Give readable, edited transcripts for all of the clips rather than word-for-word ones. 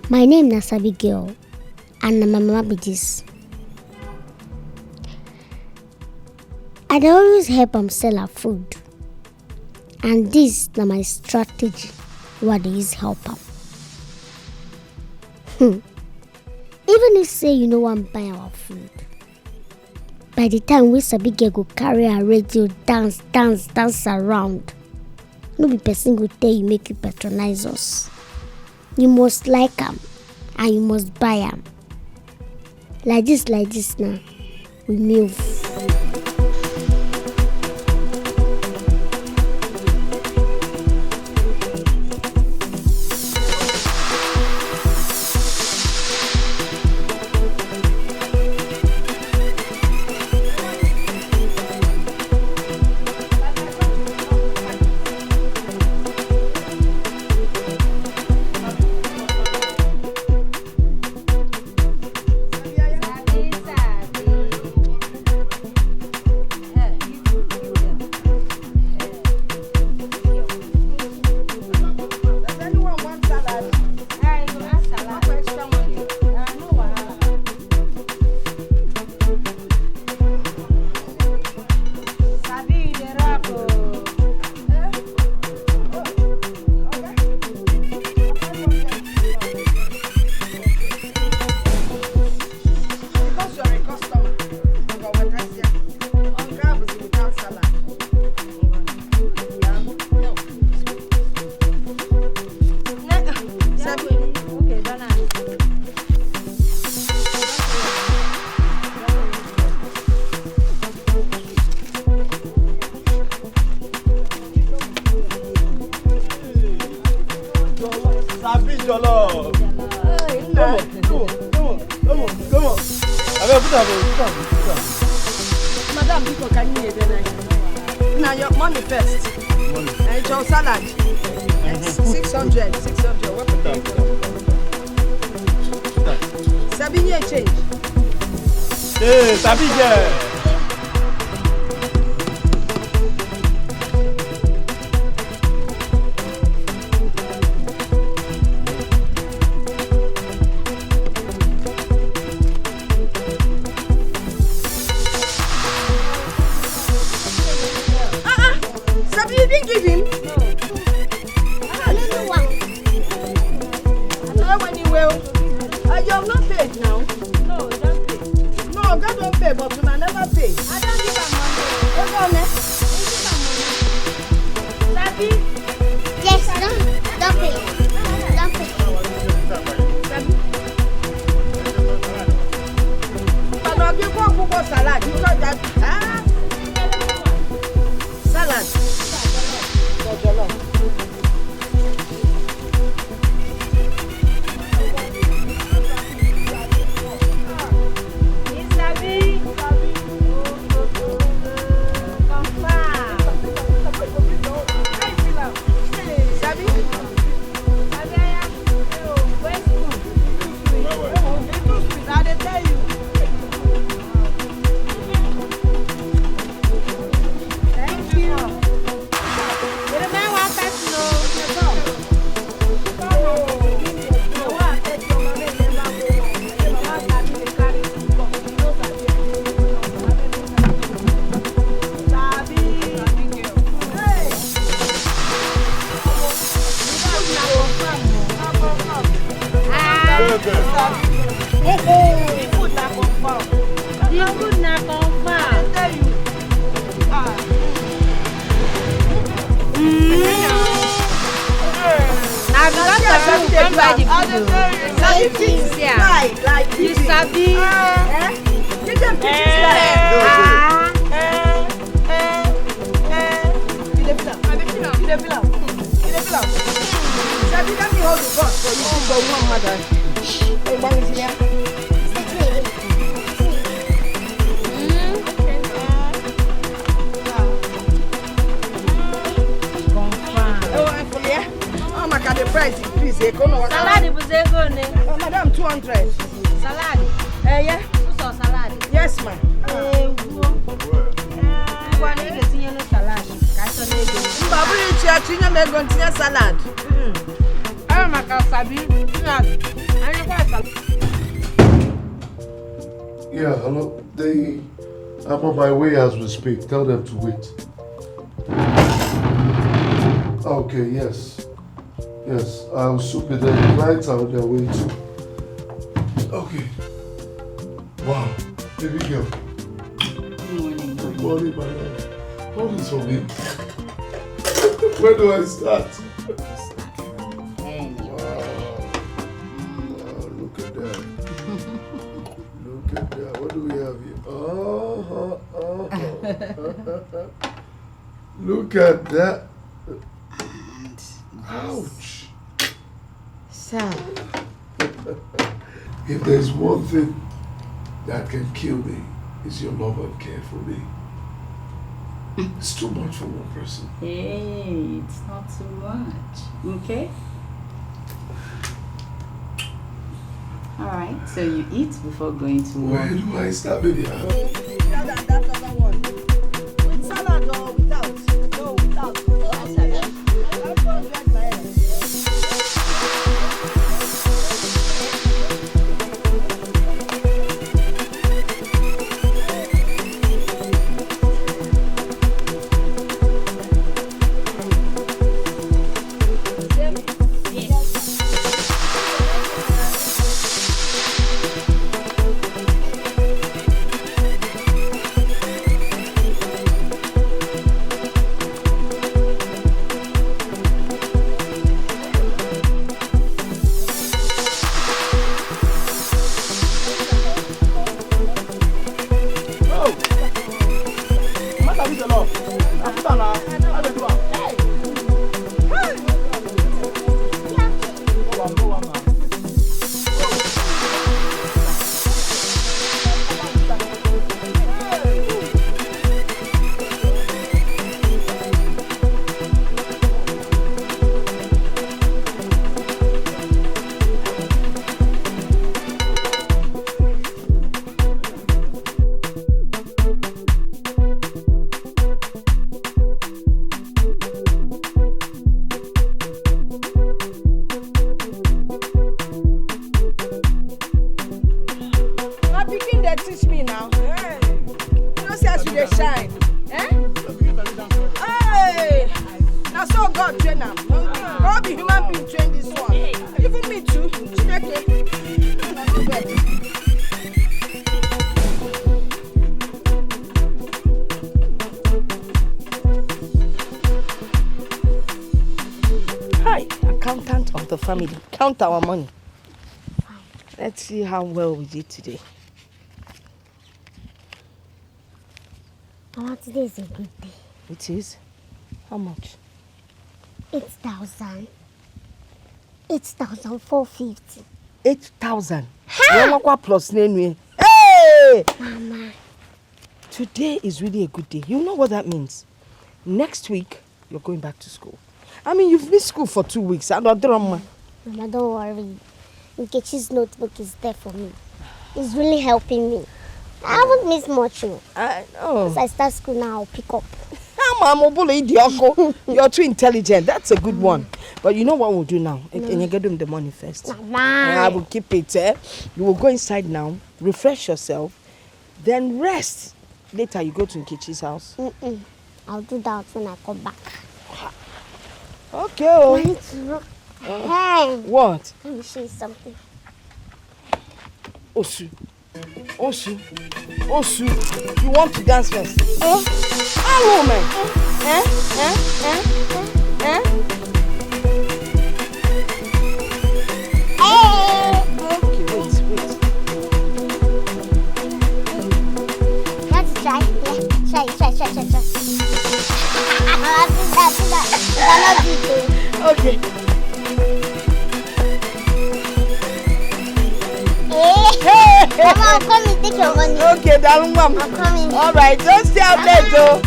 My name is Abigail, and my mama be this. I dey always help am sell her food, and this na my strategy wey dey use help am. Even if say you no wan buy our food, by the time wey Abigail go carry her radio dance around, no be person go tell you make you patronize us. You must like am and you must buy am. Like this now, we move. Madam, people can you now your money first. Money. And your salad. 600. What the Sabine change. Hey, Sabine. Madam, 200. Salad. Yeah. Salad. Yes, ma'am. Salad. Yeah, hello. I'm on my way as we speak. Tell them to wait. Okay, yes. Yes, I'll soon be there. The clients are on their way too. Okay. Wow, baby girl. Good morning. Good morning, my love. What is for me? Where do I start? Look at that. Look at that. What do we have here? Look at that. Ouch. Sir. If there's one thing that can kill me, it's your love and care for me. It's too much for one person. Hey, it's not too much. Okay? Alright, so you eat before going to work. Where do I start, baby? That other one. With salad or without? No, without. Family, count our money. Let's see how well we did today. Mama, today is a good day. It is? How much? 8,000. 8,450. 8,000. Plus Nenwe. Hey! Mama. Today is really a good day. You know what that means? Next week, you're going back to school. I mean, you've missed school for 2 weeks. I don't know. Mama, don't worry. Nkechi's notebook is there for me. It's really helping me. I haven't missed much. I know. As I start school now, I'll pick up. You're too intelligent. That's a good one. But you know what we'll do now? And you get them the money first. Mama. I will keep it. You will go inside now, refresh yourself, then rest. Later, you go to Nkechi's house. I'll do that when I come back. Okay. Oh. Hey! What? Let me show you something. Osu. You want to dance first? Hello, man. Okay, wait. Let's try. Yeah, try. Okay. Mama, I'll come and take your money. Okay, darling mom. I'm coming. All right, don't stay out there, though.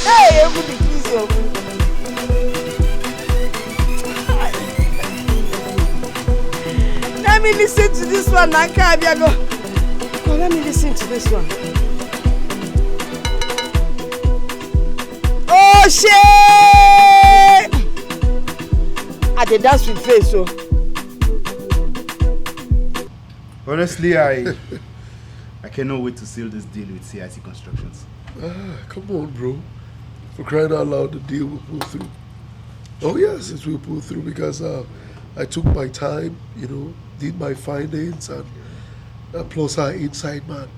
Hey, everybody, please. so. Let me listen to this one. I can't go. Come, let me listen to this one. Oh shit! I did dance with face, so. Honestly, I cannot wait to seal this deal with CIC Constructions. Come on, bro. For crying out loud, the deal will pull through. Oh yes, it will pull through because I took my time, you know, did my findings, and plus our inside man.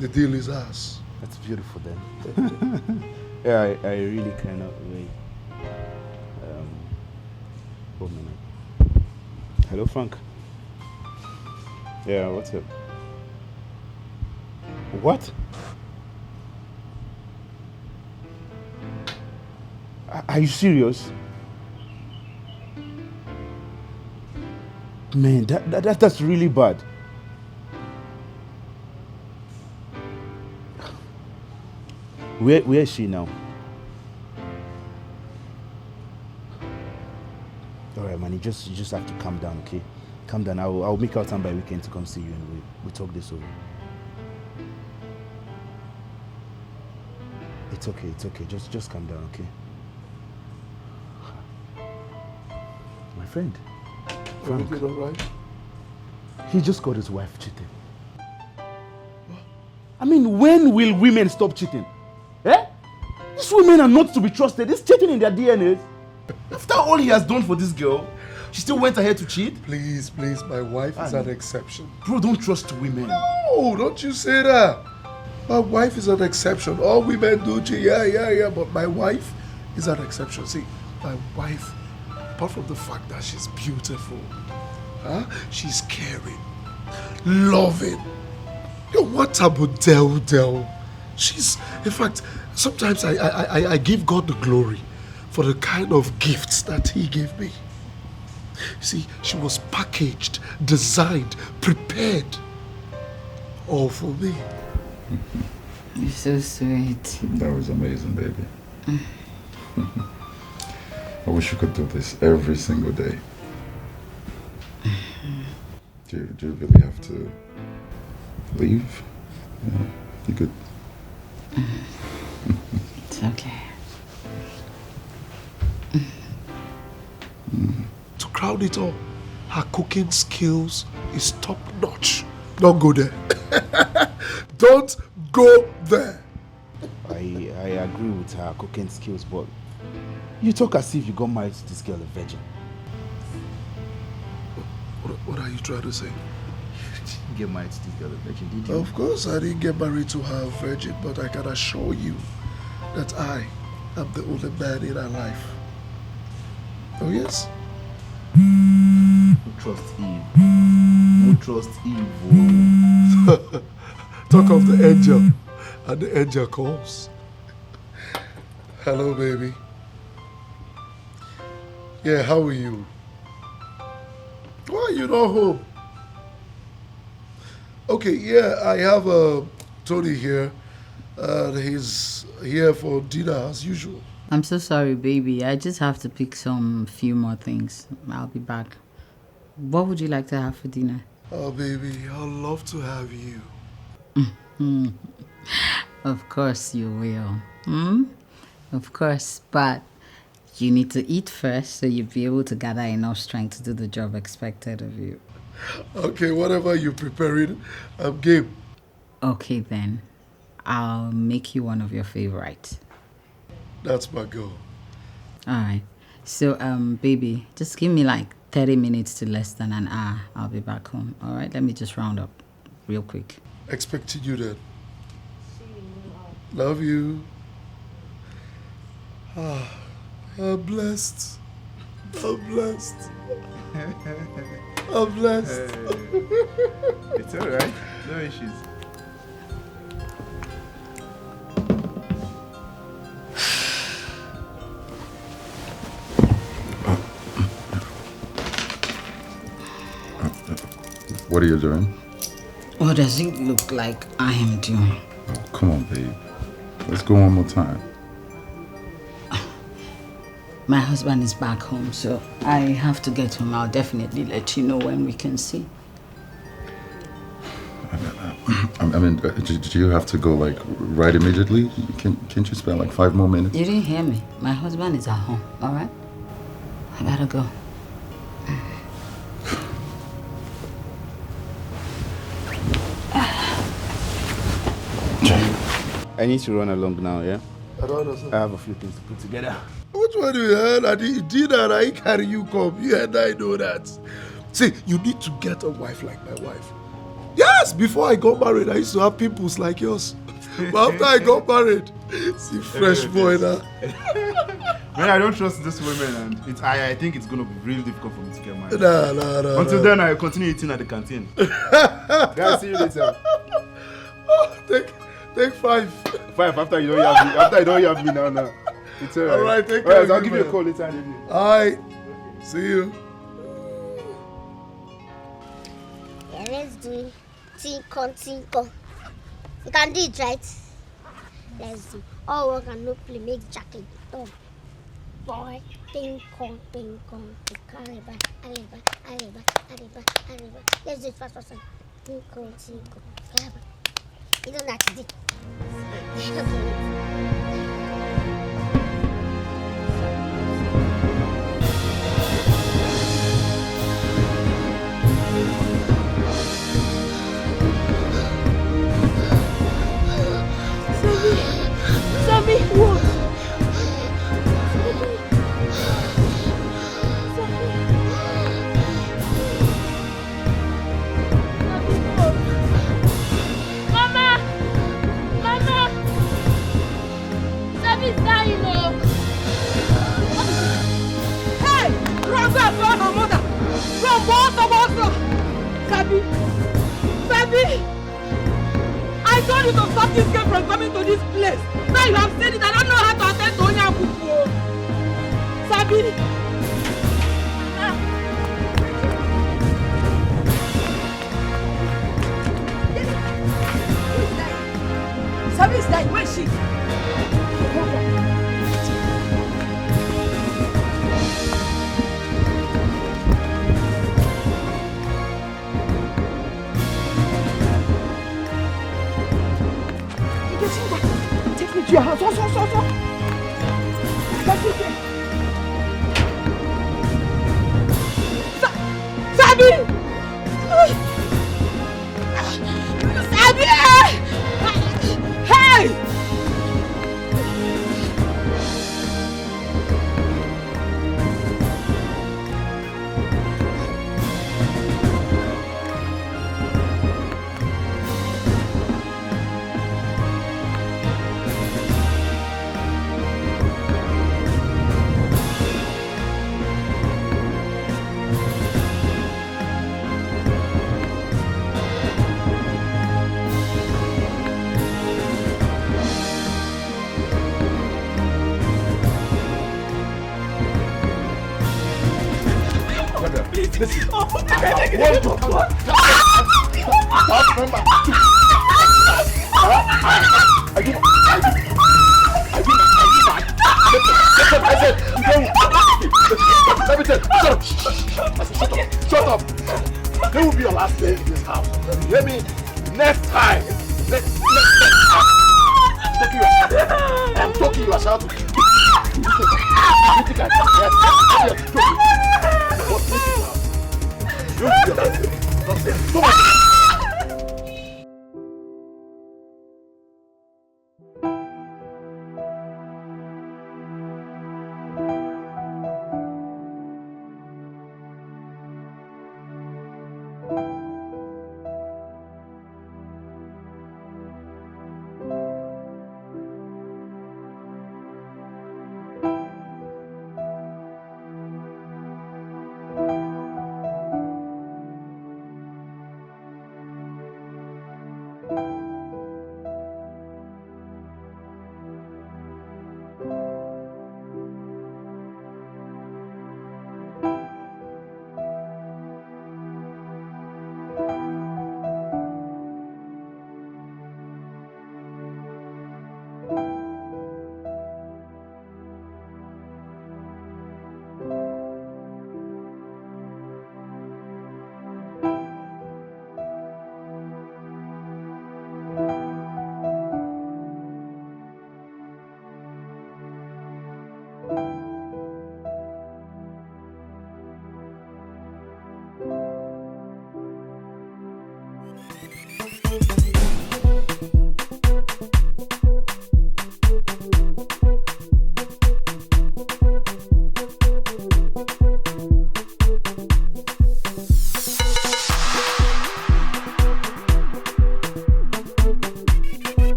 The deal is ours. That's beautiful then. Yeah, I really cannot wait. 1 minute. Hello, Frank. Yeah, what's up? What? Are you serious? Man, that's really bad. Where is she now? Alright, man, you just have to calm down, okay? Calm down. I'll make out time by weekend to come see you and we talk this over. It's okay. Just calm down, okay? My friend. Frank. Everything all right? He just got his wife cheating. I mean, when will women stop cheating? Eh? These women are not to be trusted. It's cheating in their DNA. After all he has done for this girl, she still went ahead to cheat? Please, my wife is an exception. Bro, don't trust women. No, don't you say that. My wife is an exception. All women do cheat, yeah, but my wife is an exception. See, my wife, apart from the fact that she's beautiful, she's caring, loving. You know, what about Del? She's, in fact, sometimes I give God the glory for the kind of gifts that he gave me. See, she was packaged, designed, prepared, all for me. You're so sweet. That was amazing, baby. I wish you could do this every single day. Do you really have to leave? Yeah, you could. It's okay. To crown it all, her cooking skills is top notch. Don't go there. Don't go there. I agree with her cooking skills, but you talk as if you got married to this girl, a virgin. What are you trying to say? You didn't get married to this girl, a virgin, did you? Of course, I didn't get married to her virgin, but I can assure you that I am the only man in her life. Oh, yes? Who trust Eve? Who trust Eve? Talk of the angel, and the angel calls. Hello, baby. Yeah, how are you? Why are you not home? Okay, yeah, I have Tony here. He's here for dinner as usual. I'm so sorry, baby. I just have to pick some few more things. I'll be back. What would you like to have for dinner? Oh, baby, I'd love to have you. Of course you will. Of course, but you need to eat first so you'll be able to gather enough strength to do the job expected of you. Okay, whatever you're preparing, I'm game. Okay, then. I'll make you one of your favorites. That's my goal. Alright. So, baby, just give me like 30 minutes to less than an hour. I'll be back home. Alright, let me just round up real quick. Expecting you then. Love you. I'm blessed. I'm blessed. I'm blessed. It's alright. No issues. What are you doing? What does it look like I am doing? Oh, come on, babe. Let's go one more time. My husband is back home, so I have to get home. I'll definitely let you know when we can see. I mean, do you have to go like right immediately? Can't you spend like 5 more minutes? You didn't hear me. My husband is at home, all right? I gotta go. I need to run along now, yeah? I don't understand. I have a few things to put together. Which one do you heard? I did that. I carry you come. You and I know that. See, you need to get a wife like my wife. Yes, before I got married, I used to have pimples like yours. But after I got married, see, fresh boy now. Man, I don't trust this woman, and I think it's gonna be really difficult for me to get married. No. Until then, I continue eating at the canteen. Guys, see you later. Oh, take 5. 5 after you don't have me. After you don't have me now. It's alright. Alright, take care. Alright, I'll give you a call later. Alright, see you. Yeah, let's do it. Tinko. You can do it, right? Let's do. All work and no play make jacket. Oh. Boy, tinko. Arriba. Let's do it fast. Tinko. You don't have to do it. Sabi, what? Mama! Sabi's dying, oh! Hey! Run back, run, her mother! Run, water! Sabi! I told you to stop this girl from coming to this place. Now you have said it, I don't know how to attend to Onyakuku. Sabi! Sabi is dying. Where is she? Take me to your house. So. That's it. Sabi! Sabi! Hey! Listen. Oh, Shut up. There will be your last day in this house. You hear me? Next time. I'm talking you yourself.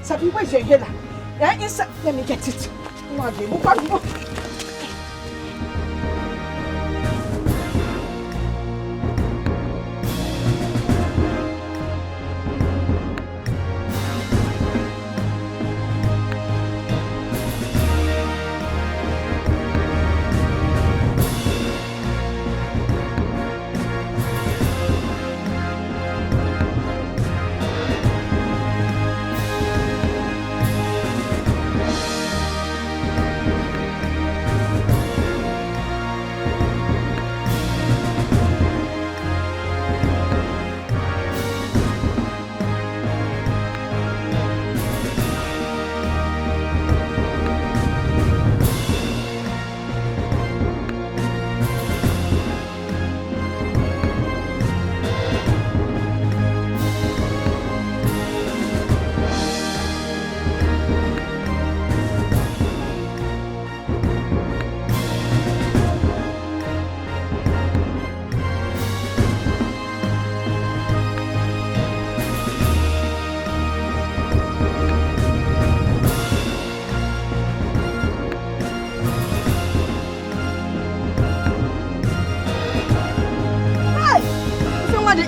Sabi, where's your inhaler? Yeah, inside. Let me get it.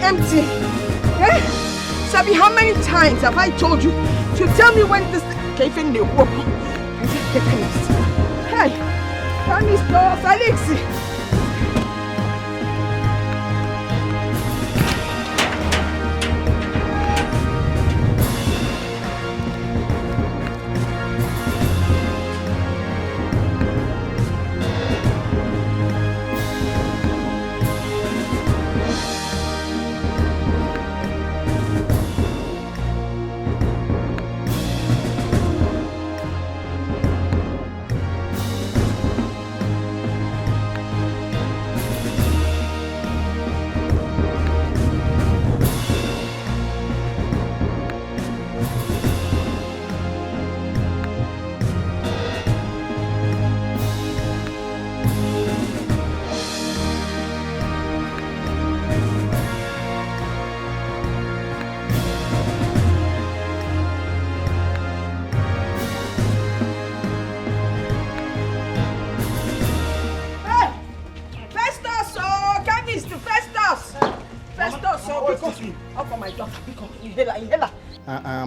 empty. Eh? Sabi, how many times have I told you to tell me when this cave in the work? Hey, Mr. Alexi.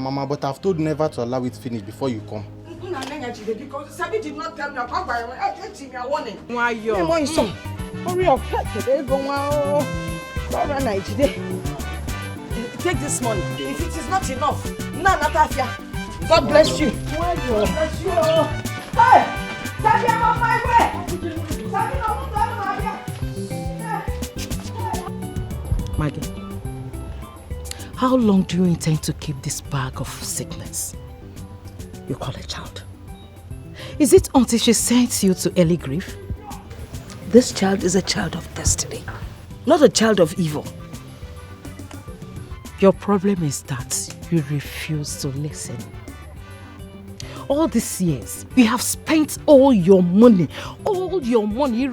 Mama, but I've told never to allow it finish before you come. Because Sabi did not tell me about my warning. Why you? Hurry up. Take this money. If it is not enough, God bless you. God bless you. Hey! Sabi, I'm on my way. Sabi, Maggie, how long do you intend to keep this bag of sickness you call a child? Is it until she sends you to early grief? This child is a child of destiny, not a child of evil. Your problem is that you refuse to listen. All these years, you have spent all your money, all your money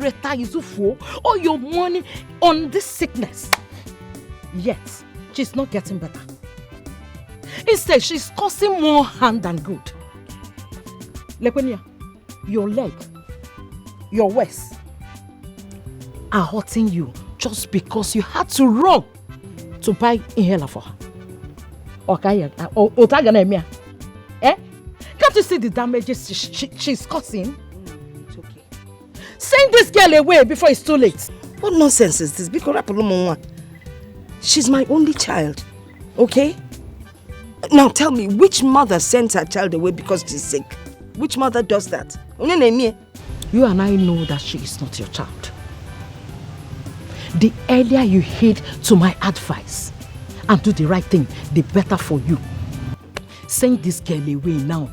on this sickness. Yet, she's not getting better. Instead, she's causing more harm than good. Lekwenia, your leg, your waist are hurting you just because you had to run to buy inhaler for her. Okay, eh? Can't you see the damages she's causing? It's okay. Send this girl away before it's too late. What nonsense is this? She's my only child, okay? Now tell me, which mother sends her child away because she's sick? Which mother does that? You and I know that she is not your child. The earlier you heed to my advice and do the right thing, the better for you. Send this girl away now.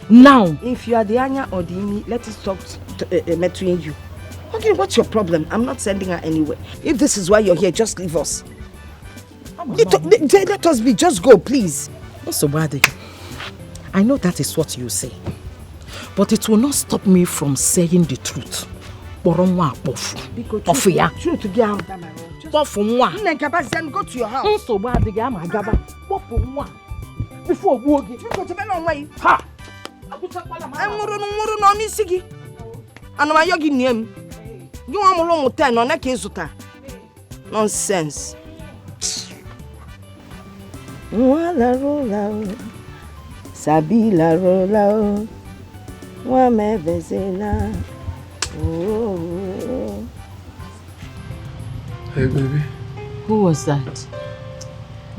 Now! If you are the Anya or the Imi, let us stop between you. Okay, what's your problem? I'm not sending her anywhere. If this is why you're here, just leave us. Let us be. Just go, please. So bad. I know that is what you say, but it will not stop me from saying the truth. Go to your house. So bad. Before nonsense. Sabila rola wa mevezela. Hey, baby. Who was that?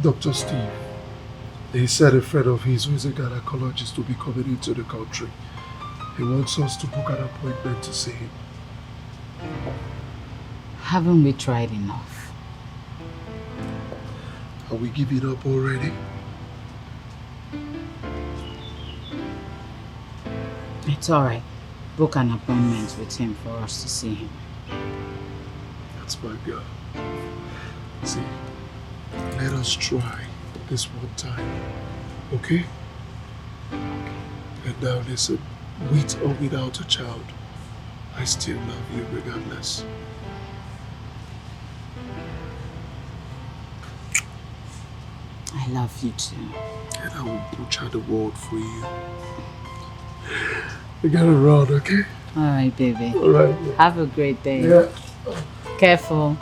Dr. Steve. He said a friend of his who is a gynecologist will be coming into the country. He wants us to book an appointment to see him. Haven't we tried enough? Are we giving up already? It's alright. Book an appointment with him for us to see him. That's my girl. See, let us try this one time, okay? And now listen, with or without a child, I still love you regardless. I love you too. And I will butcher the word for you. We gotta run, okay? Alright, baby. Alright. Have a great day. Yeah. Careful.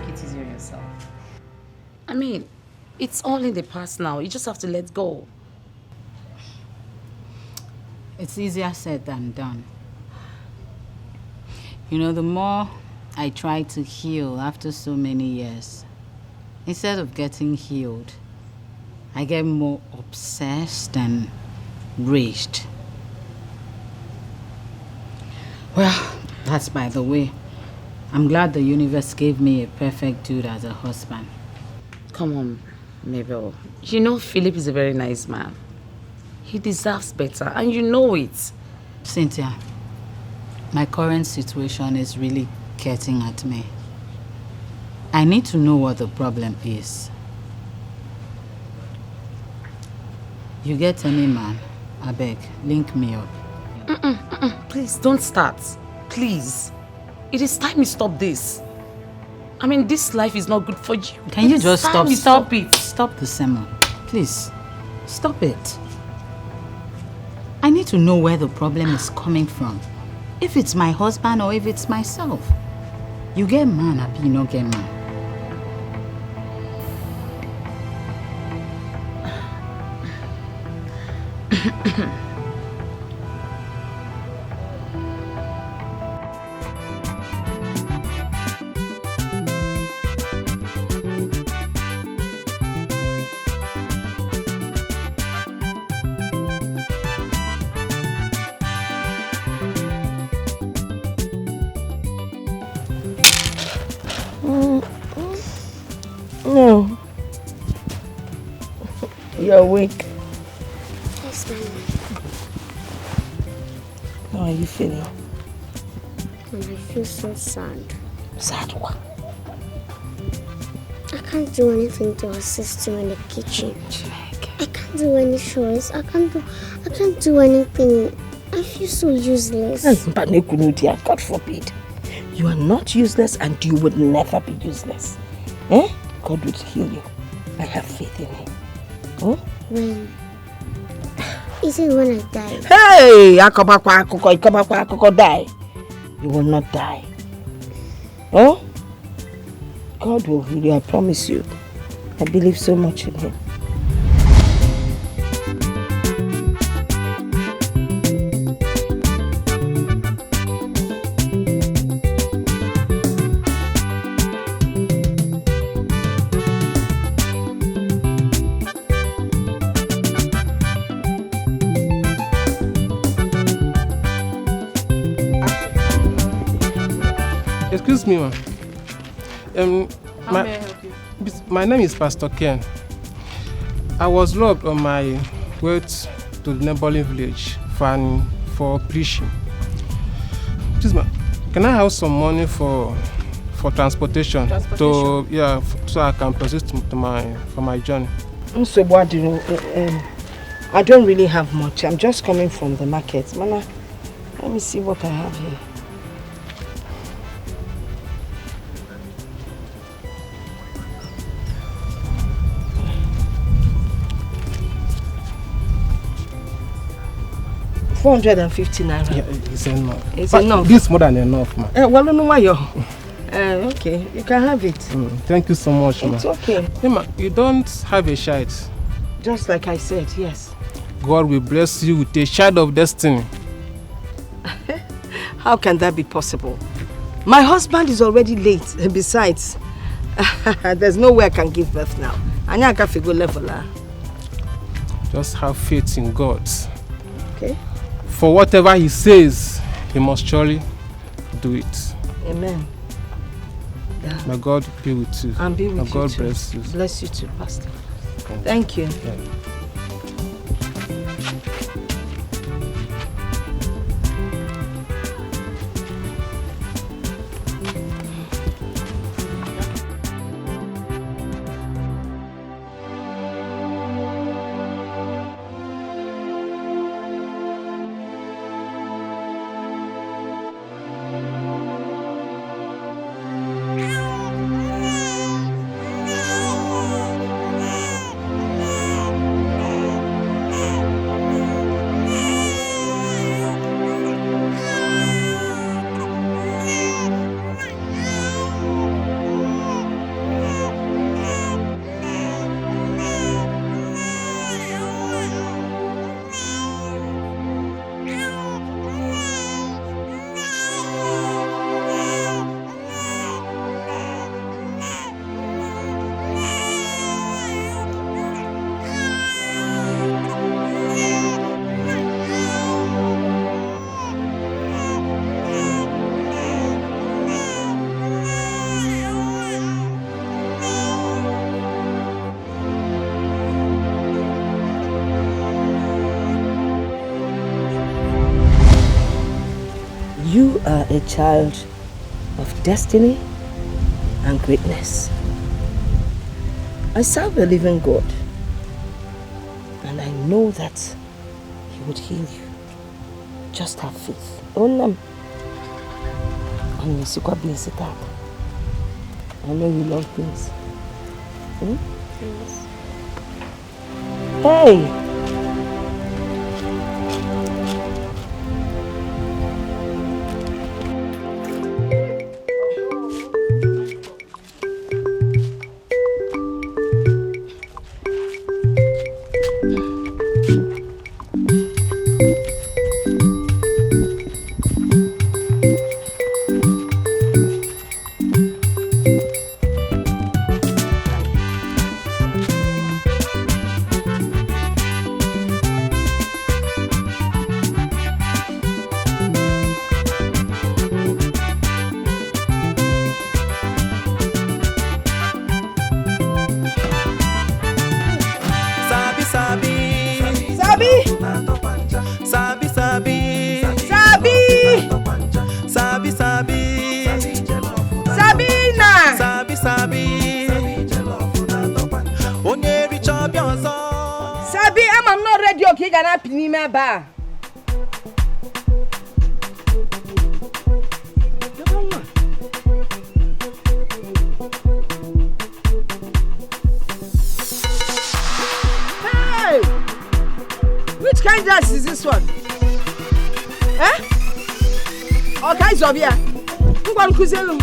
take it easy on yourself. I mean, it's all in the past now. You just have to let go. It's easier said than done. You know, the more I try to heal after so many years, instead of getting healed, I get more obsessed and raged. Well, that's by the way. I'm glad the universe gave me a perfect dude as a husband. Come on, Mabel. You know Philip is a very nice man. He deserves better, and you know it. Cynthia, my current situation is really getting at me. I need to know what the problem is. You get any man, I beg, link me up. Please, don't start. Please. It is time you stop this. I mean, this life is not good for you. Can you just stop? Stop it. Stop the sermon. Please, stop it. I need to know where the problem is coming from. If it's my husband or if it's myself. You get man, Abi, you not get man. No. You're awake. Yes, ma'am. How are you feeling? And I feel so sad. Sad what? I can't do anything to assist you in the kitchen. I can't do any chores. I can't do anything. I feel so useless. But God forbid. You are not useless and you would never be useless. Eh? God will heal you. I have faith in him. Oh? When? Is it when I die? Hey! Die. You will not die. Oh? God will heal you, I promise you. I believe so much in him. Excuse me, ma'am. How may I help you? My name is Pastor Ken. I was robbed on my way to the neighboring village for preaching. Please, ma'am, can I have some money for transportation? So I can proceed for my journey. So what do you I don't really have much. I'm just coming from the market. Mama, let me see what I have here. $450. Yeah, it's enough. It's enough. This is more than enough, ma'am. Well, no, why you? Okay, you can have it. Thank you so much, ma'am. It's okay. Hey, ma, you don't have a child. Just like I said, yes. God will bless you with a child of destiny. How can that be possible? My husband is already late. Besides, there's no way I can give birth now. I need to go level. Just have faith in God. Okay. For whatever he says, he must surely do it. Amen. Yeah. May God be with you. And be with May you God too. bless you. Bless you too, Pastor. Thank you. Yeah. are a child of destiny and greatness. I serve a living God, and I know that He would heal you. Just have faith. And I know you love things. Yes. Hey! Hey! Which kind of dress is this one? Eh? Okay, Zobia. Who want to sell them?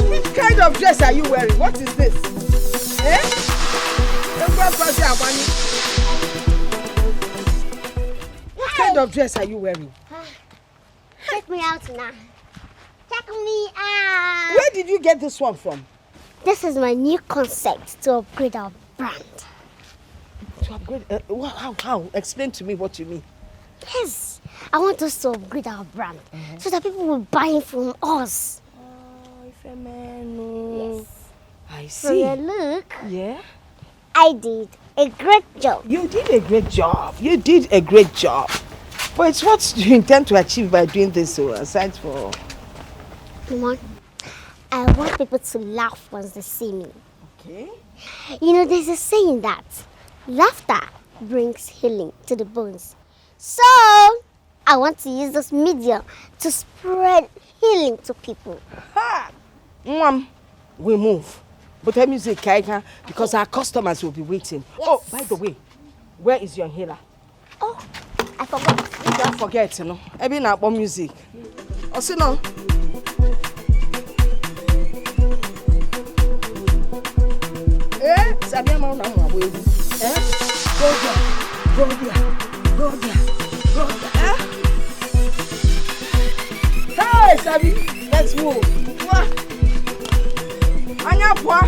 Which kind of dress are you wearing? What is this? What kind of dress are you wearing? Check me out now. Check me out. Where did you get this one from? This is my new concept to upgrade our brand. To upgrade? How? Explain to me what you mean. Yes, I want us to upgrade our brand so that people will buy it from us. Yes. I see. So look. Yeah? I did a great job. You did a great job. You did a great job. But it's what you intend to achieve by doing this, so aside for... Mom, I want people to laugh once they see me. Okay. You know, there's a saying that laughter brings healing to the bones. So, I want to use this medium to spread healing to people. Ha! Mom, we move. But the music, because our customers will be waiting. Yes. Oh, by the way, where is your inhaler? Oh, I forgot. You don't forget, you know. Every night about music. Oh, see no. Sabia ma na mo we. Go there. Hey, Sabi, let's move. Anya poa.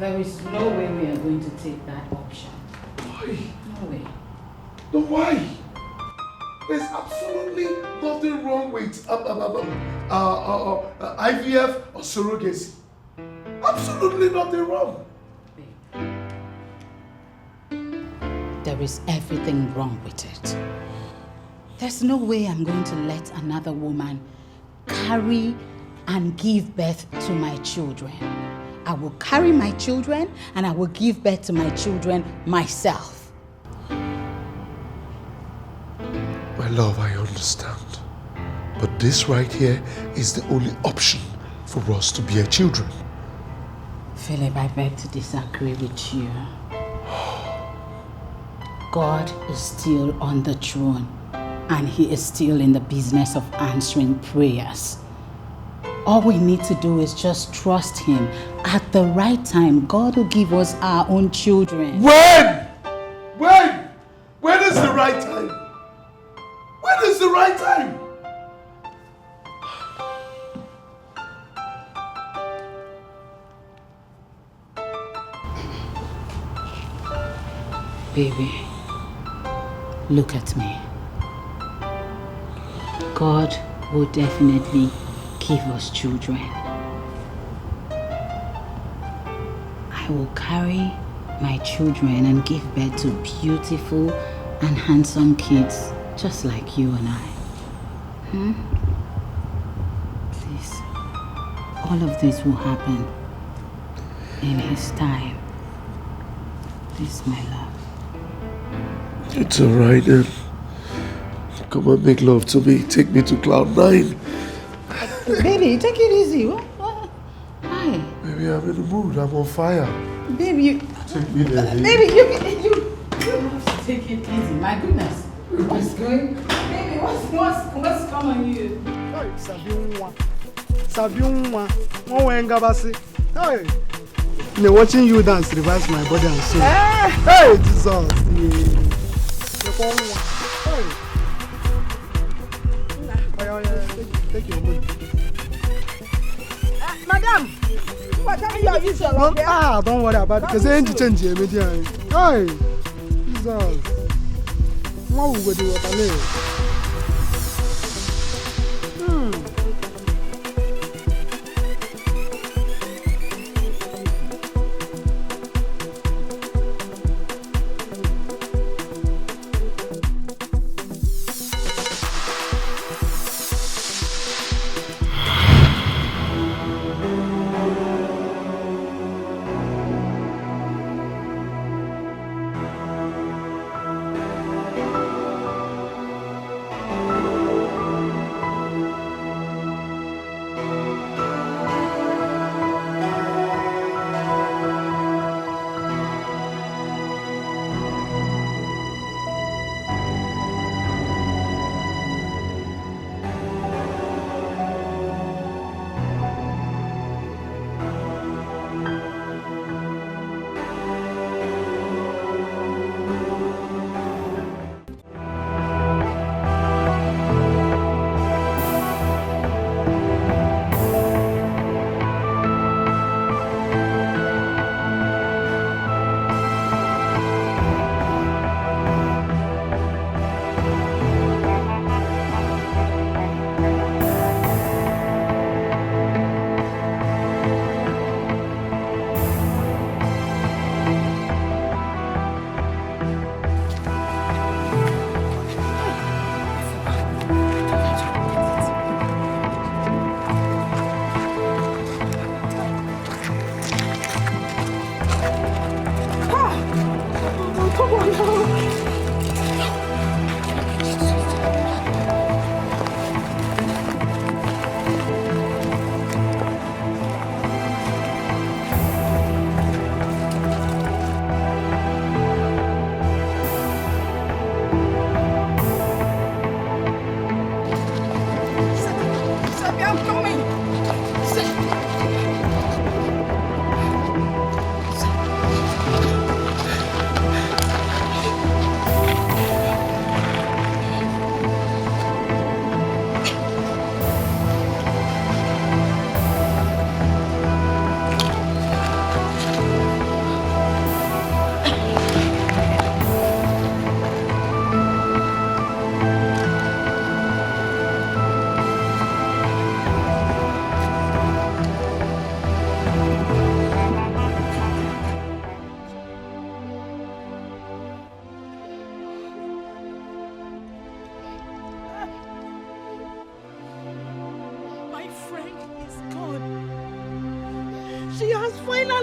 There is no way we are going to take that option. Why? No way. No, why? There's absolutely nothing wrong with IVF or surrogacy. Absolutely nothing wrong. There is everything wrong with it. There's no way I'm going to let another woman carry and give birth to my children. I will carry my children and I will give birth to my children myself. My love, I understand. But this right here is the only option for us to bear children. Philip, I beg to disagree with you. God is still on the throne and he is still in the business of answering prayers. All we need to do is just trust him. At the right time, God will give us our own children. When? When? When is the right time? When is the right time? Baby, look at me. God will definitely give us children. I will carry my children and give birth to beautiful and handsome kids just like you and I. Please, all of this will happen in his time. Please, my love. It's alright then. Come and make love to me. Take me to cloud 9. Baby, take it easy. What? Why? Baby, I'm in the mood. I'm on fire. Baby, you... Take me there. Baby, you have to take it easy. My goodness. What's going... Baby, what's come on you? Hey, Sabiunwa. Hey. They're watching you dance revives my body and soul. Hey, Jesus. Hey. Take your money. Madam, what time you are using? Don't worry about it. Because they ain't change immediately. Hey, Jesus. What will we do with the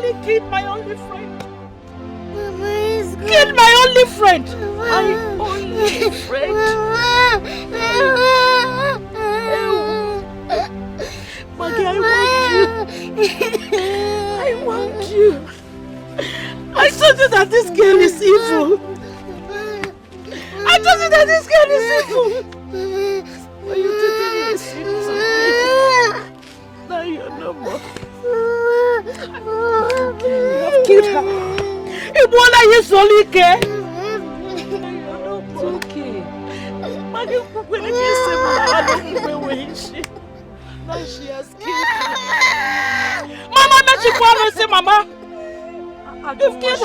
nearly killed my only friend. Mama is good. Killed my only friend. My only friend. Maggie, I want you. I told you that this girl is evil. I told you that this girl is evil. But you didn't listen to me. Now you're no more. You have killed her. Ibola is only care. It's okay. Maggie, when I say now she has killed her. Mama, not you want to say, Mama. You've killed her.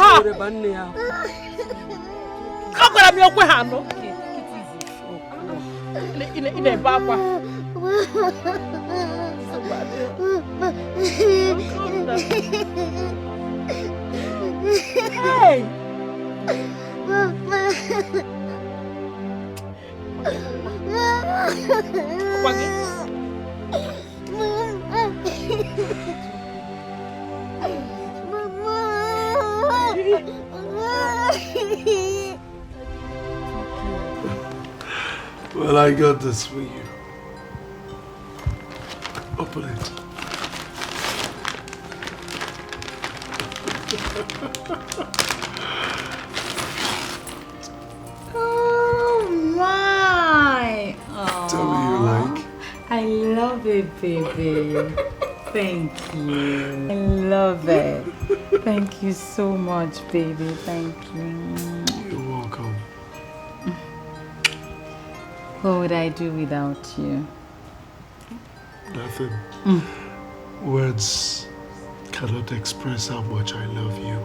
How can I be okay, Hano? In a baba. Hey! Well, I got this for you. Open it. Oh my! Tell me you like. I love it, baby. Thank you. I love it. Thank you so much, baby. Thank you. You're welcome. What would I do without you? Nothing. Words cannot express how much I love you.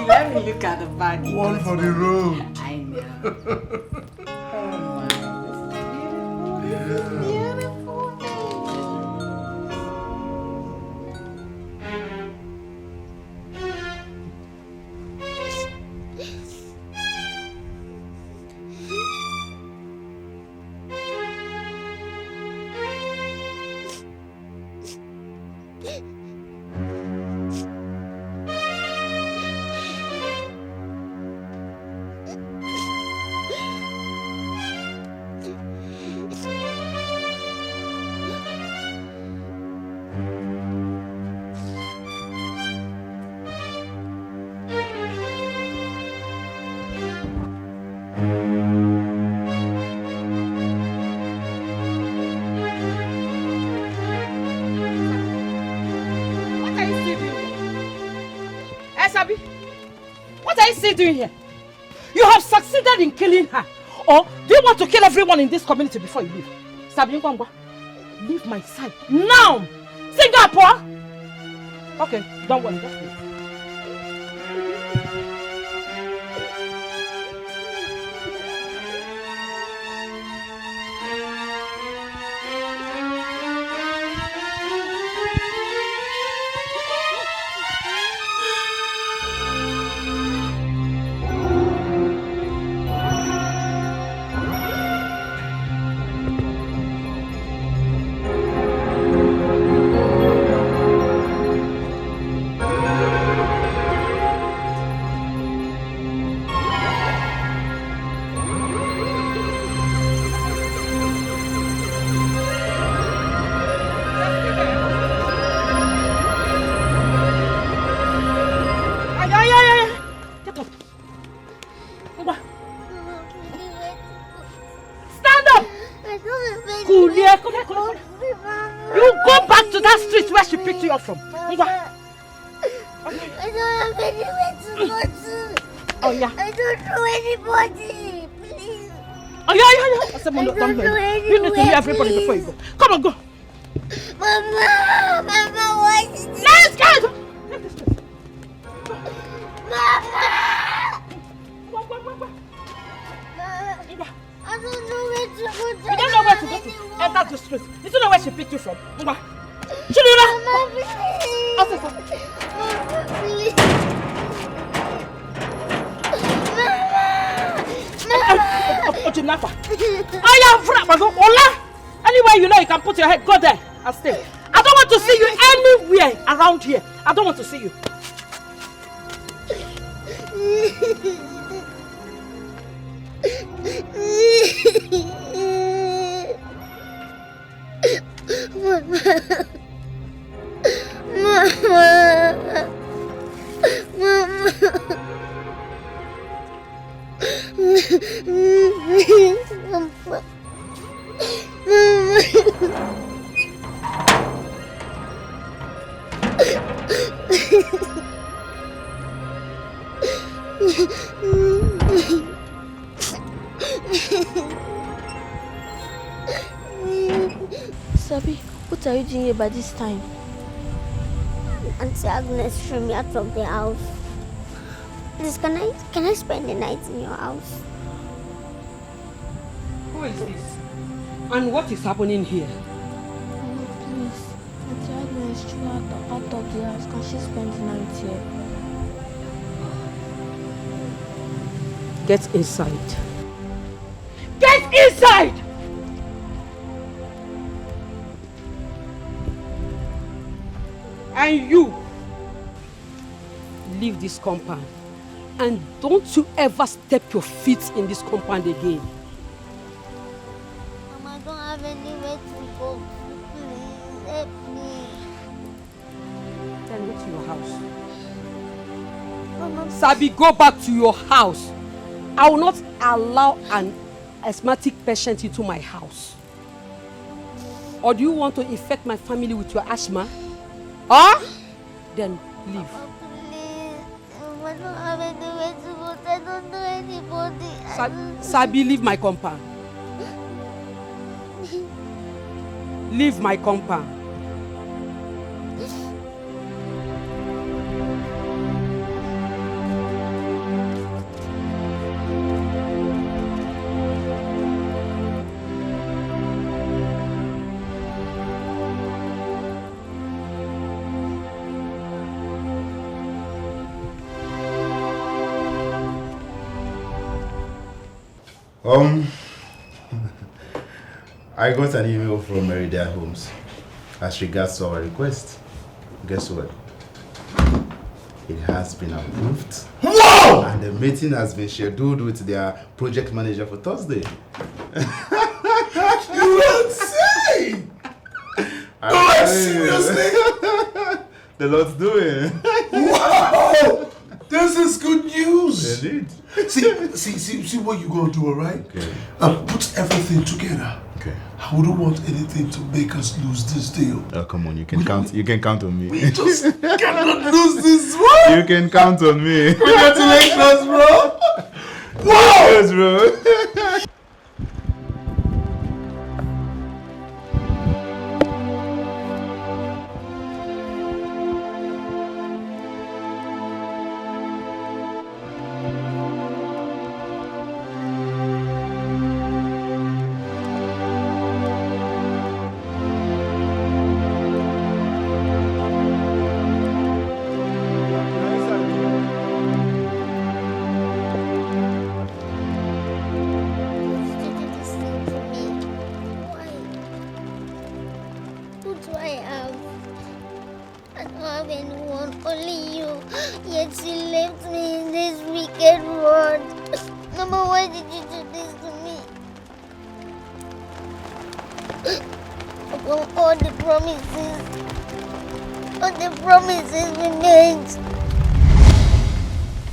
Let me look at the bag. One for the road. I know. Oh my. Yeah. Beautiful. What are you still doing here? You have succeeded in killing her. Or do you want to kill everyone in this community before you leave? Sabi Ngwangwa, leave my side now! Singapore! Okay, don't worry, just wait. You go back to that street where she picked you up from. I don't have anywhere to go to. Oh yeah. I don't know anybody. Please. Oh yeah. I said, Mom, don't worry. You need to hear everybody before you go. Come on, go. Mama, why is this? Let's go. Mama. I don't know where to go to. You don't know where to go to? Enter the street. You don't know where she picked you from. Mama, please. Mama, please. kidnapper. I am free. Ola. Anywhere you know you can put your head, go there and stay. I don't want to see you anywhere around here. I don't want to see you. Sabi, what are you doing here by this time? Auntie Agnes threw me out of the house. Please, can I spend the night in your house? Who is this? And what is happening here? Oh, please. Auntie Agnes threw her out of the house. Can she spend the night here? Get inside. Get inside! And you, leave this compound. And don't you ever step your feet in this compound again. Mama, I don't have anywhere to go. Please, help me. Then go to your house. Mama, Sabi, go back to your house. I will not allow an asthmatic patient into my house. Or do you want to infect my family with your asthma? Huh? Then leave. I don't have anywhere to go. I don't know anybody. Sabi, leave my compound. Leave my compound. I got an email from Merida Homes as regards to our request. Guess what? It has been approved. Whoa! And the meeting has been scheduled with their project manager for Thursday. You are insane! No, seriously? The Lord's doing. Wow! This is good news. Indeed. See what you're gonna do, alright? Okay. Put everything together. Okay. I wouldn't want anything to make us lose this deal. Oh, come on, you can count. You can count on me. We just cannot lose this one. You can count on me. Congratulations, bro. Wow! Yes, bro.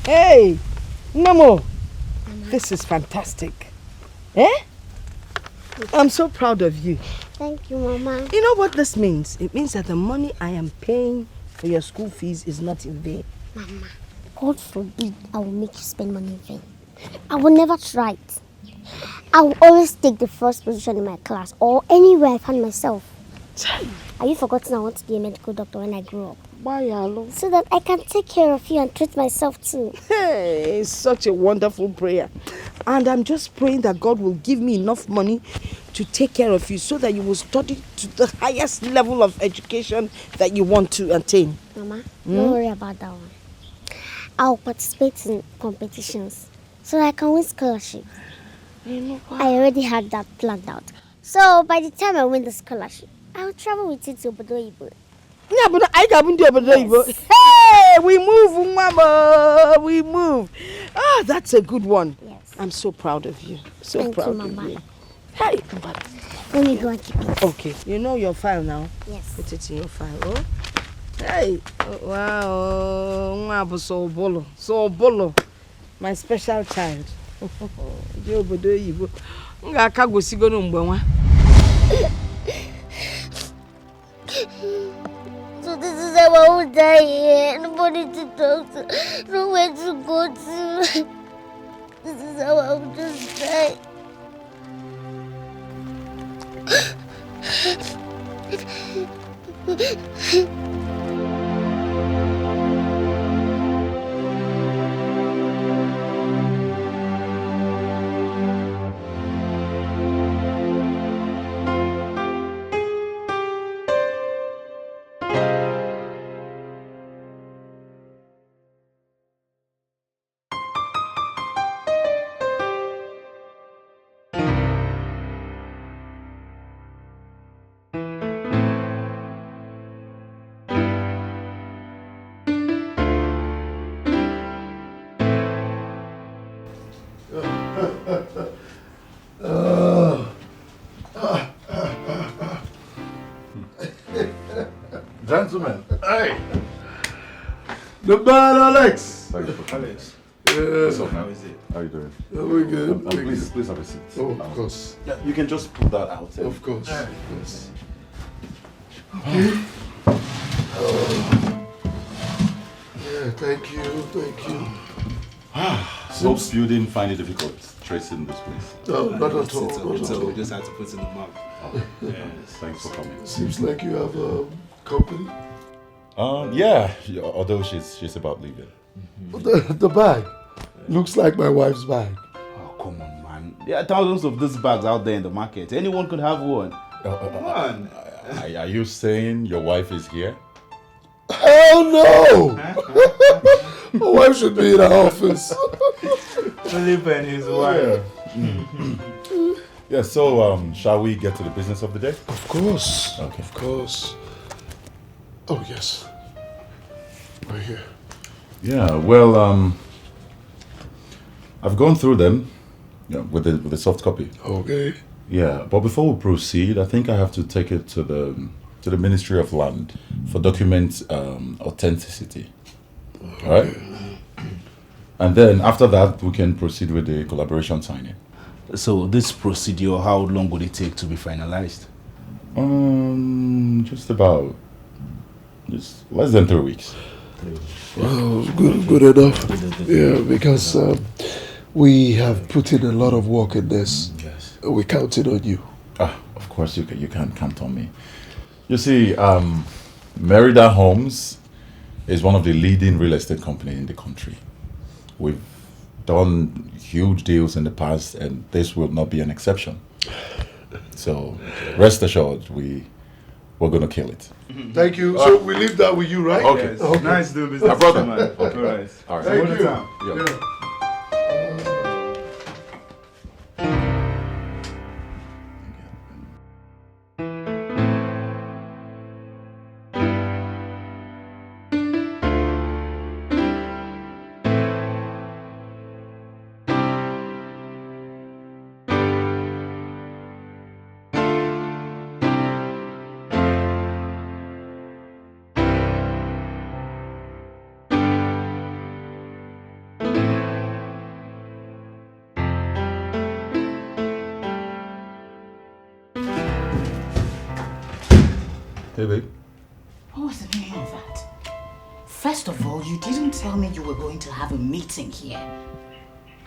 Hey, Namo, this is fantastic. Eh? I'm so proud of you. Thank you, Mama. You know what this means? It means that the money I am paying for your school fees is not in vain. Mama, God forbid I will make you spend money in vain. I will never try it. I will always take the first position in my class or anywhere I find myself. Have you forgotten I want to be a medical doctor when I grow up? So that I can take care of you and treat myself too. Hey, it's such a wonderful prayer. And I'm just praying that God will give me enough money to take care of you so that you will study to the highest level of education that you want to attain. Mama, don't worry about that one. I'll participate in competitions so that I can win scholarships. You know what? I already had that planned out. So by the time I win the scholarship, I'll travel with you to Obio. Hey, we move, Mama. We move. Ah, that's a good one. Yes. I'm so proud of you. So Thank proud you, of Mama. you. Hey, but Let me go and keep it. okay, you know your file now? Yes. Put it in your file. Oh. Hey. Oh, wow. So bolo. My special child. Obodo Igbo. Ngaka gosigo no mgbe nwa. So this is how I will die here. Nobody to talk to. Nowhere to go to. This is how I will just die. Gentlemen, hey! The man, Alex! Thank you for coming. Alex. So, how is it? How are you doing? We're good. Please have a seat. Oh, of course. Yeah, you can just put that out. Of course. Yeah. Yes. Okay. Yeah, thank you. Hope you didn't find it difficult tracing this place. No, not at all. We just had to put in the mark. Yes. Thanks for coming. Seems like you have company. Yeah, although she's about leaving. The bag looks like my wife's bag. Oh, come on, man. There are thousands of these bags out there in the market. Anyone could have one. Come on. Are you saying your wife is here? Hell no! My wife should be in her office. Philip and his wife. Yeah, so shall we get to the business of the day? Of course. Okay. Of course. Oh, yes. Right here. Yeah, well, I've gone through them with the soft copy. Okay. Yeah, but before we proceed, I think I have to take it to the Ministry of Land for document authenticity. All right? And then after that, we can proceed with the collaboration signing. So this procedure, how long would it take to be finalized? Just less than 3 weeks. Well, good enough. Yeah, because we have put in a lot of work in this. Yes. We're counting on you. Of course you can count on me. You see, Merida Homes is one of the leading real estate companies in the country. We've done huge deals in the past, and this will not be an exception. So rest assured, we're going to kill it. Thank you. So we leave that with you, right? Okay. Yes. Okay. Nice doing business. My brother. Man. Okay. All right. All right. Thank you. Yeah. Hey, babe. What was the meaning of that? First of all, you didn't tell me you were going to have a meeting here.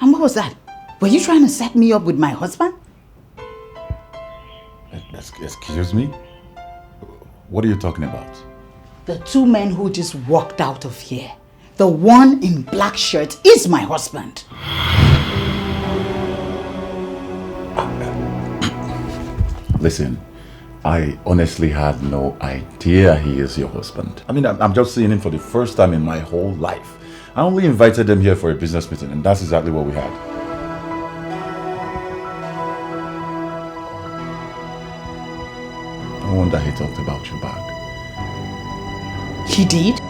And what was that? Were you trying to set me up with my husband? Excuse me? What are you talking about? The two men who just walked out of here. The one in black shirt is my husband. Listen, I honestly had no idea he is your husband. I mean, I'm just seeing him for the first time in my whole life. I only invited them here for a business meeting, and that's exactly what we had. No wonder he talked about you back. He did?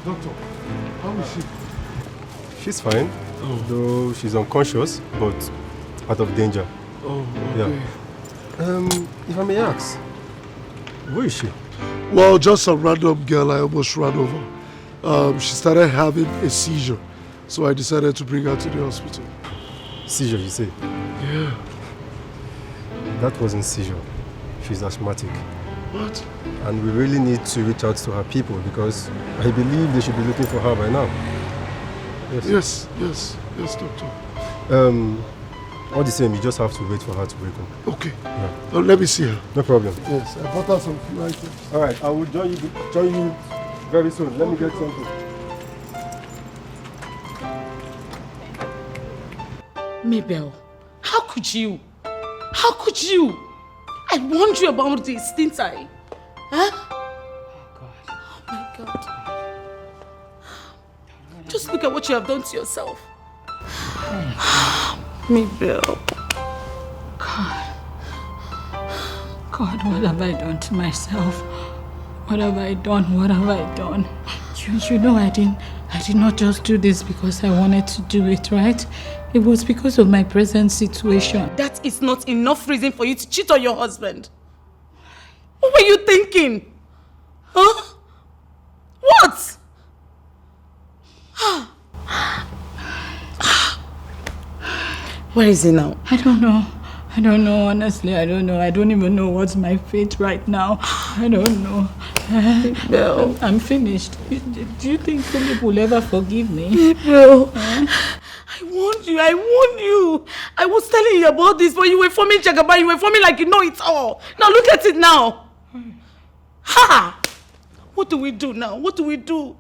Doctor, how is she? She's fine, though she's unconscious, but out of danger. Oh, okay. Yeah. If I may ask, where is she? Well, just a random girl I almost ran over. She started having a seizure, so I decided to bring her to the hospital. Seizure, you say? Yeah. That wasn't seizure. She's asthmatic. What? And we really need to reach out to her people because I believe they should be looking for her by now. Yes, doctor. All the same, you just have to wait for her to wake up. Okay. Yeah. Let me see her. No problem. Yes, I bought her some few items. All right, I will join you very soon. Let me get something. Mabel, how could you? How could you? I warned you about this, didn't I? Huh? Oh my God. Just look at what you have done to yourself. Mabel. God, what have I done to myself? What have I done? What have I done? You know I did not just do this because I wanted to do it, right? It was because of my present situation. That is not enough reason for you to cheat on your husband. What were you thinking? Huh? What? Where is he now? I don't know. Honestly, I don't know. I don't even know what's my fate right now. I don't know. Mabel. I'm finished. Do you think Philip will ever forgive me? Mabel. I warned you. I was telling you about this, but you were forming Jagaba. You were forming like you know it all. Now look at it now. Ha! What do we do now? What do we do?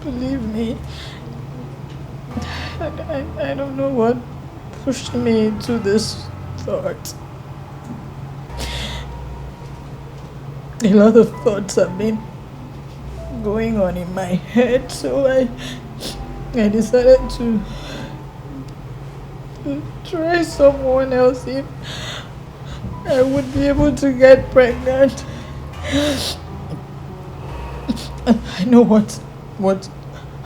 Believe me, I don't know what pushed me into this thought. A lot of thoughts have been going on in my head, so I decided to try someone else if I would be able to get pregnant. I know what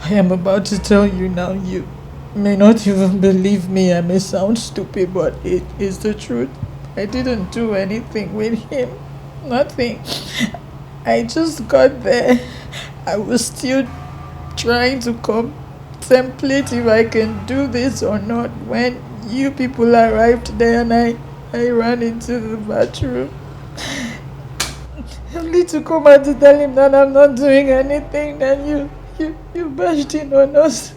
I am about to tell you now. You may not even believe me. I may sound stupid, but it is the truth. I didn't do anything with him. Nothing. I just got there. I was still trying to contemplate if I can do this or not when you people arrived there and I ran into the bathroom. Only to come out to tell him that I'm not doing anything, then you bashed in on us.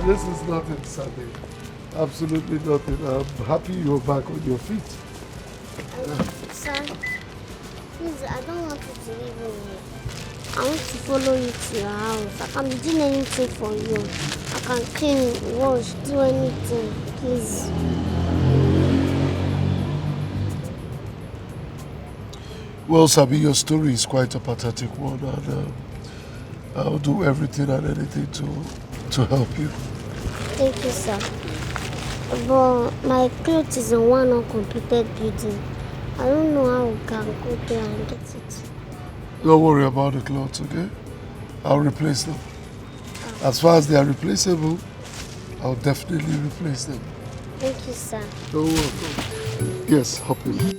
This is nothing, Sunday. Absolutely nothing. I'm happy you're back on your feet. Sir, please, I don't want you to leave me. I want to follow you to your house. I can be doing anything for you. I can clean, wash, do anything. Please. Well, Sabi, your story is quite a pathetic one, and I'll do everything and anything to help you. Thank you, sir. But my clothes is in one uncompleted building. I don't know how we can go there and get it. Don't worry about the clothes, okay? I'll replace them. As far as they are replaceable, I'll definitely replace them. Thank you, sir. You're welcome. Yes, hop in.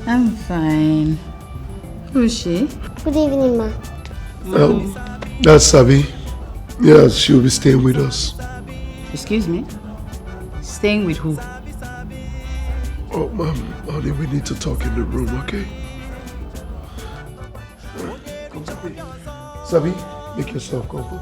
I'm fine. Who is she? Good evening, ma. That's Sabi. Yeah, she'll be staying with us. Excuse me? Staying with who? Oh, honey, we need to talk in the room, okay? Come, Sabi. Sabi, make yourself comfortable.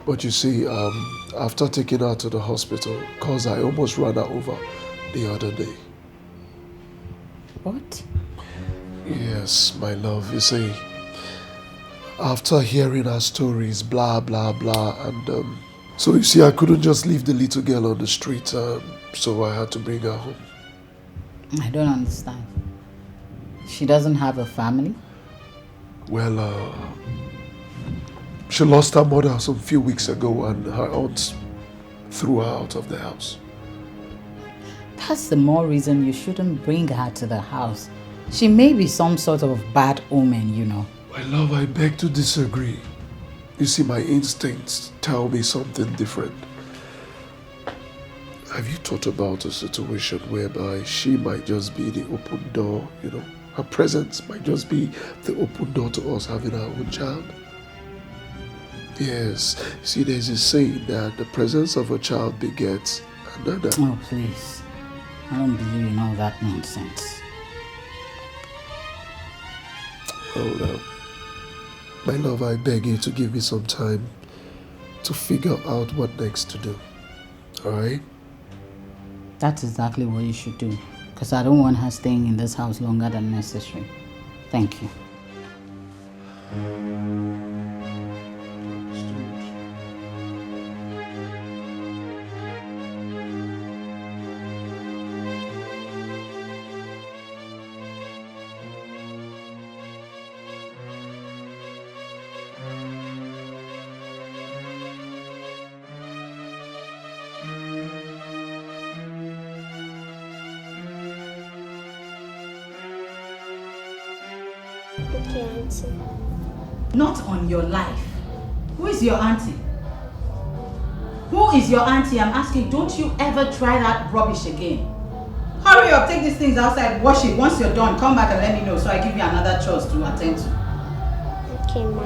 But you see, after taking her to the hospital, cause I almost ran her over the other day. What? Yes, my love. You see, after hearing her stories, blah, blah, blah, and so you see, I couldn't just leave the little girl on the street, so I had to bring her home. I don't understand. She doesn't have a family? Well, she lost her mother some few weeks ago and her aunt threw her out of the house. That's the more reason you shouldn't bring her to the house. She may be some sort of bad omen, you know. My love, I beg to disagree. You see, my instincts tell me something different. Have you thought about a situation whereby she might just be the open door, you know? Her presence might just be the open door to us having our own child? Yes. See, there's a saying that the presence of a child begets another. Oh, please. I don't believe in all that nonsense. Hold up. My love, I beg you to give me some time to figure out what next to do. Alright? That's exactly what you should do. Because I don't want her staying in this house longer than necessary. Thank you. Okay, Auntie. Not on your life. Who is your auntie? Who is your auntie? I'm asking, don't you ever try that rubbish again. Hurry up, take these things outside, wash it. Once you're done, come back and let me know so I give you another chores to attend to. Okay, Ma.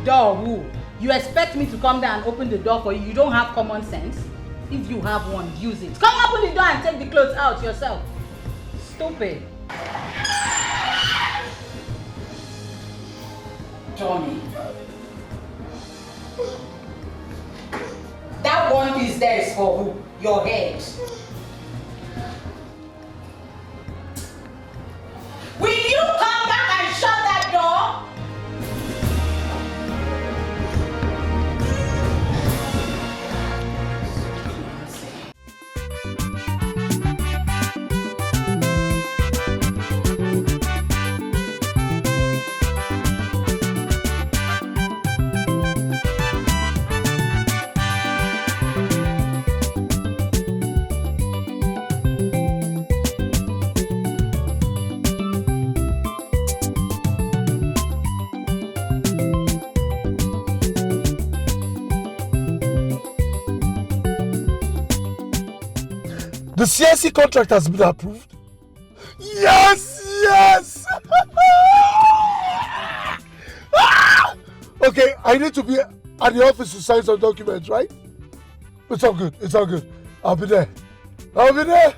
Door who? You expect me to come down and open the door for you? You don't have common sense? If you have one, use it. Come open the door and take the clothes out yourself. Stupid. Johnny. That one piece there is for who? Your head. Will you come back and shut that door? The CSC contract has been approved. Yes, yes. Okay, I need to be at the office to sign some documents, right? It's all good. It's all good. I'll be there. I'll be there.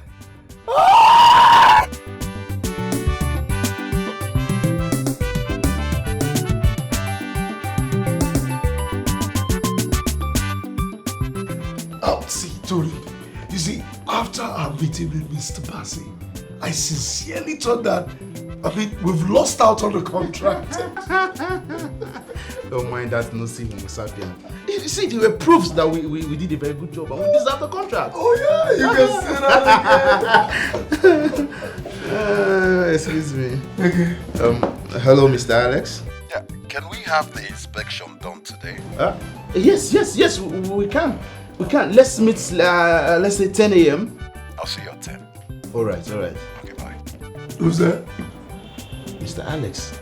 See, Tori. You see, after our meeting with Mr. Bassi, I sincerely thought that, we've lost out on the contract. Don't mind that nosy Homo sapien. You see, there were proofs that we did a very good job and we deserve the contract. Oh yeah, you can say that again. Excuse me. Okay. Hello, Mr. Alex. Yeah, can we have the inspection done today? Yes, we can. We can. Let's meet, let's say 10 a.m. I'll see you at 10. All right. Okay, bye. Who's that? Mr. Alex,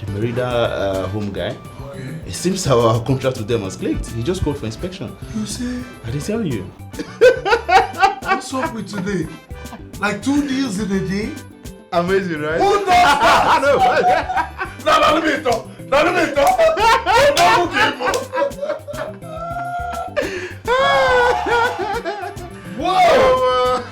the Merida home guy. Okay. It seems our contract with them has clicked. He just called for inspection. You see? I didn't tell you. What's up with today? Like 2 deals in a day? Amazing, right? Who does that? No, let me talk. Whoa!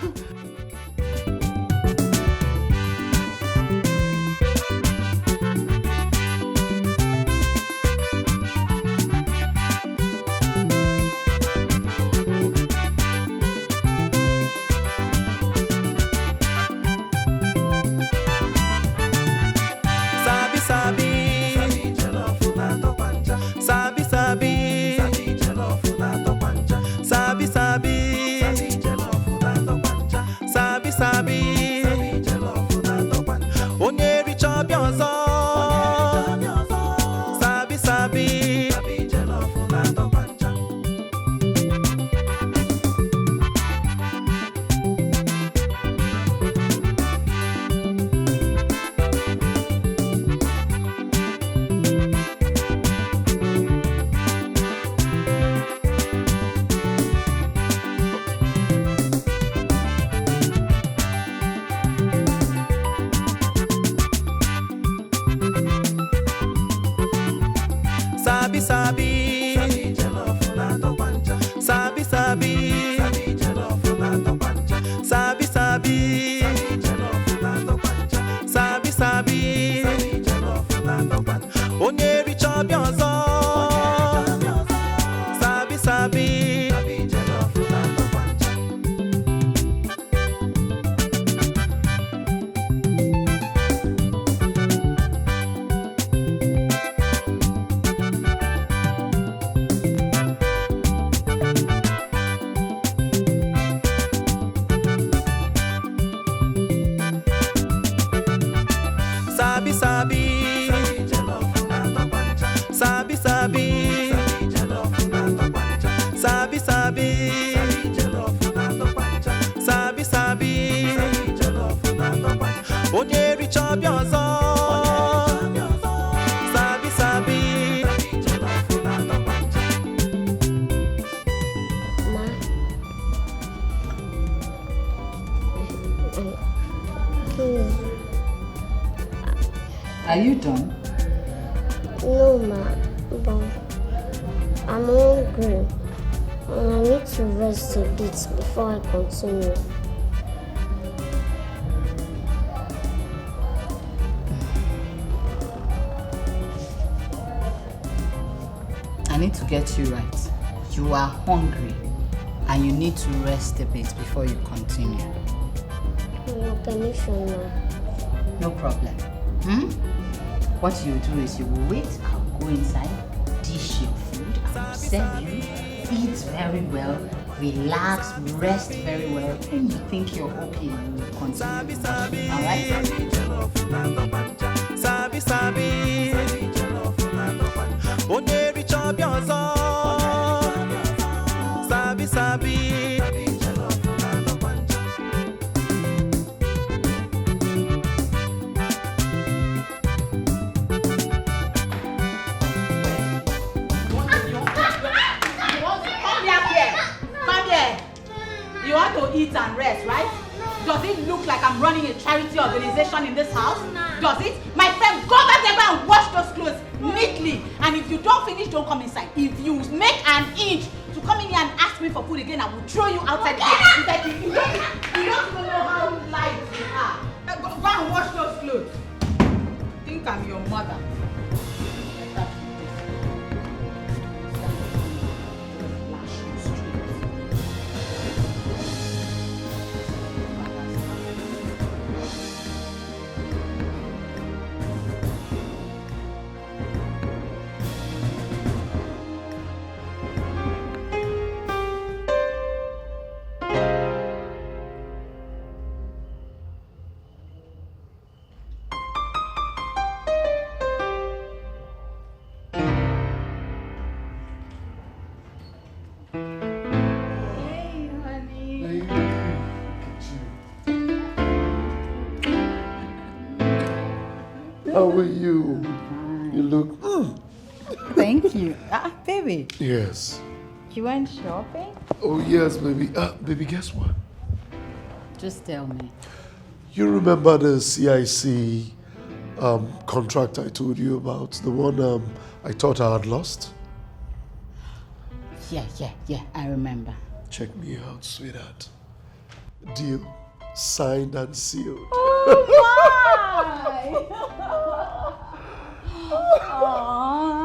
Sabi sabi, sabi sabi, sabi sabi, sabi sabi, onye richa ọbịa ọzọ, sabi sabi. Are you done? No, ma. But I'm hungry. And I need to rest a bit before I continue. I need to get you right. You are hungry and you need to rest a bit before you continue. Your permission, ma. No problem. What you do is you will wait, I'll go inside, dish your food, I'll serve you, eat very well, relax, rest very well. When you think you're okay, you will continue. Alright? Sabi sabi, onye richa ọbịa ọzọ, sabi sabi. You want to eat and rest, right? Does it look like I'm running a charity organization in this house? Does it? My friend, go back there and wash those clothes neatly. And if you don't finish, don't come inside. If you make an inch to come in here and ask me for food again, I will throw you outside the gate. You don't even know how light you are. Go and wash those clothes. Think I'm your mother. How are you? You look... Thank you. Baby. Yes. You went shopping? Oh, yes, baby. Baby, guess what? Just tell me. You remember the CIC contract I told you about? The one I thought I had lost? Yeah, I remember. Check me out, sweetheart. Deal signed and sealed. Oh,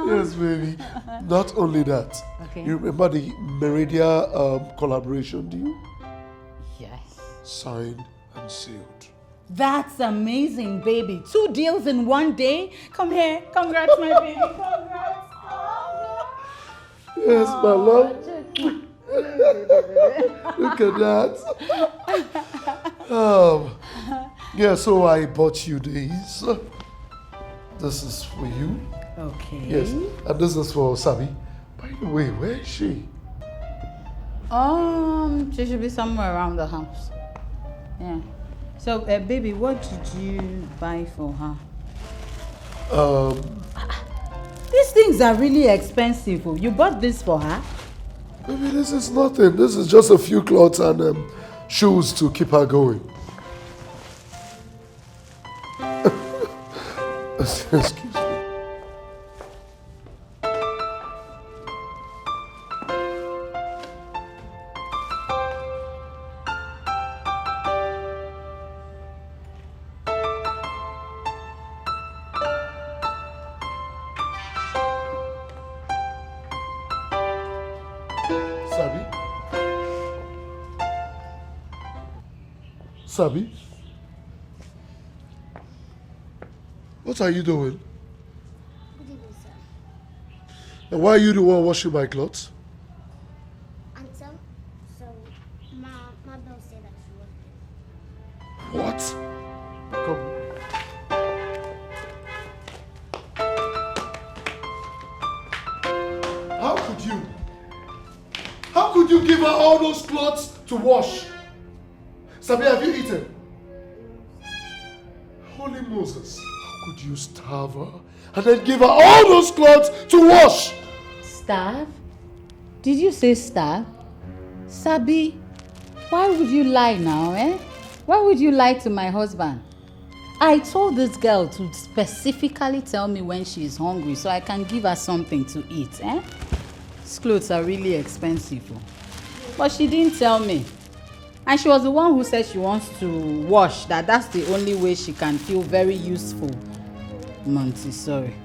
Yes, baby. Not only that. Okay. You remember the Meridia collaboration deal? Yes. Signed and sealed. That's amazing, baby. 2 deals in 1 day. Come here. Congrats, my baby. Congrats. Yes, my love. Look at that. Yeah, so I bought you these. This is for you. Okay. Yes, and this is for Sabi. By the way, where is she? She should be somewhere around the house. Yeah. So, baby, what did you buy for her? These things are really expensive. You bought this for her? Baby, this is nothing. This is just a few clothes and shoes to keep her going. Excuse me. Sabi? Sabi? What are you doing? Good evening, sir. And why are you the one washing my clothes? Auntie, so my bill said that she was. What? Come. How could you give her all those clothes to wash? Sabi, have you eaten? Holy Moses, how could you starve her and then give her all those clothes to wash? Starve? Did you say starve? Sabi, why would you lie now, eh? Why would you lie to my husband? I told this girl to specifically tell me when she is hungry so I can give her something to eat, eh? These clothes are really expensive. But she didn't tell me. And she was the one who said she wants to wash, that's the only way she can feel very useful. Montessori.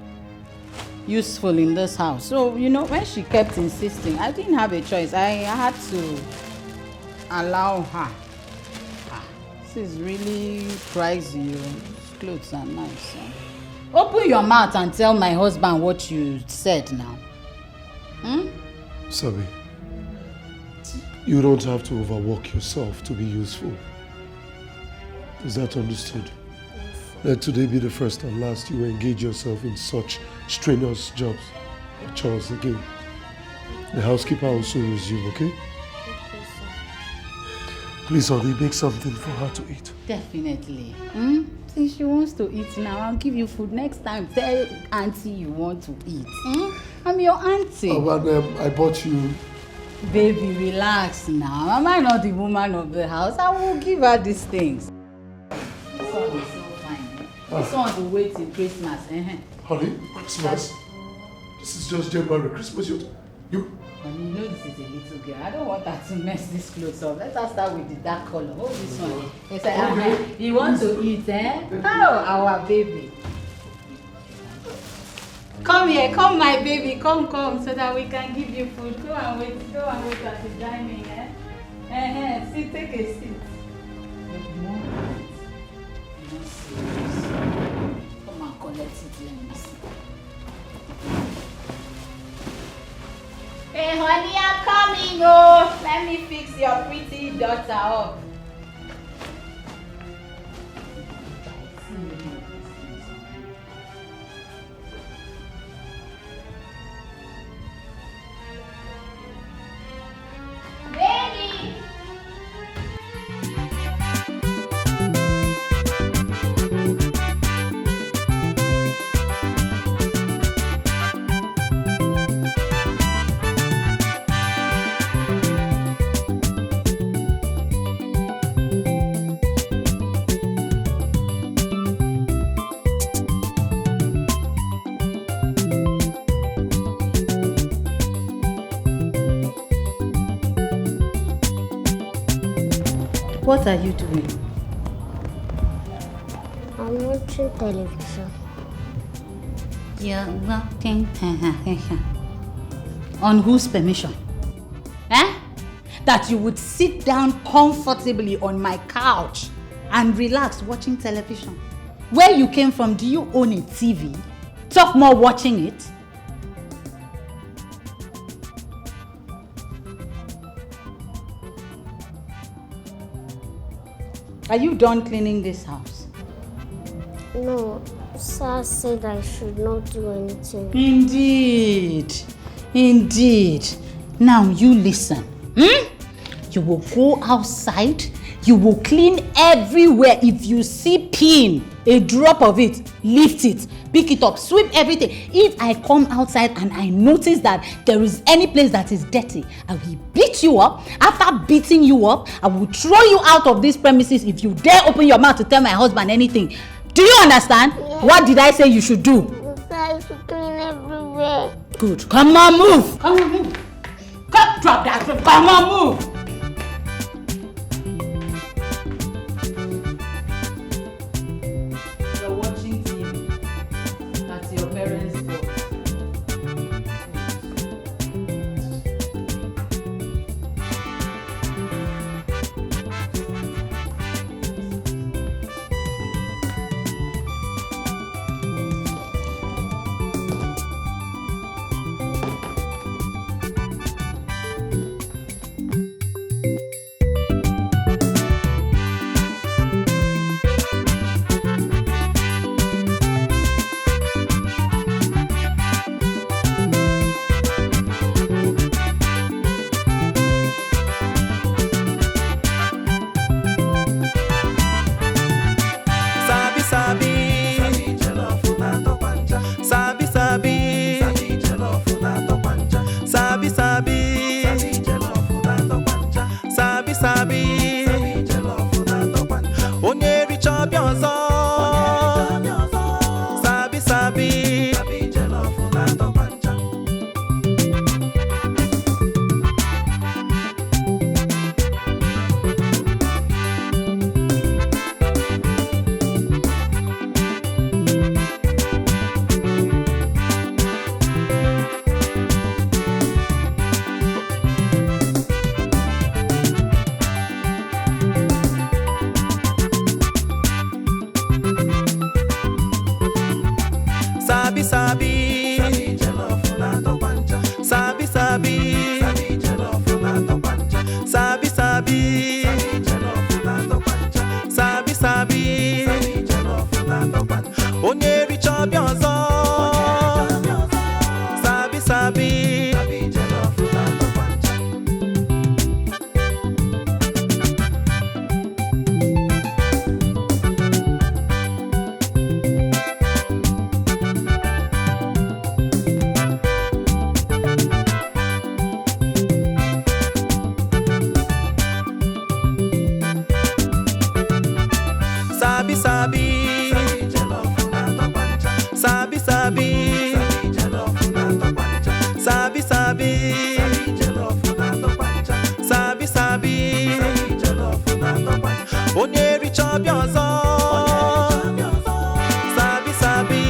Useful in this house. So, you know, when she kept insisting, I didn't have a choice. I had to allow her. This is really pricey. These clothes are nice. Open your mouth and tell my husband what you said now. Sabi, you don't have to overwork yourself to be useful. Is that understood? Let today be the first and last you engage yourself in such strenuous jobs or chores again. The housekeeper will soon resume, okay? Please, honey, make something for her to eat. Definitely. Since she wants to eat now, I'll give you food next time. Tell Auntie you want to eat. I'm your auntie. Oh, and I bought you. Baby, relax now. Am I not the woman of the house? I will give her these things. This one is so fine. This one will wait till Christmas. Honey, Christmas? This is just January. Christmas, you... Honey, you know this is a little girl. I don't want her to mess this clothes up. Let us start with the dark color. Hold this one. It's like, you want to eat, eh? Oh, our baby. Come here, come my baby, come, so that we can give you food. Go and wait at the dining, eh? See, take a seat. Come and collect it, let me see. Hey honey, I'm coming, oh! Let me fix your pretty daughter up. Baby! What are you doing? I'm watching television. You're watching television. On whose permission? That you would sit down comfortably on my couch and relax watching television. Where you came from, do you own a TV? Talk more watching it. Are you done cleaning this house? No, Sir said I should not do anything. Indeed. Now you listen. You will go outside. You will clean everywhere. If you see pin, a drop of it, lift it, pick it up, sweep everything. If I come outside and I notice that there is any place that is dirty, I will beat you up. After beating you up, I will throw you out of this premises if you dare open your mouth to tell my husband anything. Do you understand? Yes. What did I say you should do? I should clean everywhere. Good. Come on, move. Come on, move. Come, drop that. Come on, move. sabi. Sabi sabi. Onye richa biozo. Sabi sabi.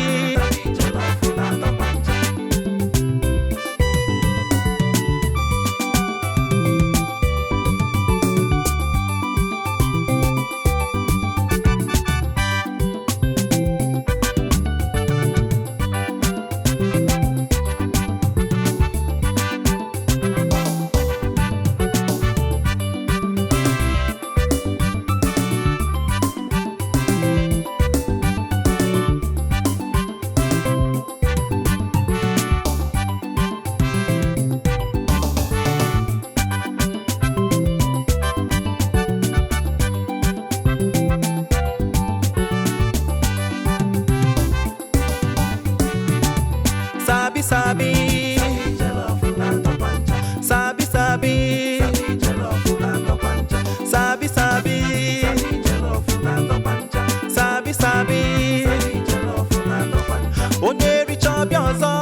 Sabi sabi. Sabi sabi. Sabi sabi. Sabi sabi. Onye richa biozo.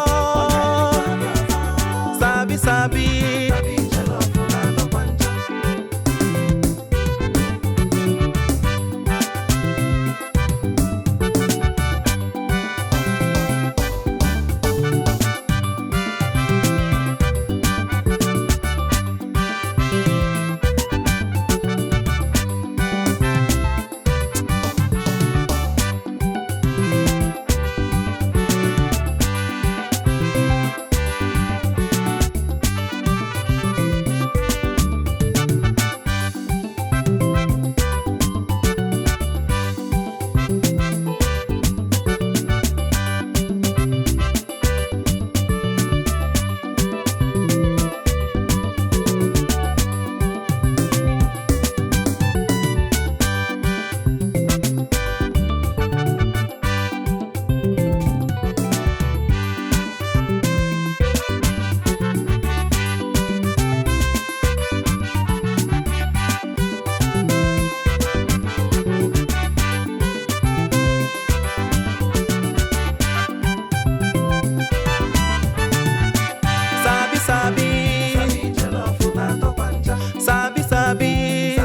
Sabi sabi. Sabi sabi. Sabi sabi.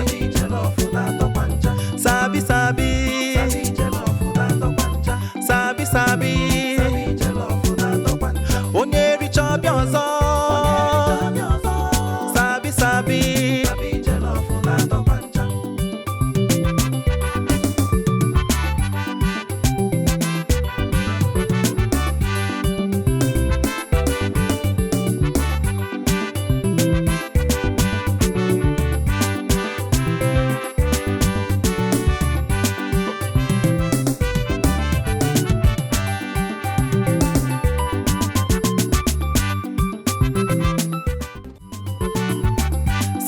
Sabi sabi. Sabi sabi. Onye richa biozo. Sabi sabi.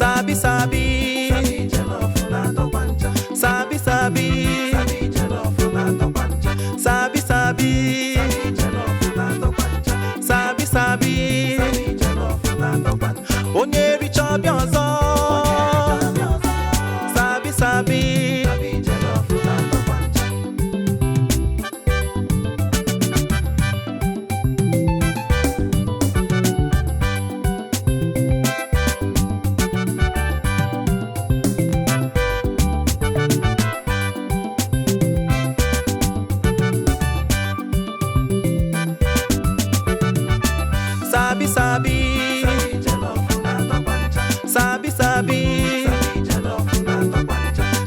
Sabi sabi. Sabi sabi. Sabi sabi. Sabi sabi. Onye richa biozo. Sabi sabi. Sabi sabi. Sabi sabi.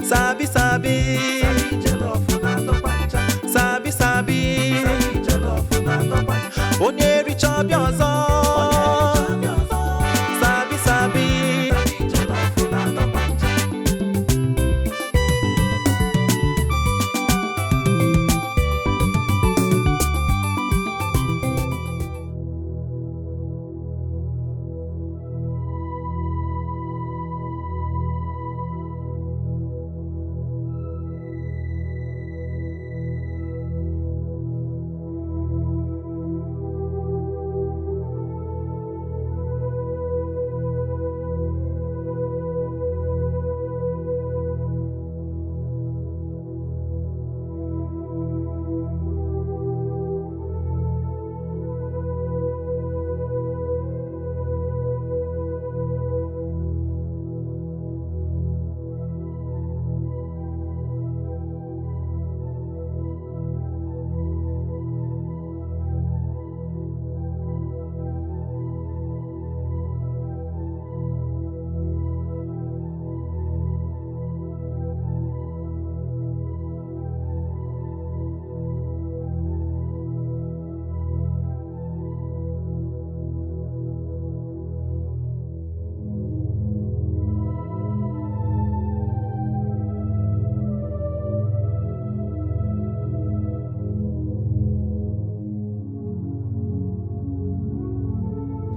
Sabi sabi. Sabi sabi. Onye richa biozo. Sabi sabi.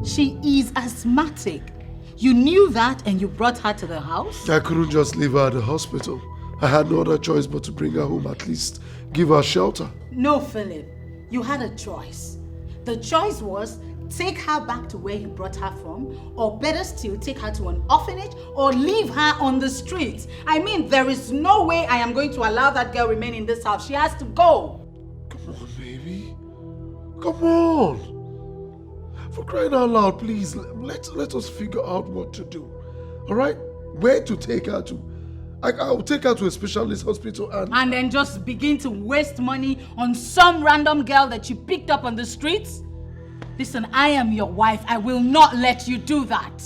She is asthmatic. You knew that and you brought her to the house? I couldn't just leave her at the hospital. I had no other choice but to bring her home, at least give her shelter. No, Philip. You had a choice. The choice was take her back to where you brought her from, or better still, take her to an orphanage or leave her on the streets. I mean, there is no way I am going to allow that girl remain in this house. She has to go. Come on, baby. Come on. For crying out loud, please, let us figure out what to do. All right? Where to take her to? I'll take her to a specialist hospital and then just begin to waste money on some random girl that you picked up on the streets? Listen, I am your wife. I will not let you do that.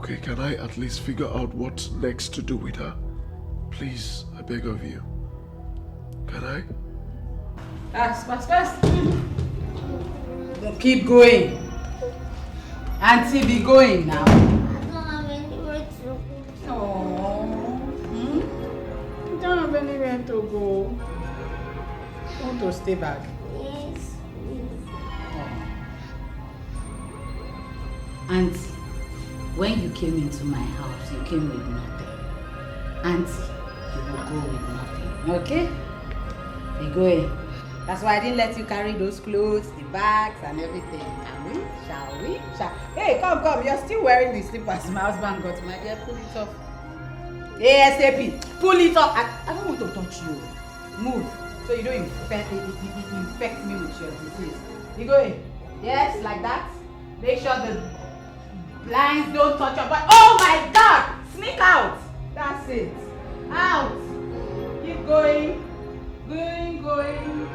Okay, can I at least figure out what next to do with her? Please, I beg of you. Can I? Fast. Keep going. Auntie, be going now. I don't have anywhere to go. You don't have anywhere to go. You want to stay back? Yes. Auntie, when you came into my house, you came with nothing. Auntie, you will go with nothing. Okay? Be going. That's why I didn't let you carry those clothes, the bags, and everything. Can we? Shall we? Hey, come. You're still wearing the slippers my husband got. My dear, pull it off. ASAP. Pull it off. I don't want to touch you. Move. So you don't infect me with your disease. You going? Yes, like that. Make sure the blinds don't touch your body. Oh my God! Sneak out. That's it. Out. Keep going. Going.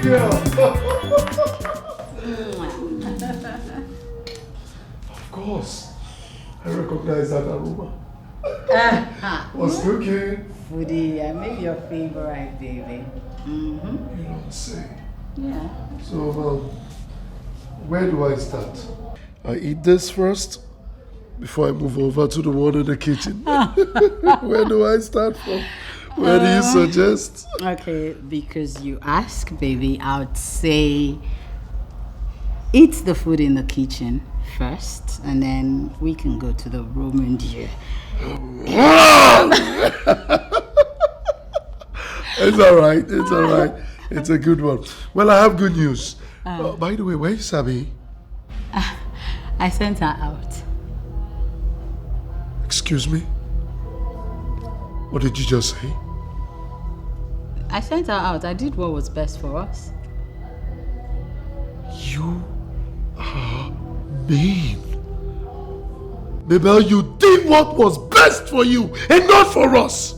girl. Of course. I recognize that aroma. What's cooking? Foodie, I made your favorite, baby. You don't say. Yeah. So, where do I start? I eat this first before I move over to the one in the kitchen. Where do I start from? Where do you suggest? Okay, because you ask, baby, I would say eat the food in the kitchen first, and then we can go to the room and you. It's alright, it's alright. It's a good one. Well, I have good news. By the way, where is Sabi? I sent her out. Excuse me? What did you just say? I sent her out. I did what was best for us. You are mean. Mabel, you did what was best for you and not for us.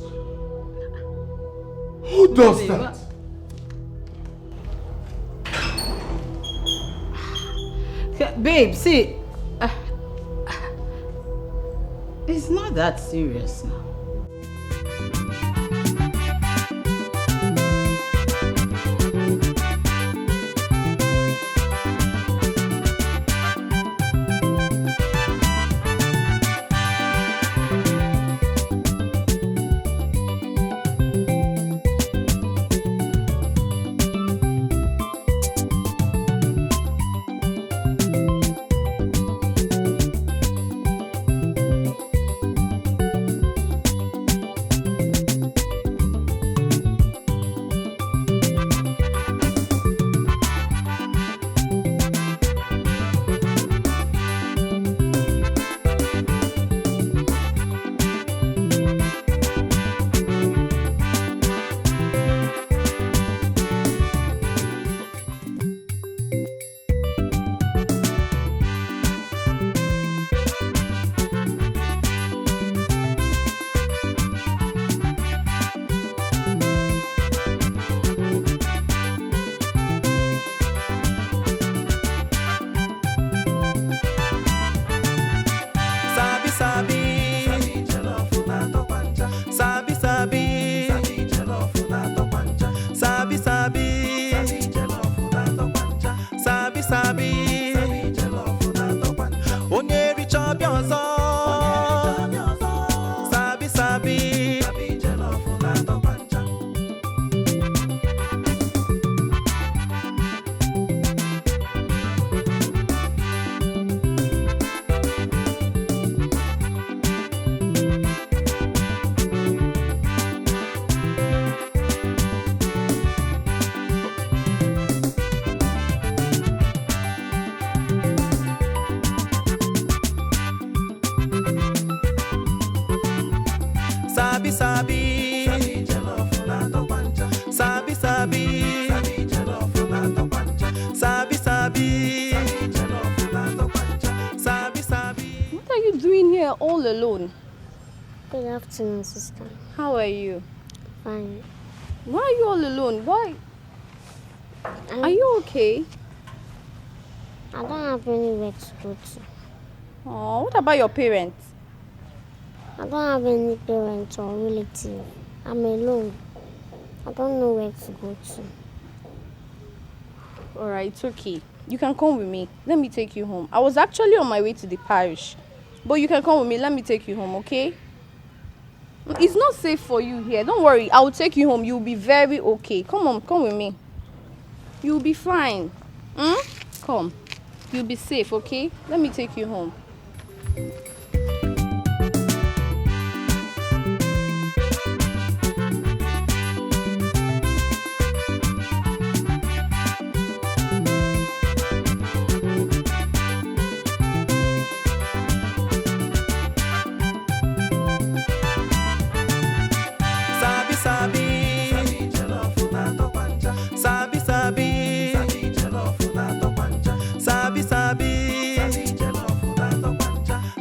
Who does that? Babe, see, it's not that serious now. All alone. Good afternoon, sister. How are you? Fine. Why are you all alone? Why? Are you okay? I don't have anywhere to go to. Oh, what about your parents? I don't have any parents or relative. I'm alone. I don't know where to go to. Alright, it's okay. You can come with me. Let me take you home. I was actually on my way to the parish. But you can come with me. Let me take you home, okay? It's not safe for you here. Don't worry. I will take you home. You'll be very okay. Come on, come with me. You'll be fine. Come. You'll be safe, okay? Let me take you home.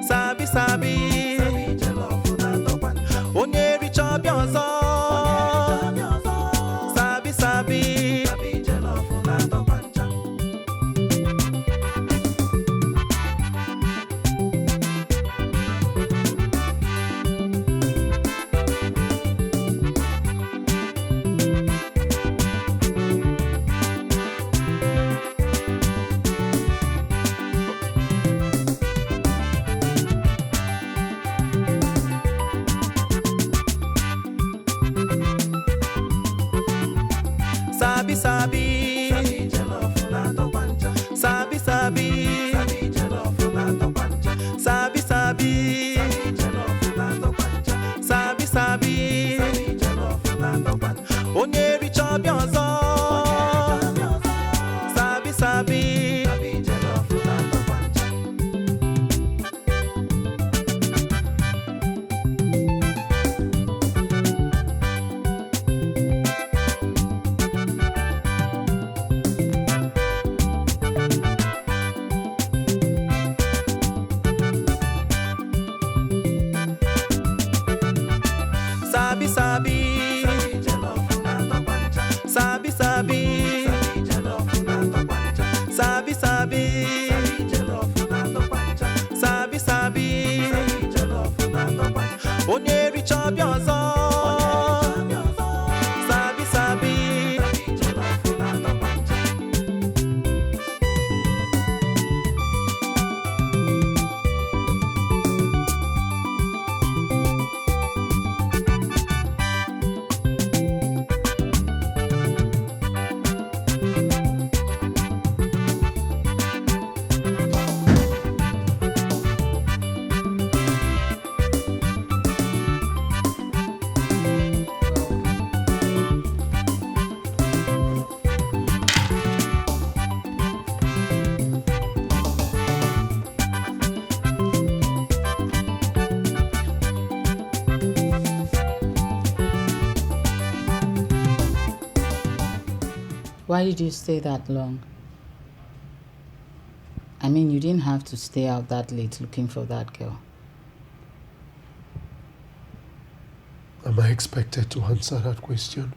Sabi obi ọzọ. Sabi sabi. Why did you stay that long? I mean, you didn't have to stay out that late looking for that girl. Am I expected to answer that question?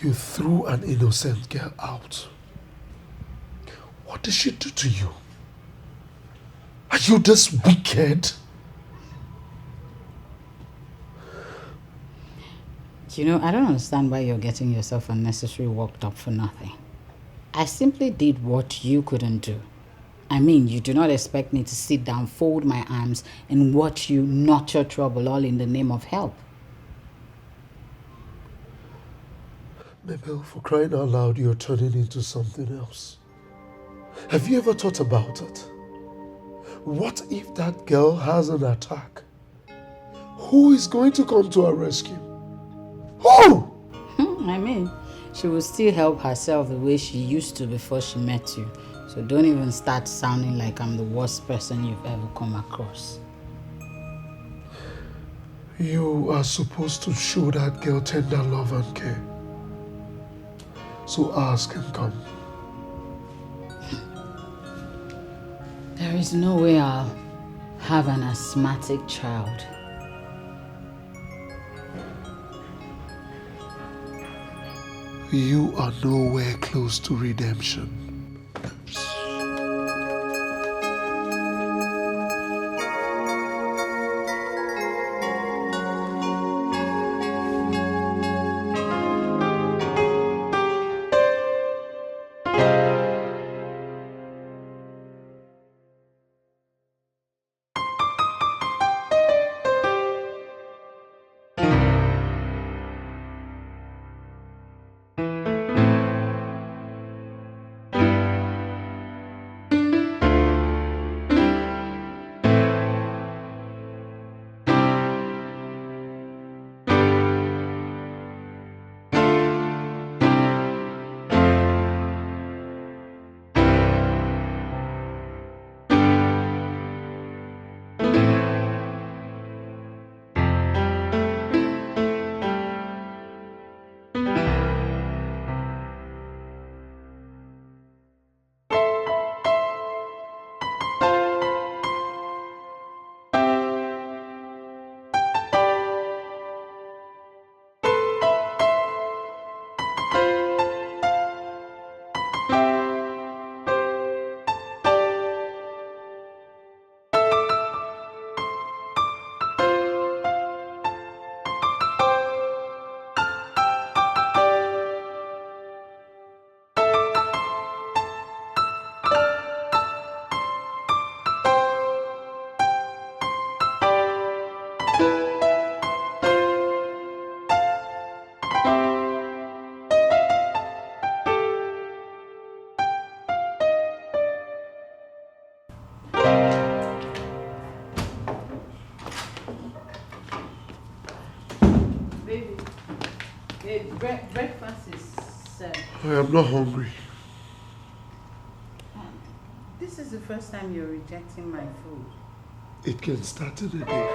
You threw an innocent girl out. What did she do to you? Are you this wicked? You know, I don't understand why you're getting yourself unnecessarily worked up for nothing. I simply did what you couldn't do. I mean, you do not expect me to sit down, fold my arms, and watch you notch your trouble all in the name of help. Nnebe, for crying out loud, you're turning into something else. Have you ever thought about it? What if that girl has an attack? Who is going to come to her rescue? Who? I mean, she will still help herself the way she used to before she met you. So don't even start sounding like I'm the worst person you've ever come across. You are supposed to show that girl tender love and care. So ours can come. There is no way I'll have an asthmatic child. You are nowhere close to redemption. Breakfast is served. I am not hungry. This is the first time you're rejecting my food. It can start in a day.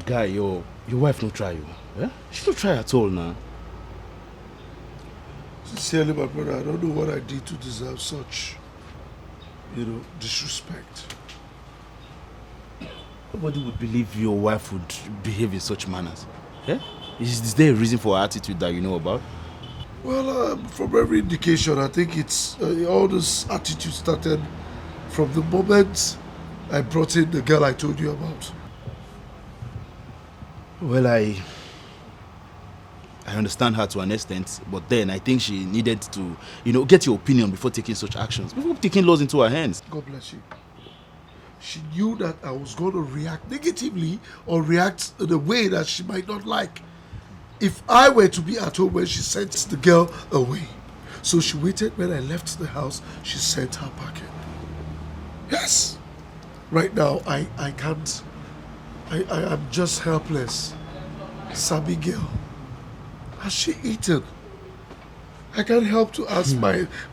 Guy, your wife no try you. Eh? She don't try at all now. Sincerely, my brother, I don't know what I did to deserve such. disrespect. Nobody would believe your wife would behave in such manners. Yeah? Is there a reason for her attitude that you know about? Well, from every indication, I think it's all this attitude started from the moment I brought in the girl I told you about. Well, I understand her to an extent, but then I think she needed to, get your opinion before taking such actions, before taking laws into her hands. God bless you. She knew that I was going to react negatively or react in a way that she might not like if I were to be at home when she sent the girl away. So she waited when I left the house, she sent her packet. Yes. Right now, I can't. I'm just helpless. Sabi girl. Has she eaten? I can't help to ask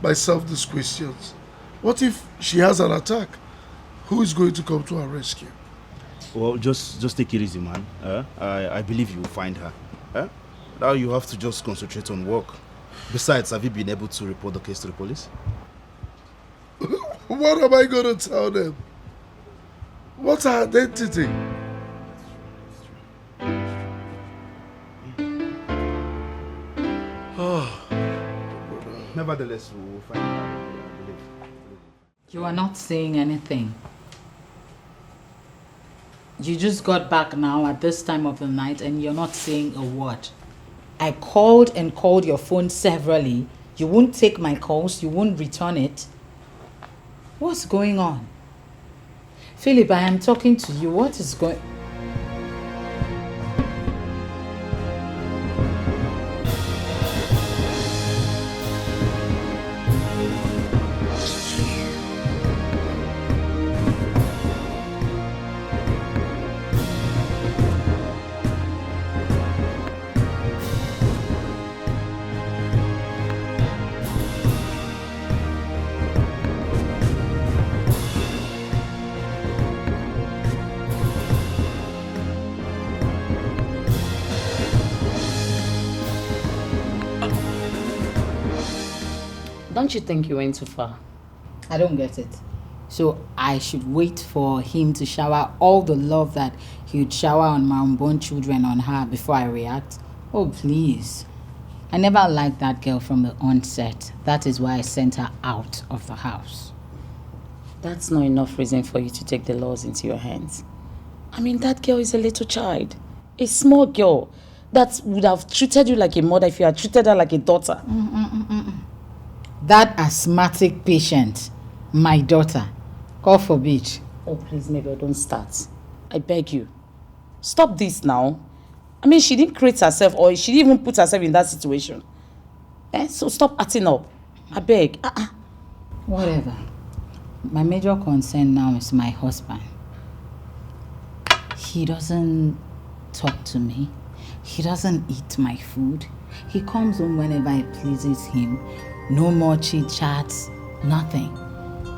myself these questions. What if she has an attack? Who is going to come to our rescue? Well, just take it easy, man. I believe you will find her. Now you have to just concentrate on work. Besides, have you been able to report the case to the police? What am I going to tell them? What's her identity? Nevertheless, we will find her. You are not saying anything. You just got back now at this time of the night and you're not saying a word. I called and called your phone severally. You won't take my calls. You won't return it. What's going on? Philip, I am talking to you. What is going... Don't you think you went too far? I don't get it. So I should wait for him to shower all the love that he would shower on my unborn children on her before I react? Oh, please. I never liked that girl from the onset. That is why I sent her out of the house. That's not enough reason for you to take the laws into your hands. I mean, that girl is a little child. A small girl that would have treated you like a mother if you had treated her like a daughter. That asthmatic patient, my daughter, God forbid. Oh, please, Nnebe, don't start. I beg you. Stop this now. I mean, she didn't create herself or she didn't even put herself in that situation. So stop acting up. I beg. Whatever. My major concern now is my husband. He doesn't talk to me. He doesn't eat my food. He comes home whenever it pleases him. No more chit-chats, nothing.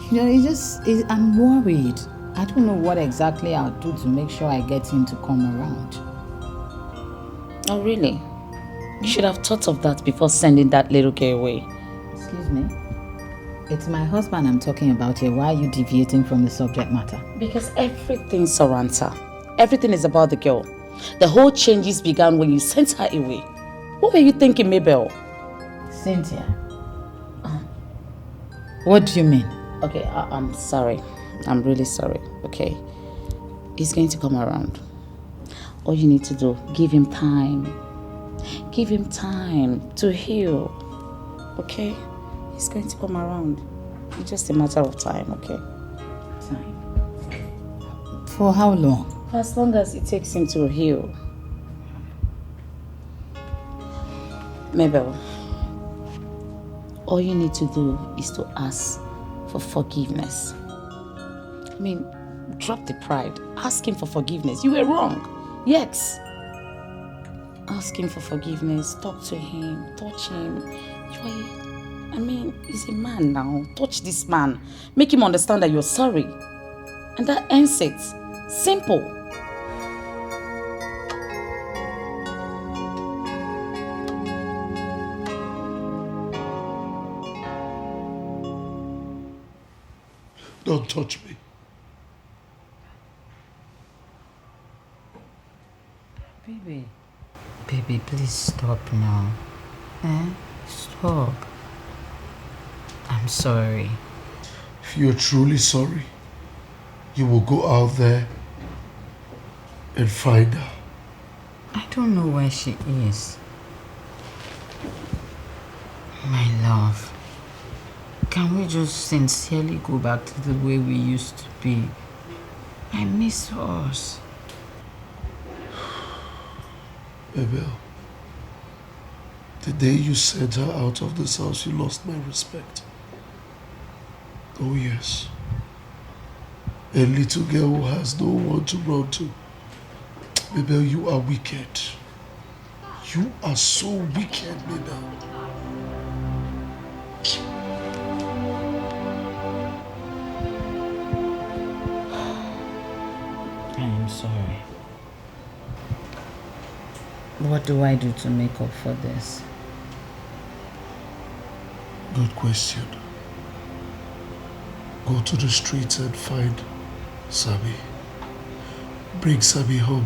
I'm worried. I don't know what exactly I'll do to make sure I get him to come around. Oh, really? You should have thought of that before sending that little girl away. Excuse me? It's my husband I'm talking about here. Why are you deviating from the subject matter? Because everything surrounds her. Everything is about the girl. The whole changes began when you sent her away. What were you thinking, Mabel? Cynthia. What do you mean? Okay, I'm sorry. I'm really sorry, okay? He's going to come around. All you need to do, give him time. Give him time to heal, okay? He's going to come around. It's just a matter of time, okay? Time. For how long? For as long as it takes him to heal. Mabel, all you need to do is to ask for forgiveness. I mean, drop the pride. Ask him for forgiveness. You were wrong. Yes. Ask him for forgiveness. Talk to him. Touch him. He's a man now. Touch this man. Make him understand that you're sorry. And that ends it. Simple. Don't touch me. Baby, please stop now. Stop. I'm sorry. If you're truly sorry, you will go out there and find her. I don't know where she is. My love, can we just sincerely go back to the way we used to be? I miss us. Abel, the day you sent her out of this house, you lost my respect. Oh yes. A little girl who has no one to run to. Mabel, you are wicked. You are so wicked, Mabel. I am sorry. What do I do to make up for this? Good question. Go to the streets and find Sabi. Bring Sabi home.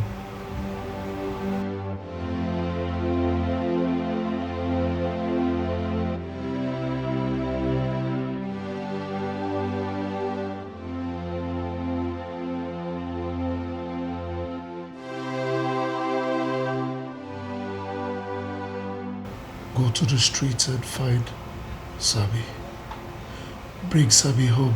Go to the streets and find Sabi. Bring Sabi home.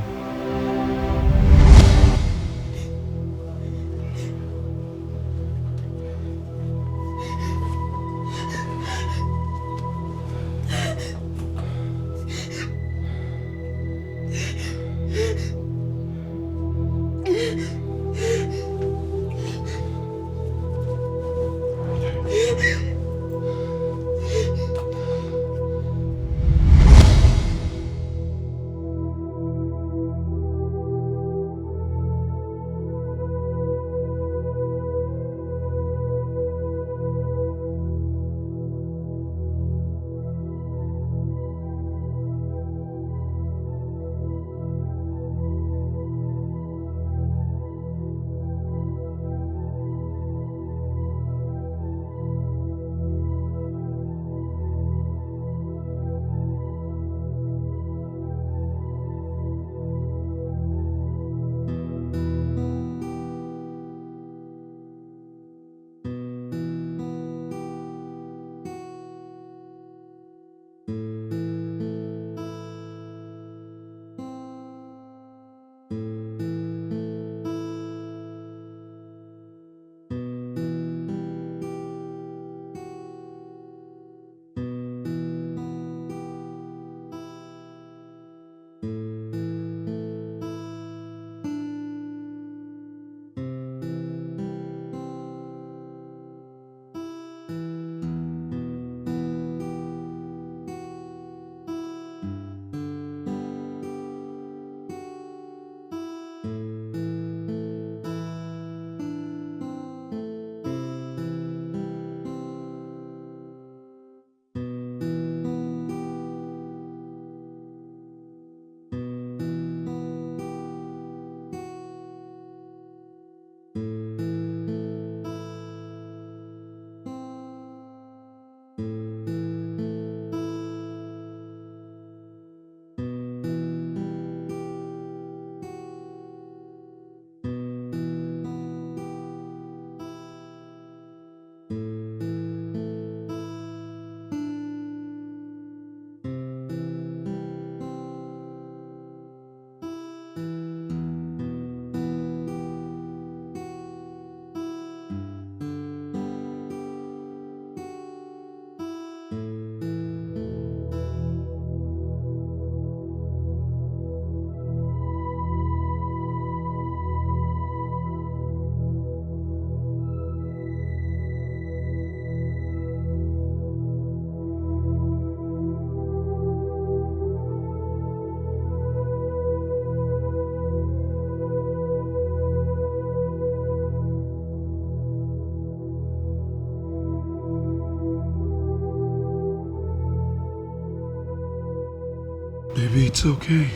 Baby, it's okay.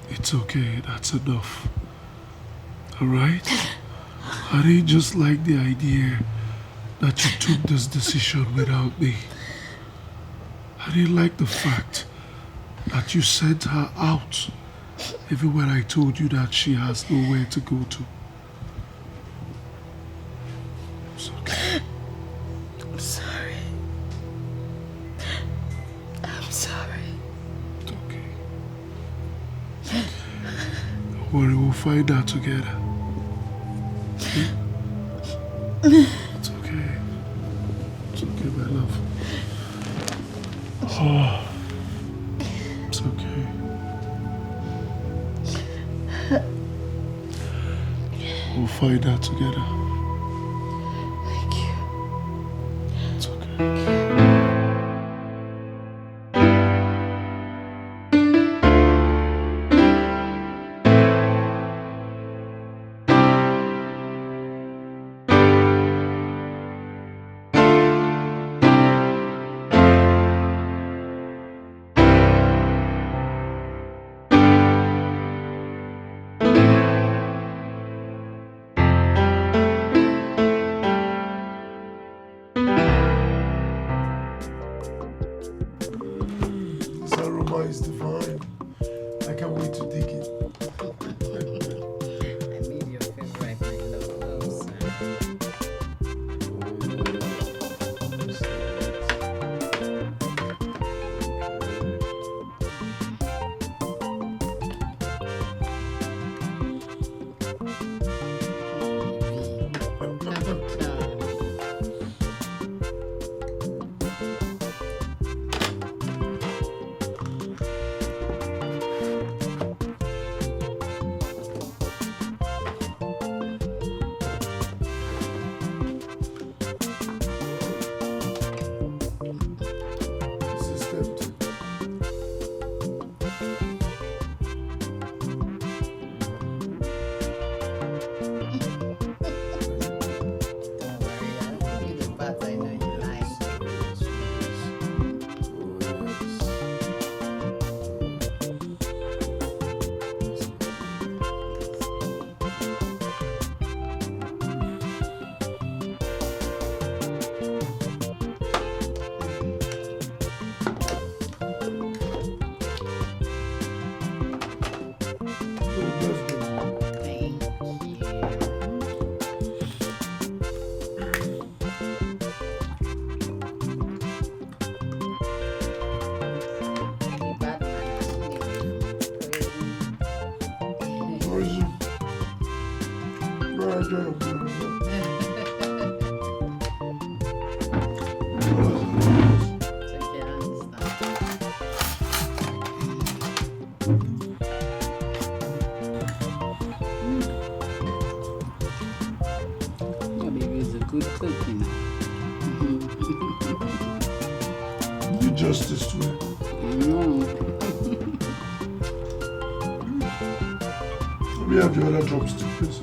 It's okay, that's enough. Alright? I didn't just like the idea that you took this decision without me. I didn't like the fact that you sent her out even when I told you that she has nowhere to go to. It's okay. I'm sorry. I'm sorry. It's okay. Don't worry, we'll find out together. It's okay. It's okay, my love. Oh, it's okay. We'll find out together. Thank you. It's okay. Justice to it. Let me have the other drumstick, please.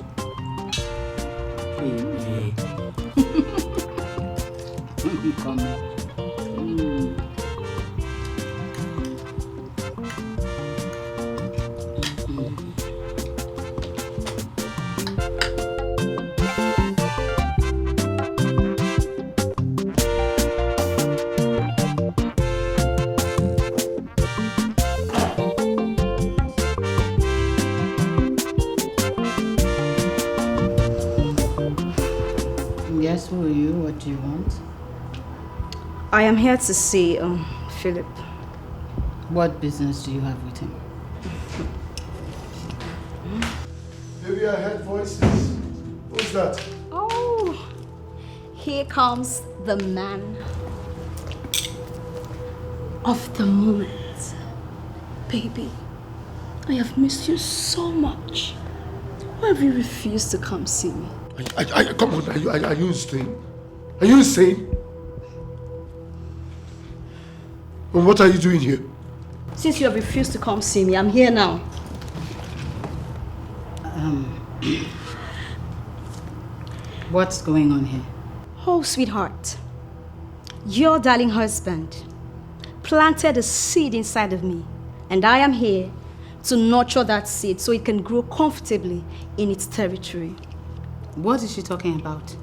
I am here to see Philip. What business do you have with him? Maybe I heard voices. Who's that? Oh, here comes the man of the moment. Baby, I have missed you so much. Why have you refused to come see me? Come on, are you insane? Are you insane? And what are you doing here? Since you have refused to come see me, I'm here now. What's going on here? Oh, sweetheart. Your darling husband planted a seed inside of me, and I am here to nurture that seed so it can grow comfortably in its territory. What is she talking about?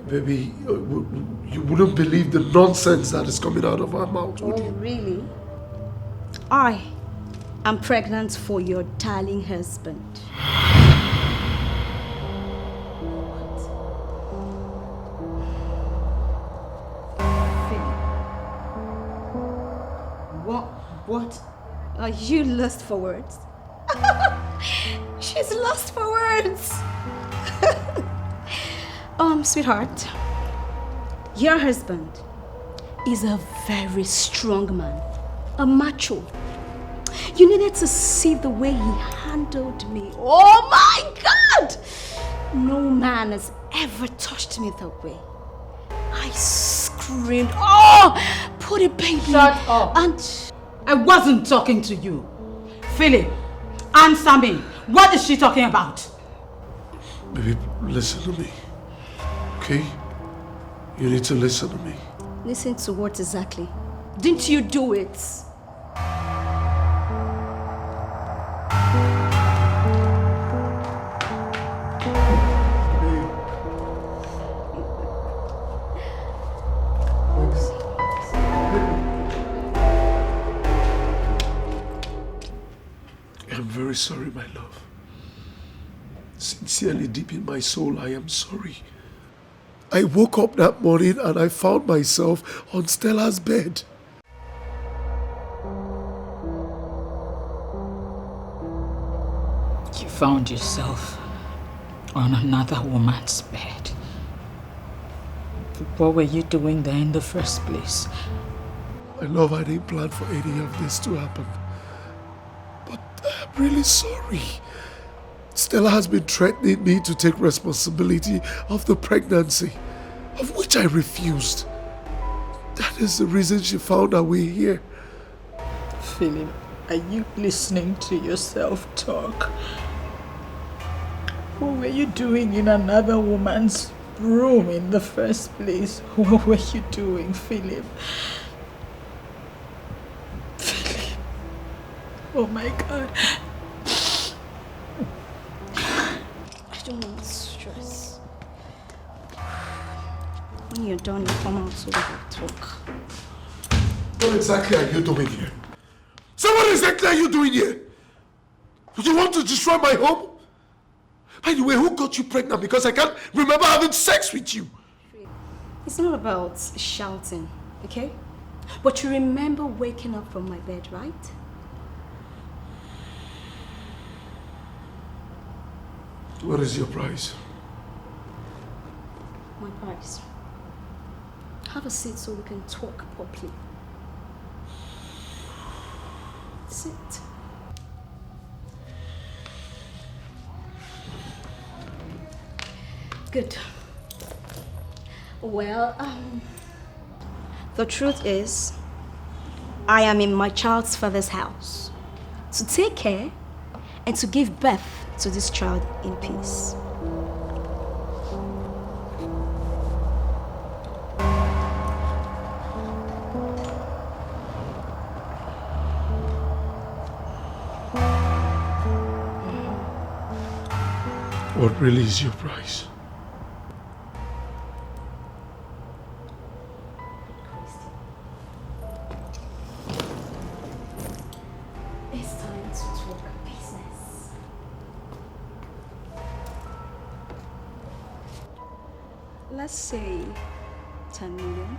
Baby, you wouldn't believe the nonsense that is coming out of her mouth, would you? Really? I am pregnant for your darling husband. What? Are you lost for words? She's lost for words. Sweetheart, your husband is a very strong man, a macho. You needed to see the way he handled me. Oh my God! No man has ever touched me that way. I screamed, oh, put it, baby. Shut up. And I wasn't talking to you. Philip, answer me. What is she talking about? Baby, listen to me. Okay? You need to listen to me. Listen to what exactly? Didn't you do it? I'm very sorry, my love. Sincerely, deep in my soul, I am sorry. I woke up that morning and I found myself on Stella's bed. You found yourself on another woman's bed. What were you doing there in the first place? My love, I didn't plan for any of this to happen. But I'm really sorry. Stella has been threatening me to take responsibility of the pregnancy, of which I refused. That is the reason she found her way here. Philip, are you listening to yourself talk? What were you doing in another woman's room in the first place? What were you doing, Philip? Philip. Oh my God. I don't want stress. When you're done, you come out so we can talk. What exactly are you doing here? So what exactly are you doing here? You want to destroy my home? By the way, who got you pregnant? Because I can't remember having sex with you. It's not about shouting, okay? But you remember waking up from my bed, right? What is your price? My price. Have a seat so we can talk properly. Sit. Good. Well, the truth is, I am in my child's father's house to take care and to give birth to this child in peace. What really is your price? It's time to talk business. Let's say 10 million.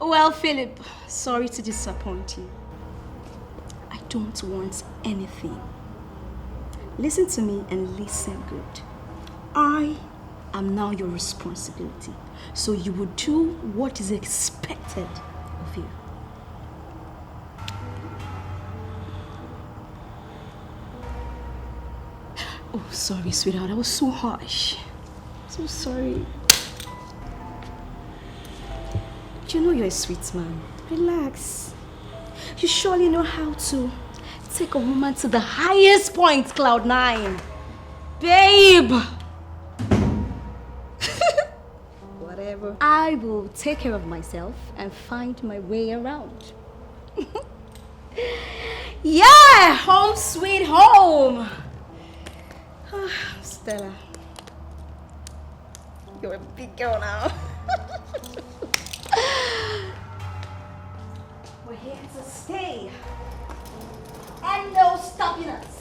Well, Philip, sorry to disappoint you. I don't want anything. Listen to me and listen good. I am now your responsibility, so you will do what is expected of you. Oh, sorry, sweetheart. I was so harsh. So sorry. You know you're a sweet man. Relax. You surely know how to take a woman to the highest point, Cloud 9. Babe! Whatever. I I will take care of myself and find my way around. Yeah, home sweet home. Stella, you're a big girl now. We're here to stay, and no stopping us.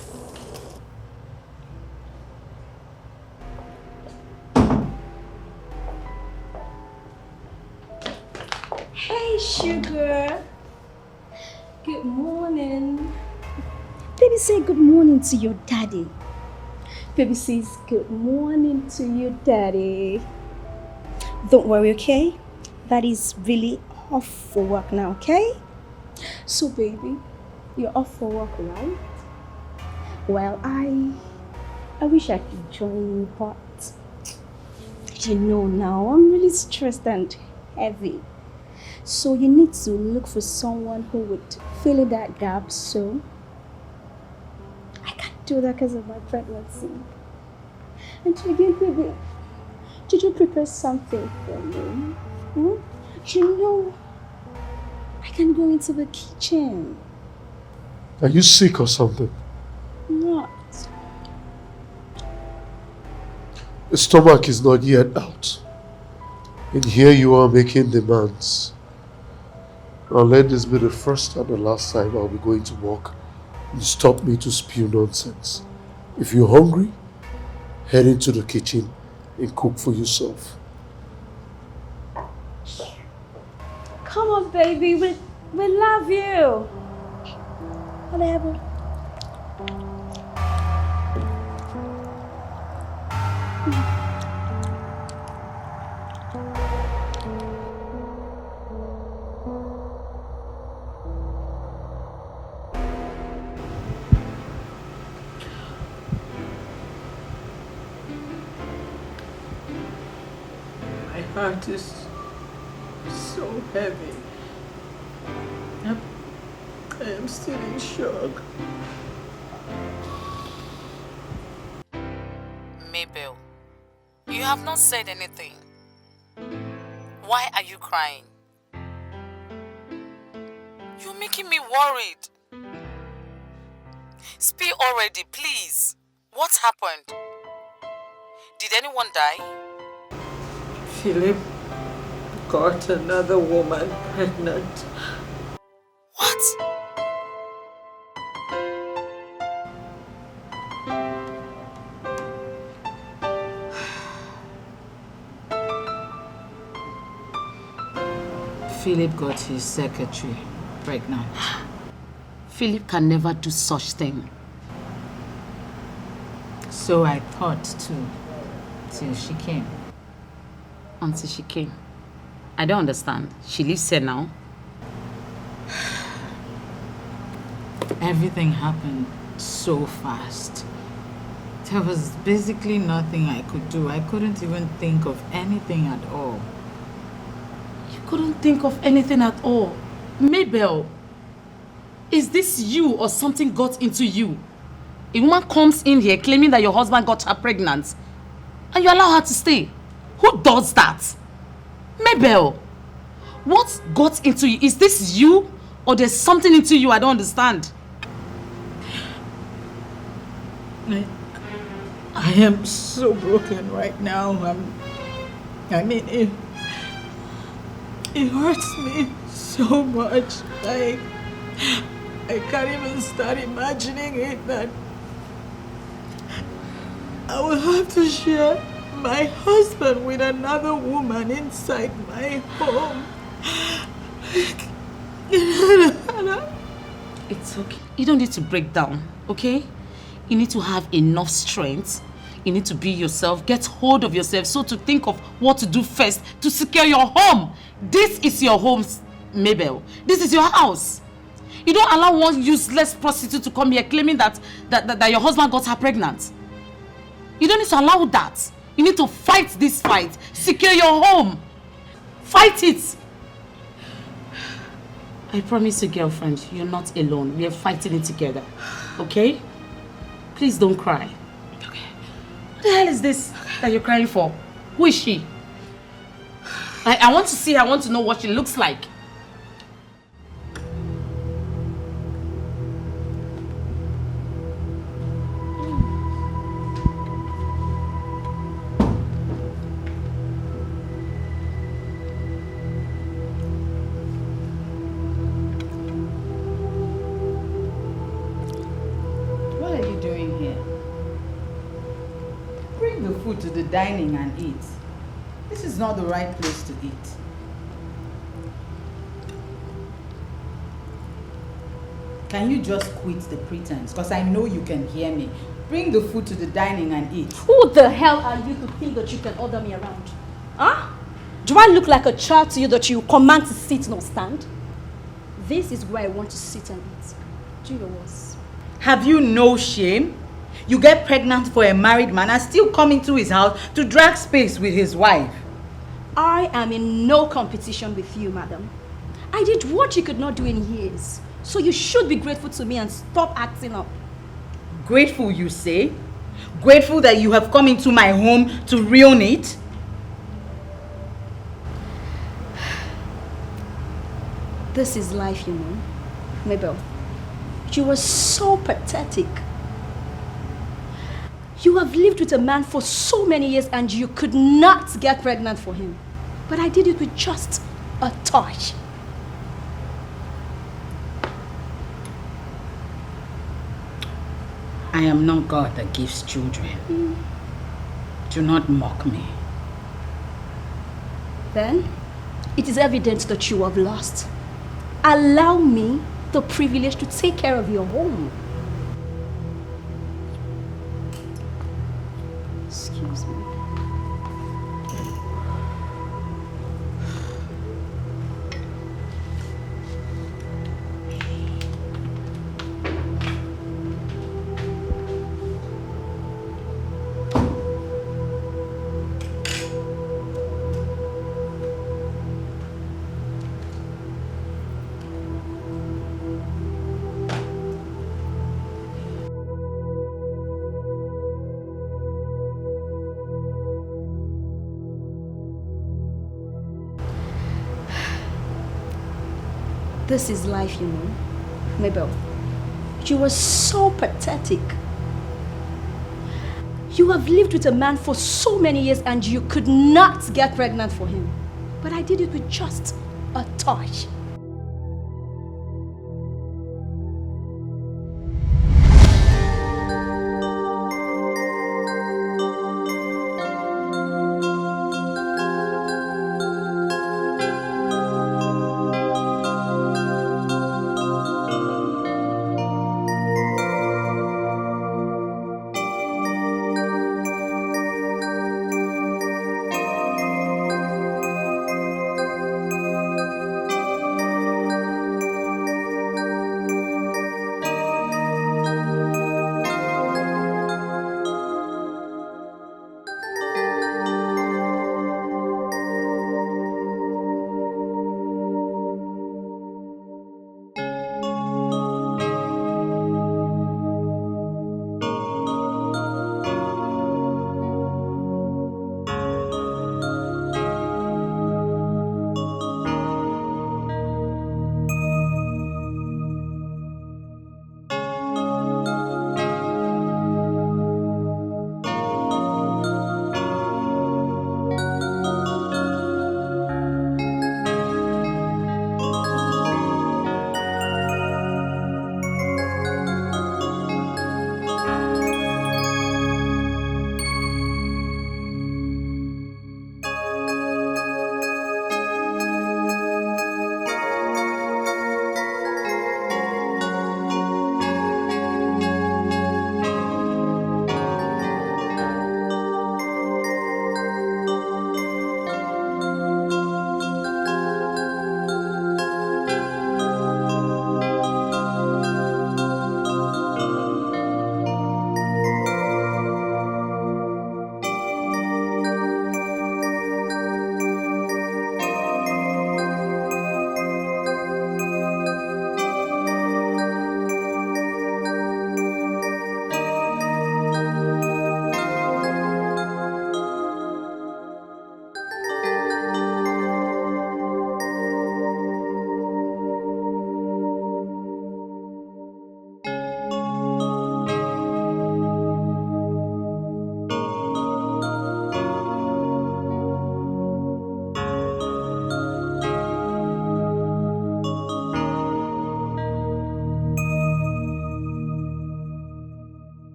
Hey, sugar. Good morning. Baby, say good morning to your daddy. Baby says good morning to your daddy. Don't worry, okay? Daddy's really off for work now, okay? So, baby, you're off for work, right? Well, I wish I could join you, but you know now, I'm really stressed and heavy. So you need to look for someone who would fill in that gap, so I can't do that because of my pregnancy. And again, baby, did you prepare something for me? You know, I can go into the kitchen. Are you sick or something? Not. The stomach is not yet out. And here you are making demands. Now let this be the first and the last time I'll be going to work. You stop me to spew nonsense. If you're hungry, head into the kitchen and cook for yourself. Come on, baby, we love you. Whatever. My heart is so heavy. I am still in shock. Mabel, you have not said anything. Why are you crying? You're making me worried. Speak already, please. What happened? Did anyone die? Philip got another woman pregnant. What? Philip got his secretary pregnant. Philip can never do such thing. So I thought too, till she came. Until she came. I don't understand. She lives here now. Everything happened so fast. There was basically nothing I could do. I couldn't even think of anything at all. You couldn't think of anything at all? Mabel, is this you or something got into you? A woman comes in here claiming that your husband got her pregnant and you allow her to stay. Who does that? Mabel, what got into you? Is this you or there's something into you I don't understand? I am so broken right now. It hurts me so much. Like, I can't even start imagining it that I will have to share my husband with another woman inside my home. It's okay. You don't need to break down, okay? You need to have enough strength. You need to be yourself, get hold of yourself, so to think of what to do first to secure your home. This is your home, Mabel. This is your house. You don't allow one useless prostitute to come here claiming that your husband got her pregnant. You don't need to allow that. You need to fight this fight. Secure your home. Fight it. I promise you, girlfriend, you're not alone. We are fighting it together. Okay? Please don't cry. Okay. What the hell is this that you're crying for? Who is she? I want to see her. I want to know what she looks like. What are you doing here? Bring the food to the dining and eat. This is not the right place to eat. Can you just quit the pretense? Because I know you can hear me. Bring the food to the dining and eat. Who the hell are you to think that you can order me around? Huh? Do I look like a child to you that you command to sit nor stand? This is where I want to sit and eat. Do yours. Have you no shame? You get pregnant for a married man and still come into his house to drag space with his wife. I am in no competition with you, madam. I did what you could not do in years. So you should be grateful to me and stop acting up. Grateful, you say? Grateful that you have come into my home to ruin it? This is life, you know. Mabel, you were so pathetic. You have lived with a man for so many years and you could not get pregnant for him. But I did it with just a touch. I am not God that gives children. Do not mock me. Then, it is evident that you have lost. Allow me the privilege to take care of your home. Excuse me. This is life, you know. Mabel, you were so pathetic. You have lived with a man for so many years and you could not get pregnant for him. But I did it with just a touch.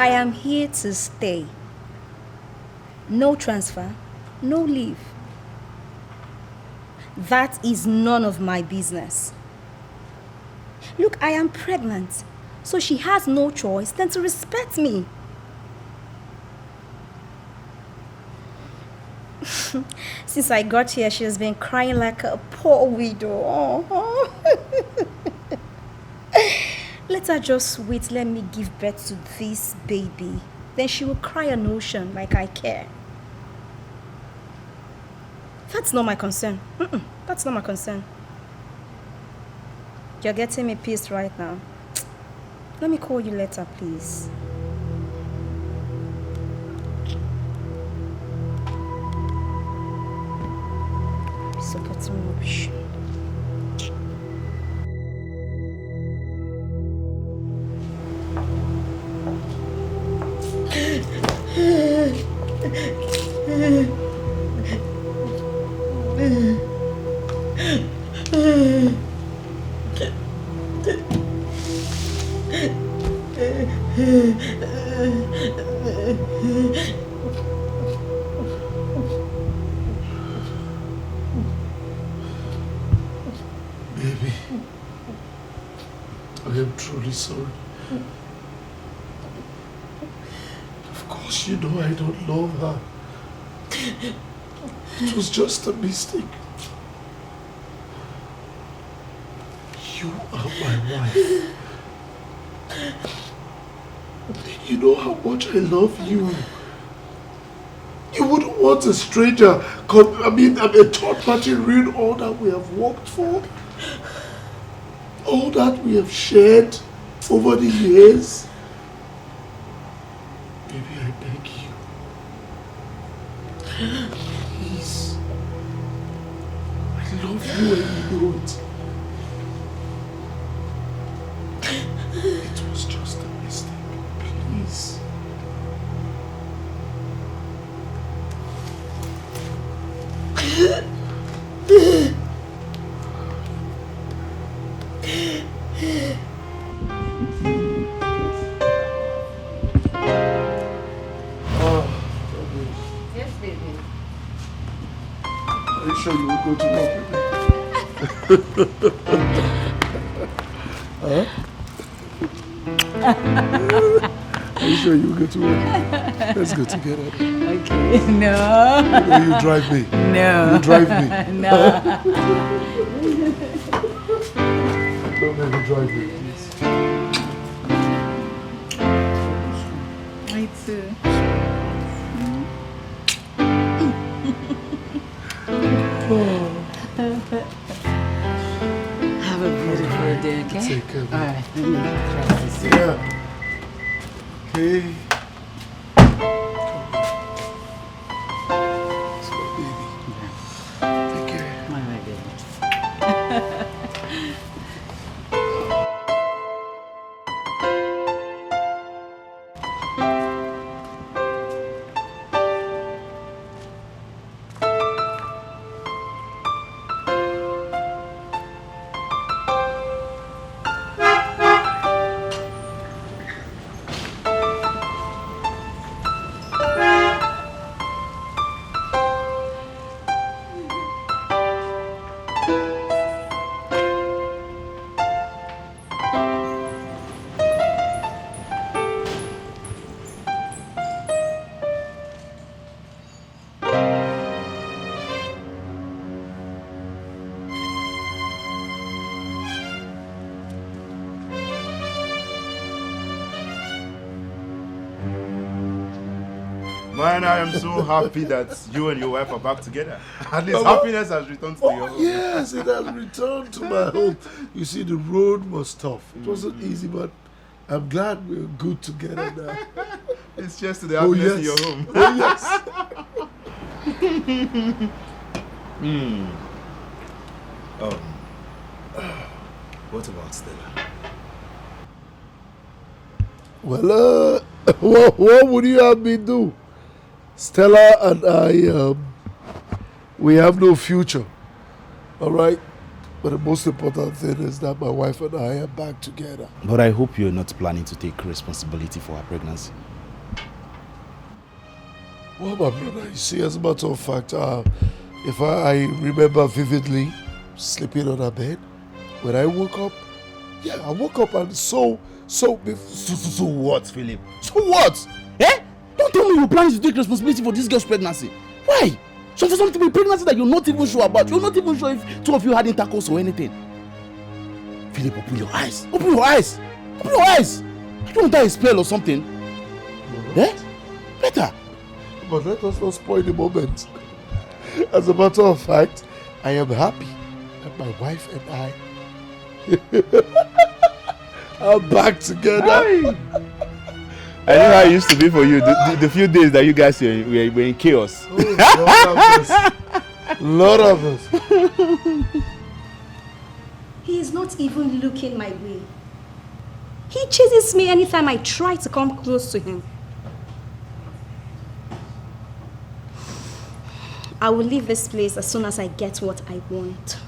I am here to stay. No transfer, no leave. That is none of my business. Look, I am pregnant, so she has no choice than to respect me. Since I got here, she has been crying like a poor widow. Oh. Let her just wait, let me give birth to this baby. Then she will cry an ocean like I care. That's not my concern. That's not my concern. You're getting me pissed right now. Let me call you later, please. Supporting rubbish. Baby, I am truly sorry. Of course you know I don't love her. It was just a mistake. You are my wife. You know how much I love you. You wouldn't want a stranger come, a third party ruin all that we have worked for. All that we have shared over the years. Baby, I beg you. Please. I love you and you know it. It was just a mistake. Please. Yes, baby. Are you sure you will go to work with me? Huh? Are you sure you will go to work? Let's go together. Okay, no. Will you drive me? No. You drive me? No. Don't let me drive me, please. Me too. Have a beautiful day, okay? Take care. All right, let me try this. Yeah. Okay. Let's go, baby. Take care. My baby. Man, I am so happy that you and your wife are back together. At least Mama. happiness has returned to your home. Yes, it has returned to my home. You see, the road was tough. It wasn't easy, but I'm glad we're good together now. It's just the happiness in your home. Oh, yes. What about Stella? Well, what would you have me do? Stella and I, we have no future. All right? But the most important thing is that my wife and I are back together. But I hope you're not planning to take responsibility for her pregnancy. Well, my brother, you see, as a matter of fact, if I remember vividly sleeping on her bed, when I woke up, I woke up and so what, Philip? So what? Eh? Don't tell me you're planning to take responsibility for this girl's pregnancy. Why? So for something to be pregnancy that you're not even sure about, you're not even sure if two of you had intercourse or anything. Philip, open your eyes. Open your eyes. Open your eyes. You don't die a spell or something. Eh? Better. But let us not spoil the moment. As a matter of fact, I am happy that my wife and I are back together. I know how it used to be for you, the few days that you guys were in chaos. Lord of us. He is not even looking my way. He chases me anytime I try to come close to him. I will leave this place as soon as I get what I want.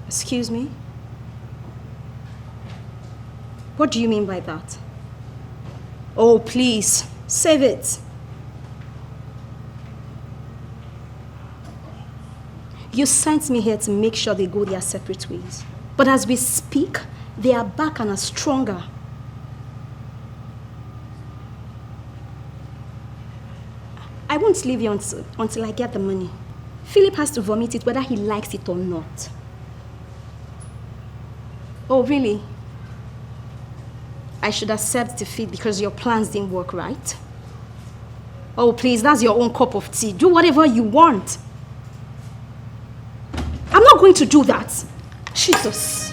Excuse me? What do you mean by that? Oh, please, save it. You sent me here to make sure they go their separate ways. But as we speak, they are back and are stronger. I won't leave you until I get the money. Philip has to vomit it whether he likes it or not. Oh, really? I should accept defeat because your plans didn't work, right? Oh, please, that's your own cup of tea. Do whatever you want. I'm not going to do that. Jesus.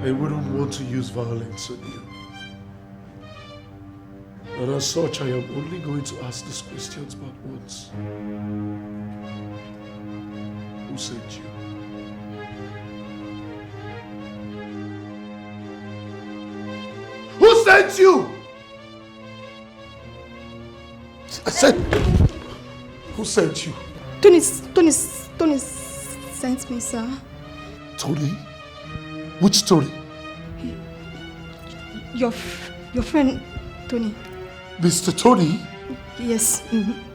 I wouldn't want to use violence on you. And as such, I am only going to ask these questions but once. Who sent you? Who sent you? I said, who sent you? Tony sent me, sir. Tony? Which Tony? Your friend, Tony. Mr. Tony? Yes,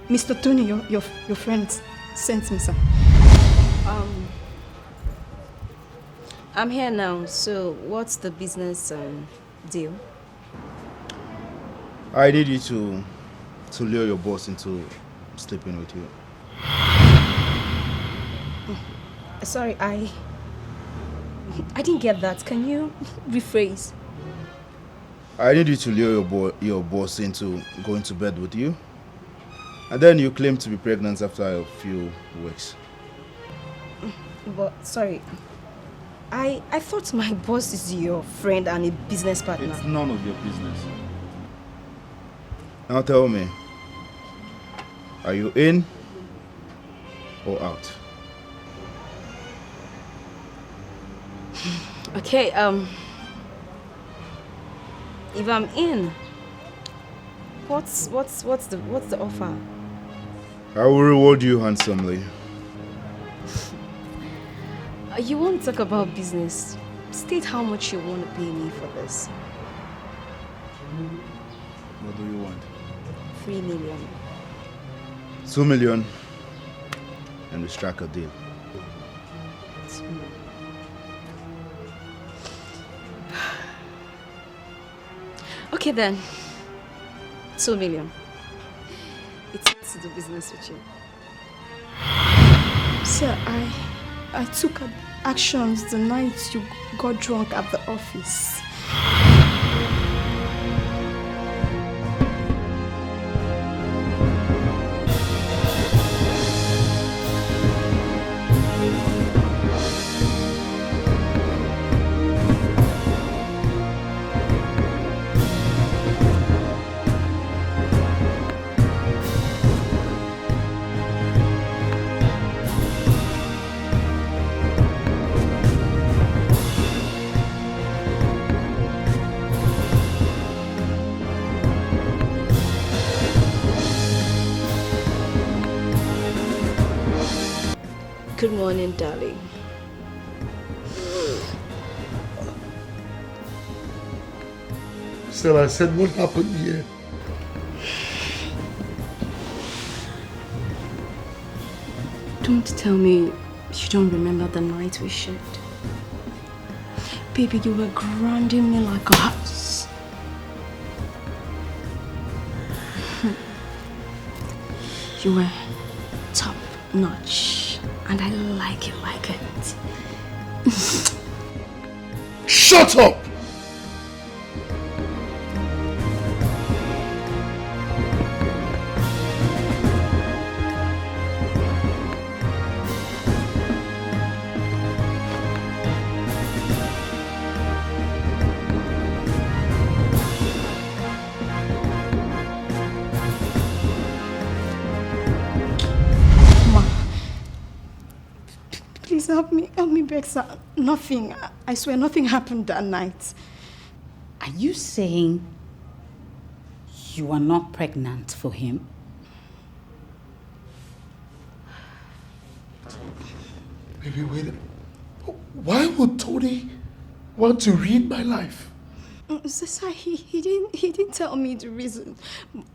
Mr. Tony, your friend sent me, sir. I'm here now, so what's the business deal? I need you to lure your boss into sleeping with you. Sorry, I didn't get that. Can you rephrase? I need you to lure your boss into going to bed with you. And then you claim to be pregnant after a few weeks. But, sorry. I thought my boss is your friend and a business partner. It's none of your business. Now tell me, are you in or out? Okay, if I'm in, what's the offer? I will reward you handsomely. You want to talk about business? State how much you want to pay me for this. What do you want? 3 million. 2 million, and we strike a deal. Okay then, 2 million. It's to do business with you. Sir, I took actions the night you got drunk at the office. Good morning, darling. Still, I said, what happened here? Don't tell me you don't remember the night we shared. Baby, you were grounding me like a house. You were top notch, and I like it like it. Shut up! Help me beg, sir. Nothing. I swear nothing happened that night. Are you saying you are not pregnant for him? Baby, wait. Why would Tony want to read my life? Sir, he didn't tell me the reason.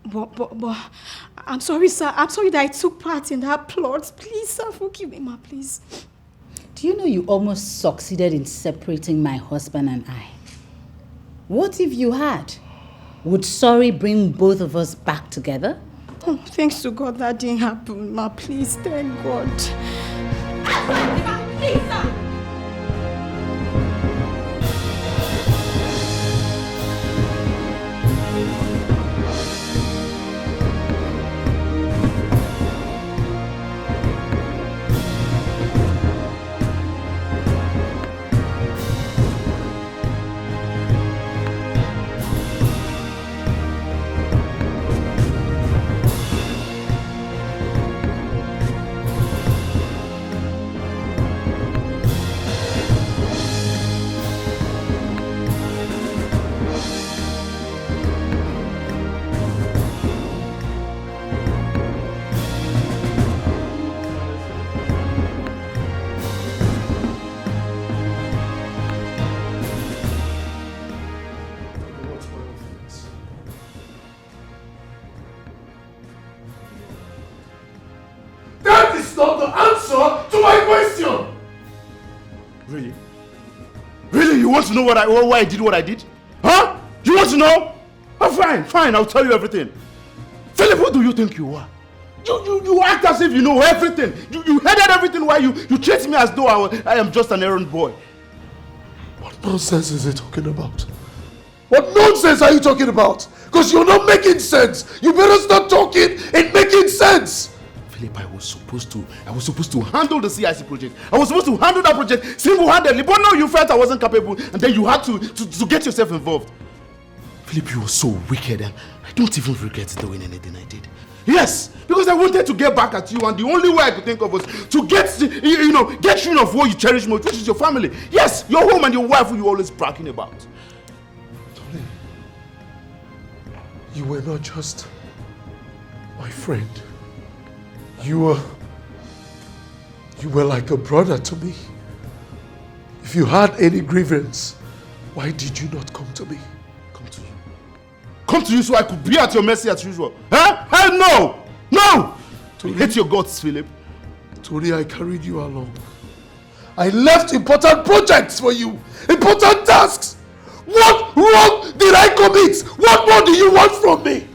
But I'm sorry, sir. I'm sorry that I took part in that plot. Please, sir, forgive me, ma, please. Do you know you almost succeeded in separating my husband and I? What if you had? Would sorry bring both of us back together? Oh, thanks to God that didn't happen, ma. Please, thank God. Please, sir. You want to know why I did what I did? Huh? You want to know? Oh, fine, I'll tell you everything. Philip, who do you think you are? You act as if you know everything. You headed everything while you treat me as though I am just an errand boy. What nonsense is he talking about? What nonsense are you talking about? Because you're not making sense. You better start talking and making sense. Philip, I was supposed to handle the CIC project. I was supposed to handle that project single-handedly, but no, you felt I wasn't capable, and then you had to get yourself involved. Philip, you were so wicked, and I don't even regret doing anything I did. Yes, because I wanted to get back at you, and the only way I could think of was to get rid of what you cherish most, which is your family. Yes, your home and your wife who you're always bragging about. Tony, you were not just my friend. You were like a brother to me. If you had any grievance, why did you not come to me? Come to you so I could be at your mercy as usual. Huh? Hell no! No! Tony, hate your guts, Philip. Tony, I carried you along. I left important projects for you. Important tasks. What wrong did I commit? What more do you want from me?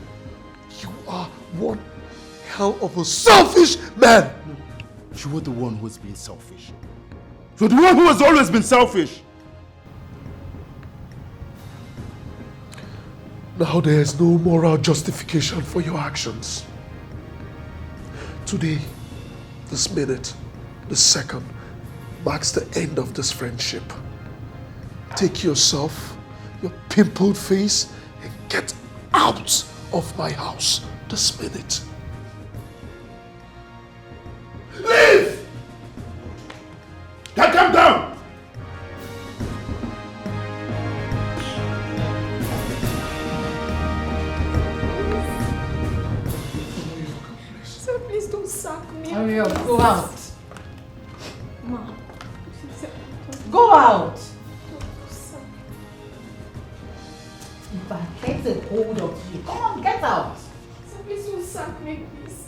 You are one hell of a selfish man. You were the one who has been selfish. You're the one who has always been selfish. Now there is no moral justification for your actions. Today, this minute, this second, marks the end of this friendship. Take yourself, your pimpled face, and get out of my house this minute. Leave! Now come down! Sir, please don't sack me. Hurry up, go out. Go out. If I get a hold of you, come on, get out. So please don't sack me, please.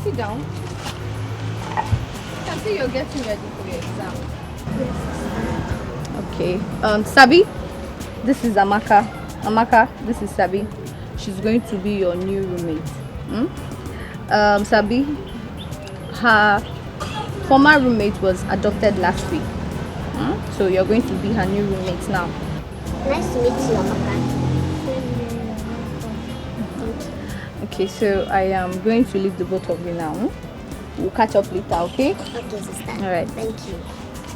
Sit down. I can see you're getting ready for your exam. Yes. Okay. Sabi, this is Amaka. Amaka, this is Sabi. She's going to be your new roommate. Sabi, her former roommate was adopted last week. So you're going to be her new roommate now. Nice to meet you, Amaka. Okay, so I am going to leave the both of you now. We'll catch up later, okay? Okay, sister. All right. Thank you.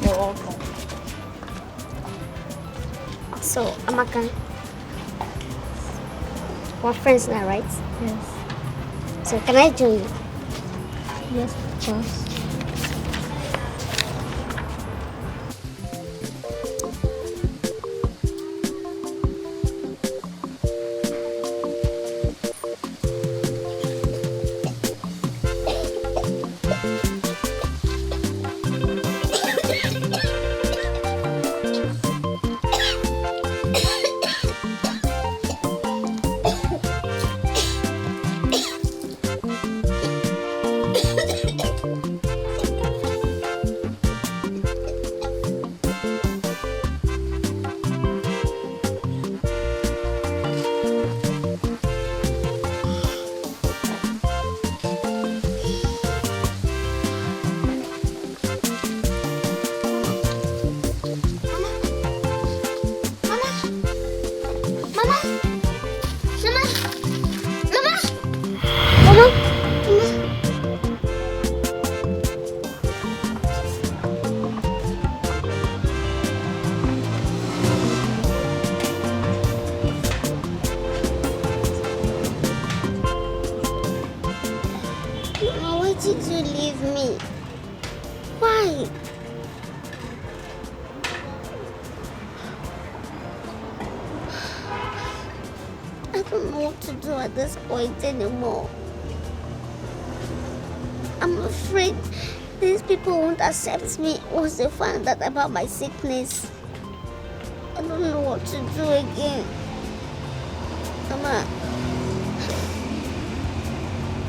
You're welcome. So, Amaka, we're friends now, right? Yes. So, can I join you? Yes, of course. Anymore. I'm afraid these people won't accept me once they find out about my sickness. I don't know what to do again.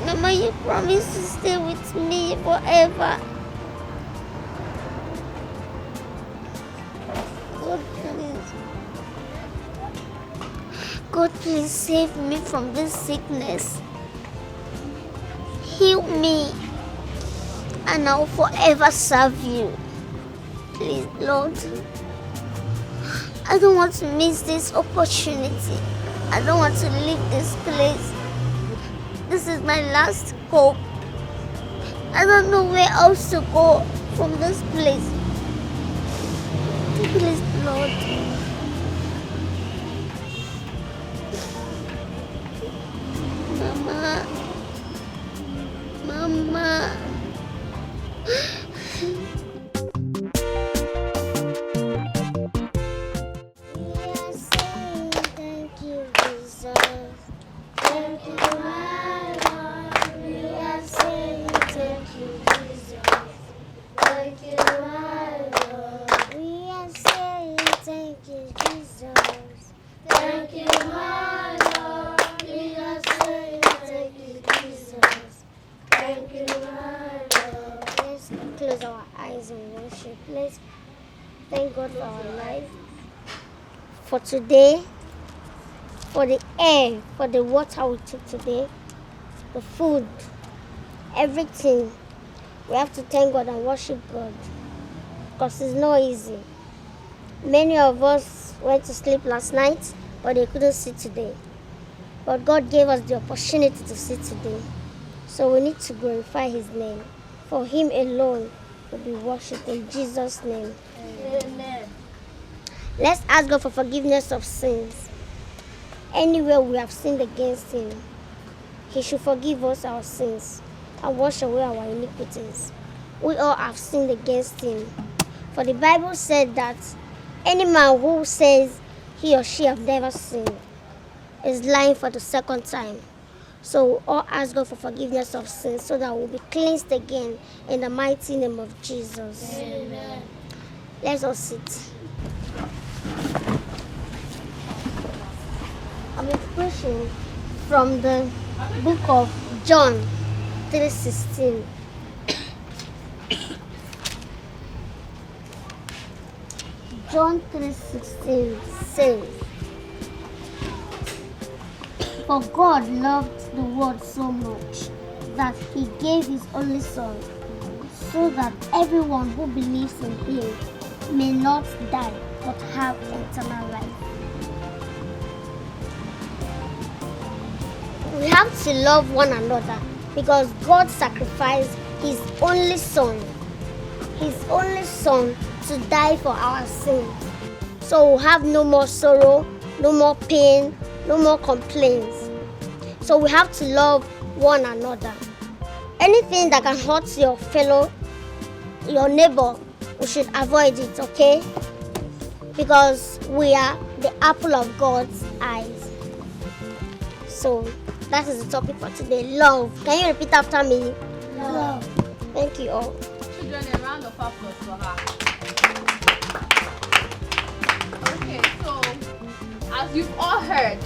Mama, you promised to stay with me forever. God, please save me from this sickness. Heal me, and I'll forever serve you. Please, Lord. I don't want to miss this opportunity. I don't want to leave this place. This is my last hope. I don't know where else to go from this place. Please, Lord. Mama. Thank you, Jesus. Thank you, my Lord. We are saying thank you, Jesus. Thank you, my Lord. We are saying thank you, Jesus. Thank you, my Lord. We are saying thank you, Jesus. Thank you, my Lord. Let's close our eyes and worship. Let's thank God for our life, for today, for the air, for the water we took today, the food, everything. We have to thank God and worship God. because it's not easy. Many of us went to sleep last night, but they couldn't see today. But God gave us the opportunity to see today. So we need to glorify His name. For Him alone will be worshipped in Jesus' name. Amen. Let's ask God for forgiveness of sins. Anywhere we have sinned against Him, He should forgive us our sins and wash away our iniquities. We all have sinned against Him. For the Bible said that any man who says he or she have never sinned is lying for the second time. So we all ask God for forgiveness of sins so that we'll be cleansed again in the mighty name of Jesus. Amen. Let's all sit. I'm preaching from the book of John 3:16. John 3:16 says, "For God loved the world so much that He gave His only Son, so that everyone who believes in Him may not die but have eternal life." We have to love one another because God sacrificed His only Son to die for our sins. So we'll have no more sorrow, no more pain, no more complaints. So we have to love one another. Anything that can hurt your neighbor, we should avoid it, okay? Because we are the apple of God's eyes. So that is the topic for today. Love. Can you repeat after me? Love. Thank you all. Children, a round of applause for her. Okay, so as you've all heard,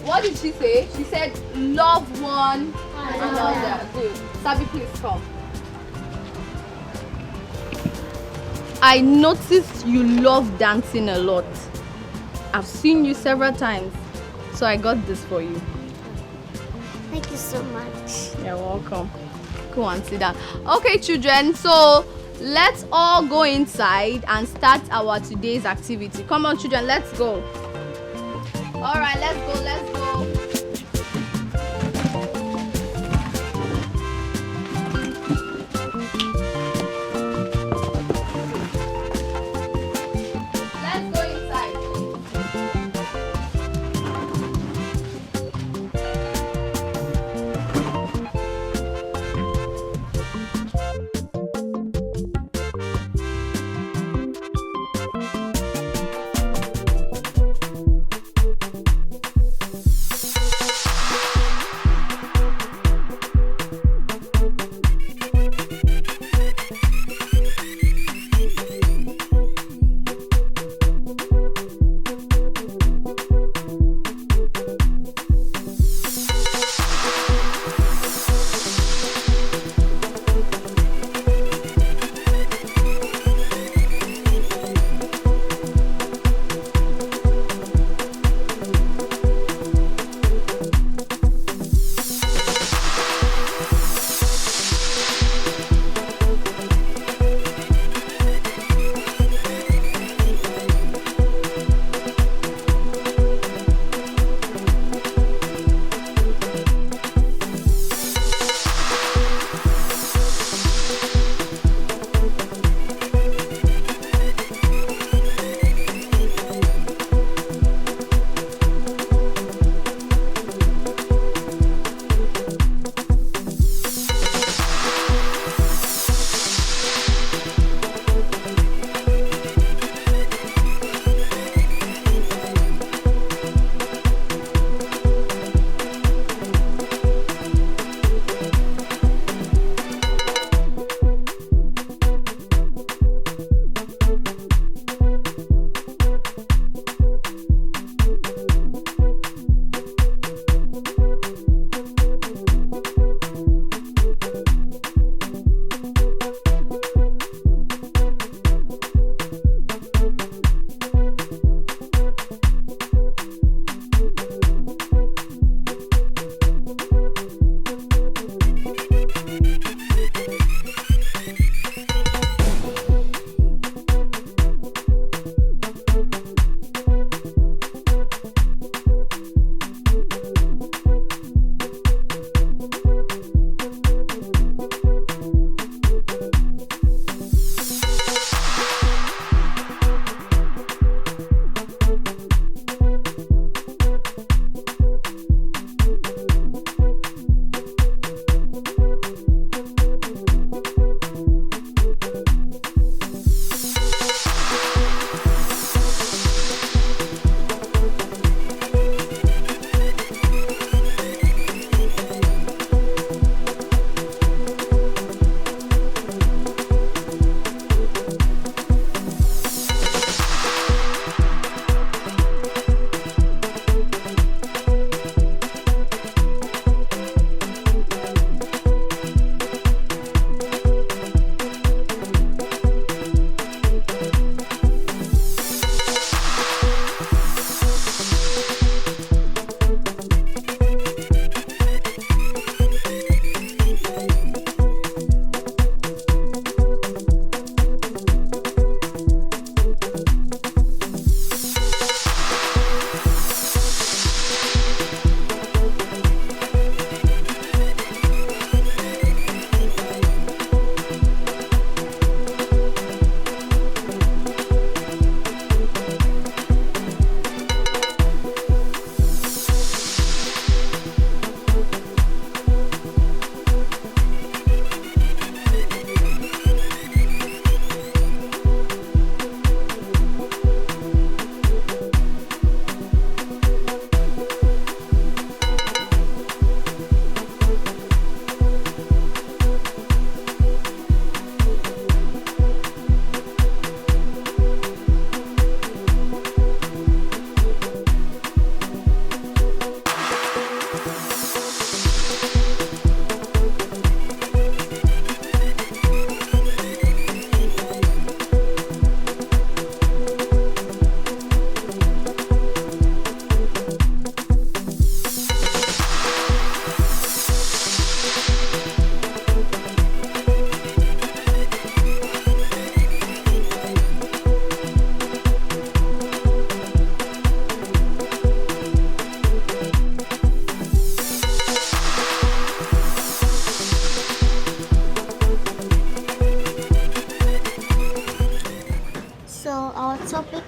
what did she say? She said, love one another. Good. Sabi, please come. I noticed you love dancing a lot. I've seen you several times, so I got this for you. Thank you so much. You're welcome. Go and sit down. Okay, children, so let's all go inside and start our today's activity. Come on, children, let's go. All right, let's go.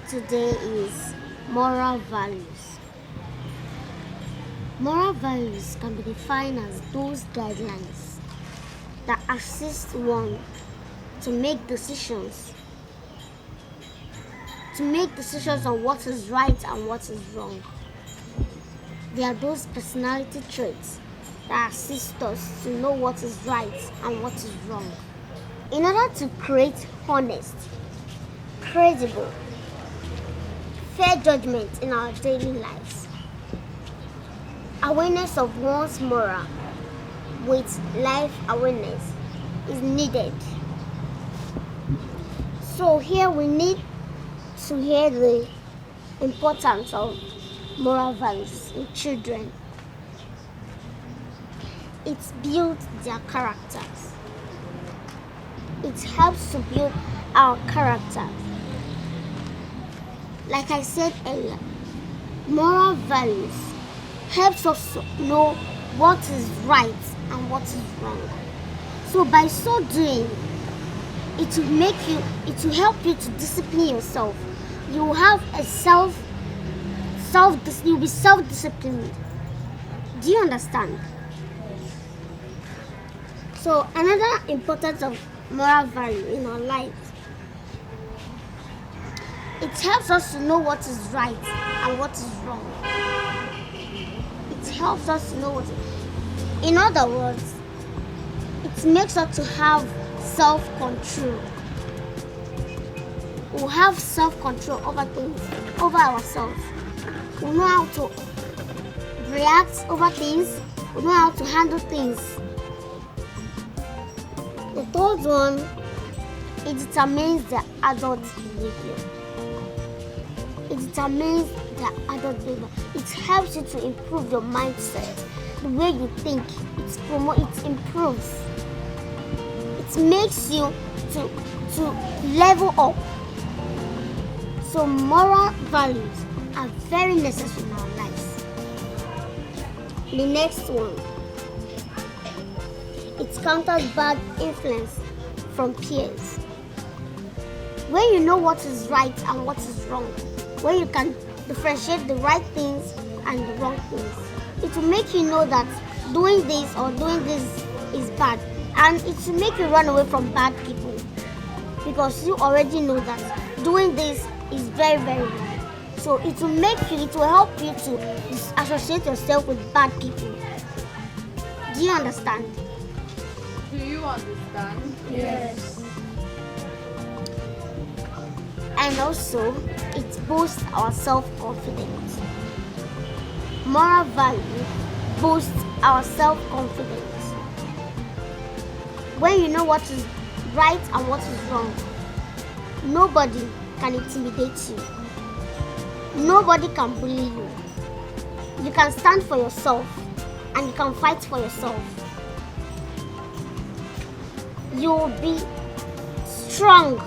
today is moral values. Moral values can be defined as those guidelines that assist one to make decisions on what is right and what is wrong. They are those personality traits that assist us to know what is right and what is wrong. In order to create honest, credible, fair judgment in our daily lives, awareness of one's moral with life awareness is needed. So here we need to hear the importance of moral values in children. It builds their characters. It helps to build our character. Like I said earlier, moral values helps us to know what is right and what is wrong. So by so doing, it will help you to discipline yourself. You will have you'll be self-disciplined. Do you understand? So another importance of moral value in our lives, it helps us to know what is right and what is wrong. It helps us to know what is... In other words, it makes us to have self-control. We'll have self-control over things, over ourselves. We'll know how to react over things. We'll know how to handle things. The third one, it determines the adult behavior. It determines the adult behavior. It helps you to improve your mindset, the way you think. It improves. It makes you to level up. So moral values are very necessary in our lives. The next one, it counters bad influence from peers. When you know what is right and what is wrong, when you can differentiate the right things and the wrong things, it will make you know that doing this or doing this is bad, and it will make you run away from bad people because you already know that doing this is very, very wrong. So it will help you to associate yourself with bad people. Do you understand? Do you understand? Yes. And also, it boosts our self-confidence. Moral value boosts our self-confidence. When you know what is right and what is wrong, nobody can intimidate you. Nobody can bully you. You can stand for yourself and you can fight for yourself. You will be strong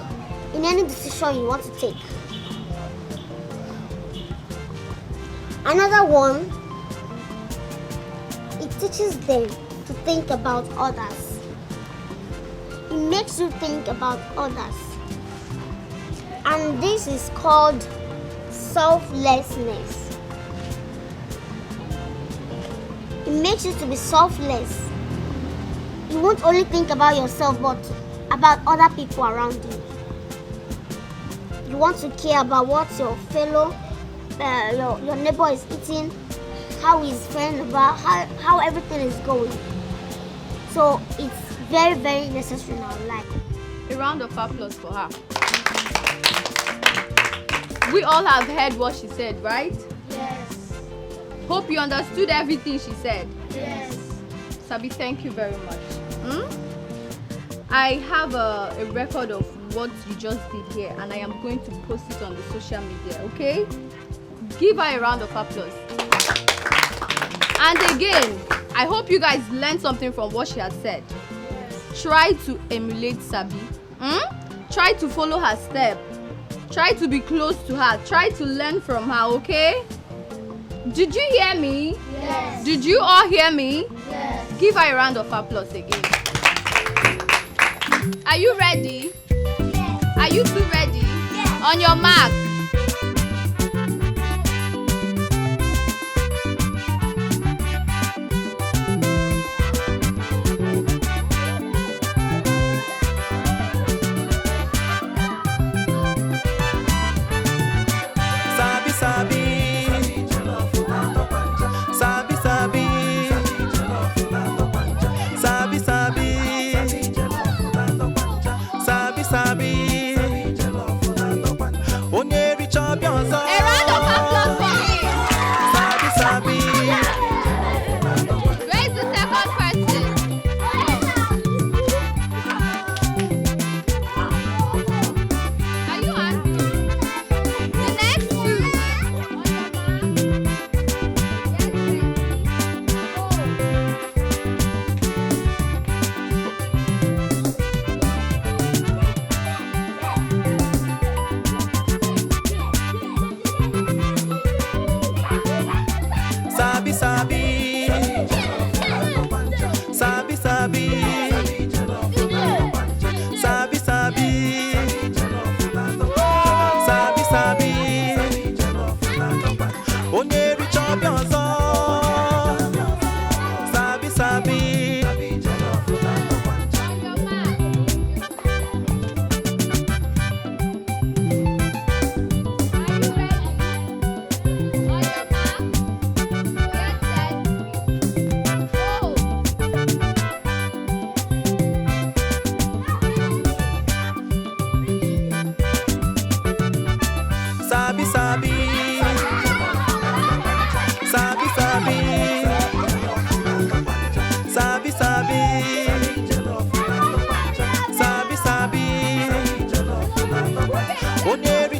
in any decision you want to take. Another one, it teaches them to think about others. It makes you think about others. And this is called selflessness. It makes you to be selfless. You won't only think about yourself, but about other people around you. You want to care about what your fellow, your neighbor is eating, how his friend about, how everything is going. So it's very, very necessary in our life. A round of applause for her. We all have heard what she said, right? Yes. Hope you understood everything she said. Yes. Sabi, thank you very much. I have a record of what you just did here, and I am going to post it on the social media, okay? Give her a round of applause. And again, I hope you guys learned something from what she has said. Try to emulate Sabi. Try to follow her step. Try to be close to her. Try to learn from her, okay? Did you hear me? Yes. Did you all hear me? Yes. Give her a round of applause again. Are you ready? Yes. Are you two ready? Yes. On your mark.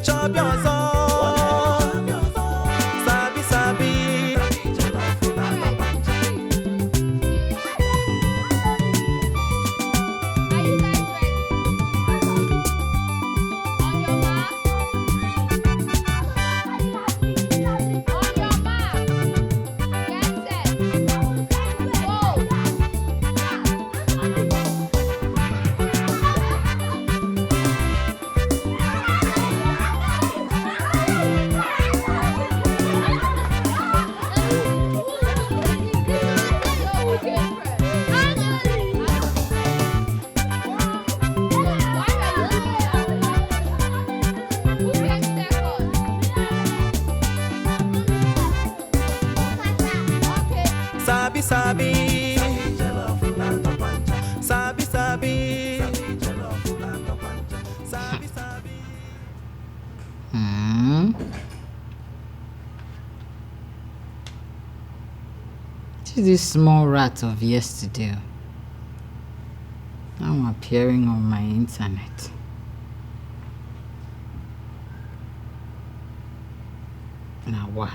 chop your sabi sabi. Sabi sabi, sabi sabi, sabi sabi. See this small rat of yesterday. Now appearing on my internet. Now what?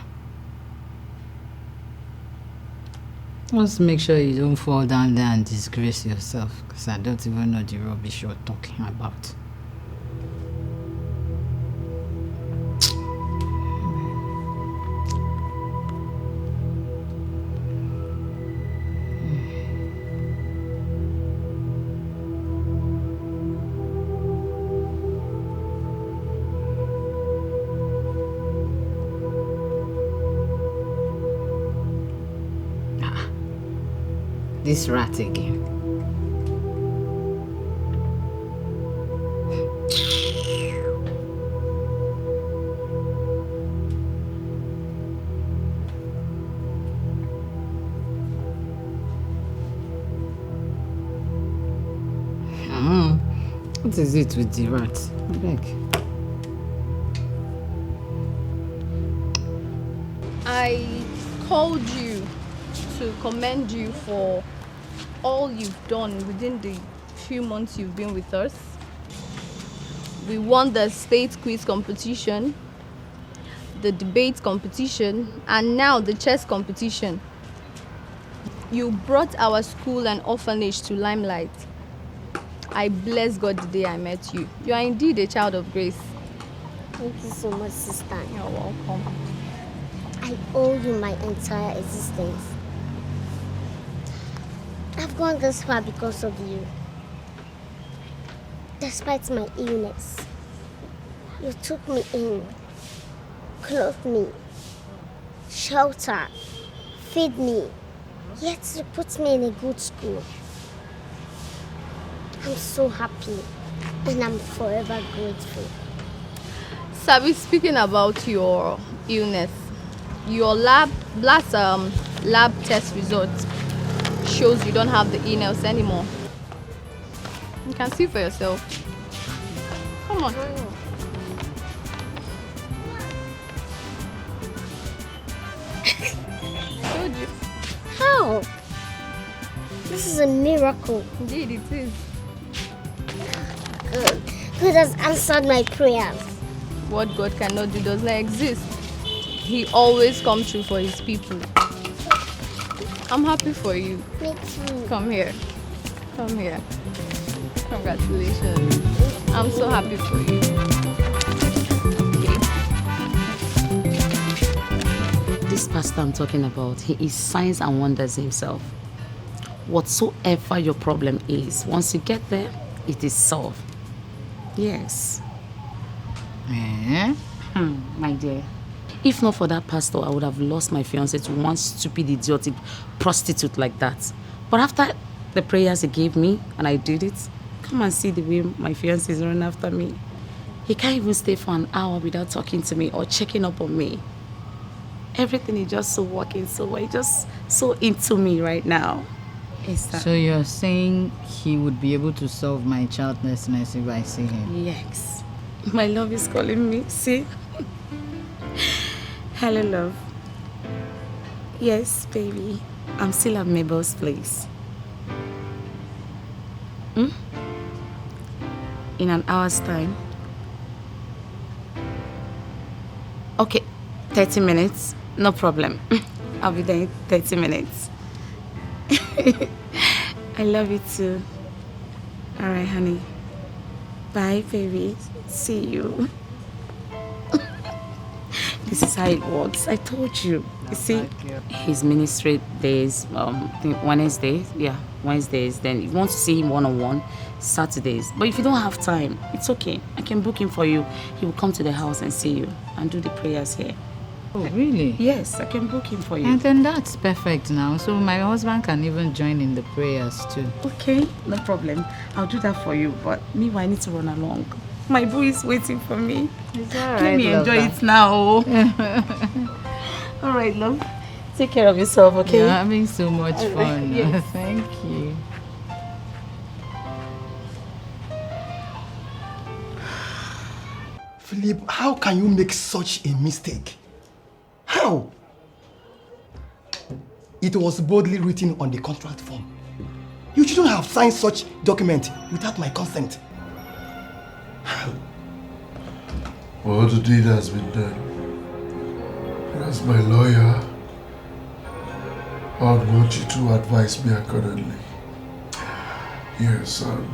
Just make sure you don't fall down there and disgrace yourself, because I don't even know the rubbish you're talking about. This rat again. What is it with the rat? I beg. I called you to commend you for all you've done within the few months you've been with us. We won the state quiz competition, the debate competition, and now the chess competition. You brought our school and orphanage to limelight. I bless God the day I met you. You are indeed a child of grace. Thank you so much, sister. You're welcome. I owe you my entire existence. I've gone this far because of you. Despite my illness, you took me in, clothed me, shelter, feed me, yet you put me in a good school. I'm so happy and I'm forever grateful. Sabi, speaking about your illness, your lab test results shows you don't have the illness anymore. You can see for yourself. Come on. I told you. How? This is a miracle. Indeed, it is. God has answered my prayers. What God cannot do does not exist. He always comes through for his people. I'm happy for you. Me too. Come here. Come here. Congratulations. I'm so happy for you. This pastor I'm talking about, he is signs and wonders himself. Whatsoever your problem is, once you get there, it is solved. Yes. My dear, if not for that pastor, I would have lost my fiancé to one stupid, idiotic prostitute like that. But after the prayers he gave me, and I did it, come and see the way my fiancé is running after me. He can't even stay for an hour without talking to me or checking up on me. Everything is just so working so well. He's just so into me right now. So you're saying he would be able to solve my childlessness if I see him? Yes. My love is calling me. See? Hello, love. Yes, baby. I'm still at Mabel's place. In an hour's time. Okay, 30 minutes. No problem. I'll be there in 30 minutes. I love you too. Alright, honey. Bye, baby. See you. This is how it works. I told you. You see, his ministry days, I think Wednesdays. Yeah, Wednesdays. Then if you want to see him one-on-one, Saturdays. But if you don't have time, it's okay. I can book him for you. He will come to the house and see you and do the prayers here. Oh, really? Yes, I can book him for you. And then that's perfect now. So my husband can even join in the prayers too. Okay, no problem. I'll do that for you. But meanwhile, I need to run along. My boy is waiting for me. It's all right, let me enjoy it now. All right, love. Take care of yourself, okay? You're having so much fun. Yes. Thank you. Philip, how can you make such a mistake? How? It was boldly written on the contract form. You shouldn't have signed such document without my consent. Well, the deed has been done. And as my lawyer, I would want you to advise me accordingly. Here, son.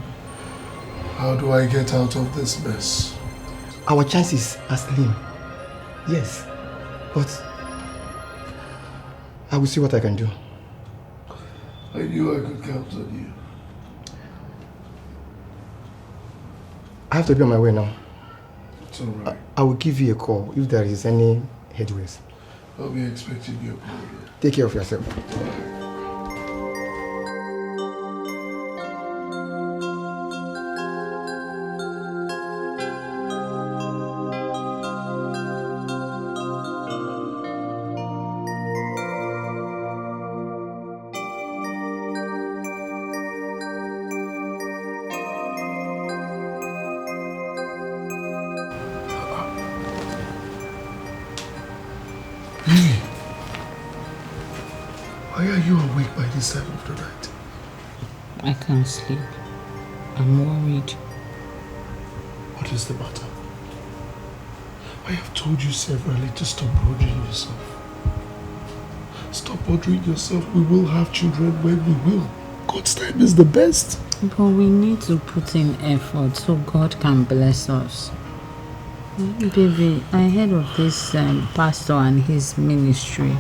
How do I get out of this mess? Our chances are slim. Yes. But I will see what I can do. I knew I could count on you. I have to be on my way now. It's alright. I will give you a call if there is any headways. I'll be expecting your call. Take care of yourself. Why are you awake by this time of the night? I can't sleep. I'm worried. What is the matter? I have told you severally to stop bothering yourself. Stop bothering yourself. We will have children when we will. God's time is the best. But we need to put in effort so God can bless us. Baby, I heard of this pastor and his ministry.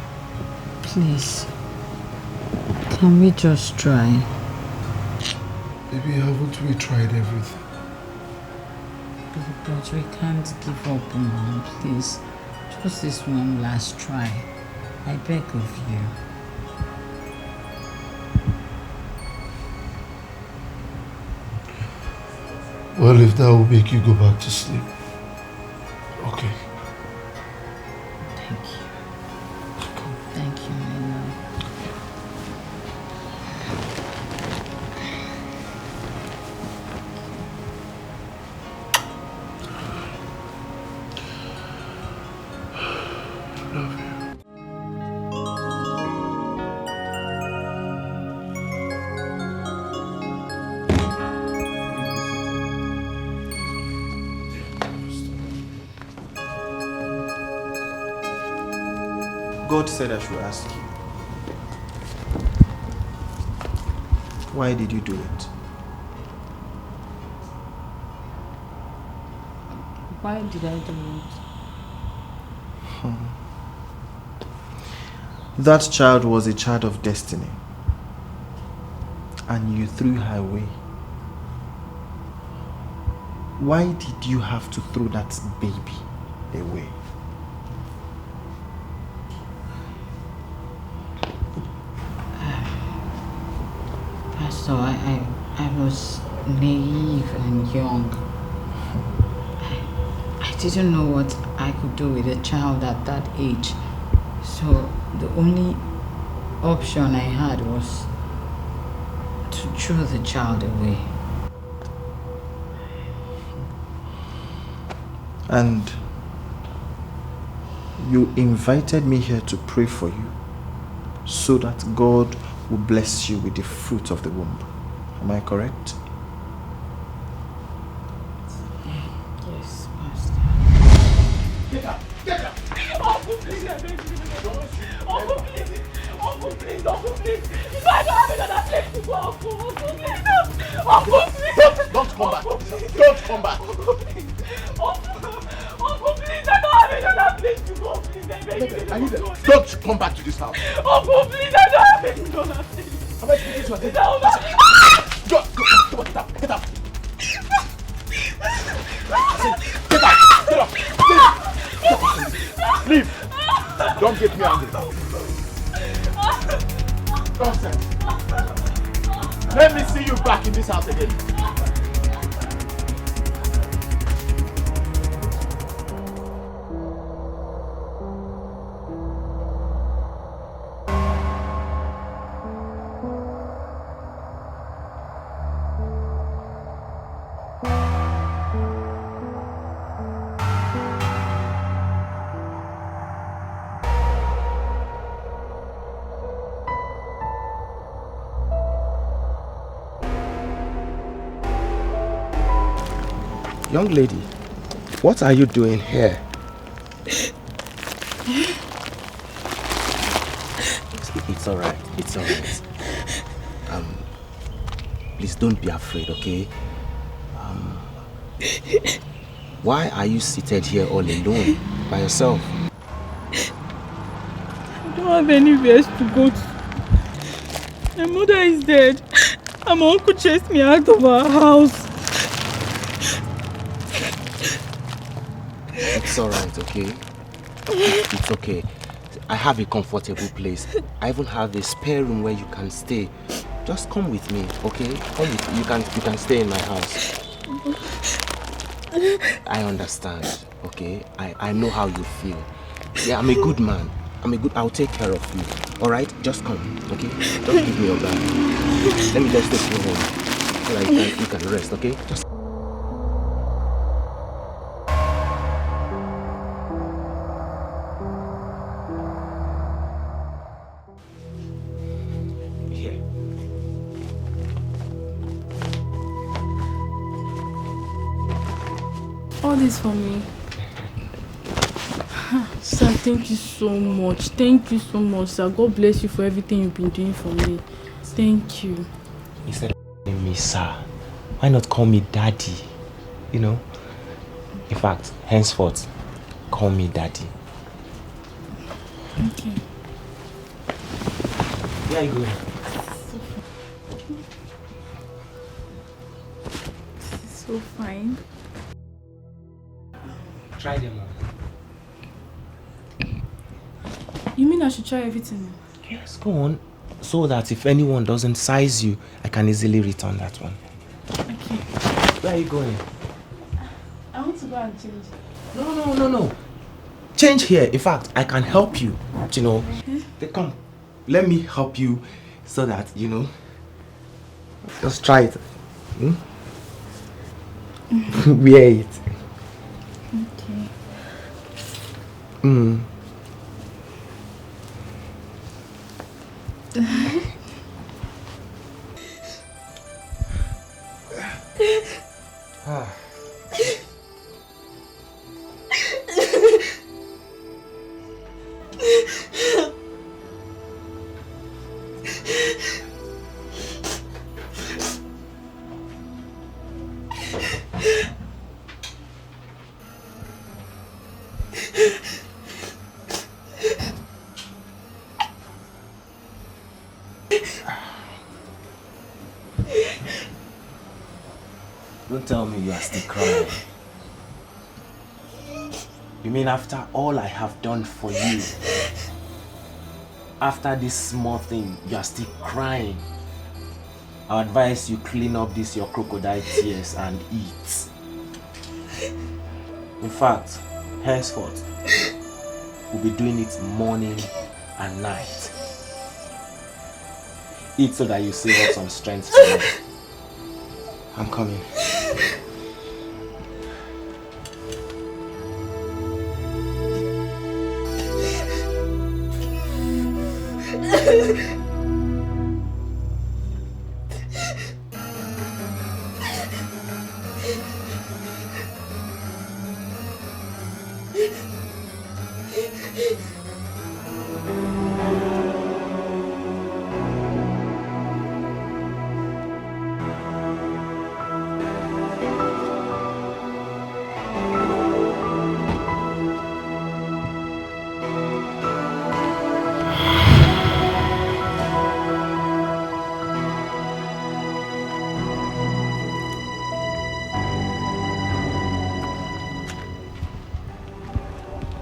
Please, can we just try? Baby, haven't we tried everything? But we can't give up, Mom. Please, just this one last try. I beg of you. Well, if that will make you go back to sleep. Okay. Thank you. Thank you, Leonard. Love you. God said I should ask you, why did you do it? Why did I do it? That child was a child of destiny, and you threw her away. Why did you have to throw that baby away? Pastor, I was naive and young. I didn't know what I could do with a child at that age. So the only option I had was to throw the child away. And you invited me here to pray for you so that God will bless you with the fruit of the womb. Am I correct? Yes, Pastor. Get up! Get up! Uncle, please, I beg you. Uncle, please. Uncle, please. Uncle, please. If I don't have another place to go, Uncle, please. Uncle, please. Don't come back. Don't come back. Uncle, please. Uncle, please. I don't have another place to go. Please, I beg you. Don't come back to this house. Uncle, please. I don't have another place. Am I speaking to you? Go, get up. Get up. Get up. Leave. Don't get me angry. Nonsense. Let me see you back in this house again. Young lady, what are you doing here? It's alright, it's alright. Please don't be afraid, okay? Why are you seated here all alone, by yourself? I don't have anywhere to go to. My mother is dead, and my uncle chased me out of our house. It's alright, okay? It's okay. I have a comfortable place. I even have a spare room where you can stay. Just come with me, okay? Come with me. You can stay in my house. I understand, okay? I know how you feel. Yeah, I'm a good man. I'll take care of you. Alright? Just come, okay? Just give me your bag. Let me just take you home. So that you can rest, okay? Just all this for me. Sir, thank you so much. Thank you so much, sir. God bless you for everything you've been doing for me. Thank you. Instead of calling me sir, why not call me daddy? You know? In fact, henceforth, call me daddy. Okay. Where are you going? This is so fine. Try them on. You mean I should try everything? Yes, go on. So that if anyone doesn't size you, I can easily return that one. Okay. Where are you going? I want to go and change. No. Change here. In fact, I can help you. You know. Come. Let me help you so that, you know. Just try it. Wear it. Okay. Don't tell me you are still crying. You mean after all I have done for you, after this small thing, you are still crying? I advise you clean up this your crocodile tears and eat. In fact, henceforth, we'll be doing it morning and night. Eat so that you save up some strength tomorrow. I'm coming.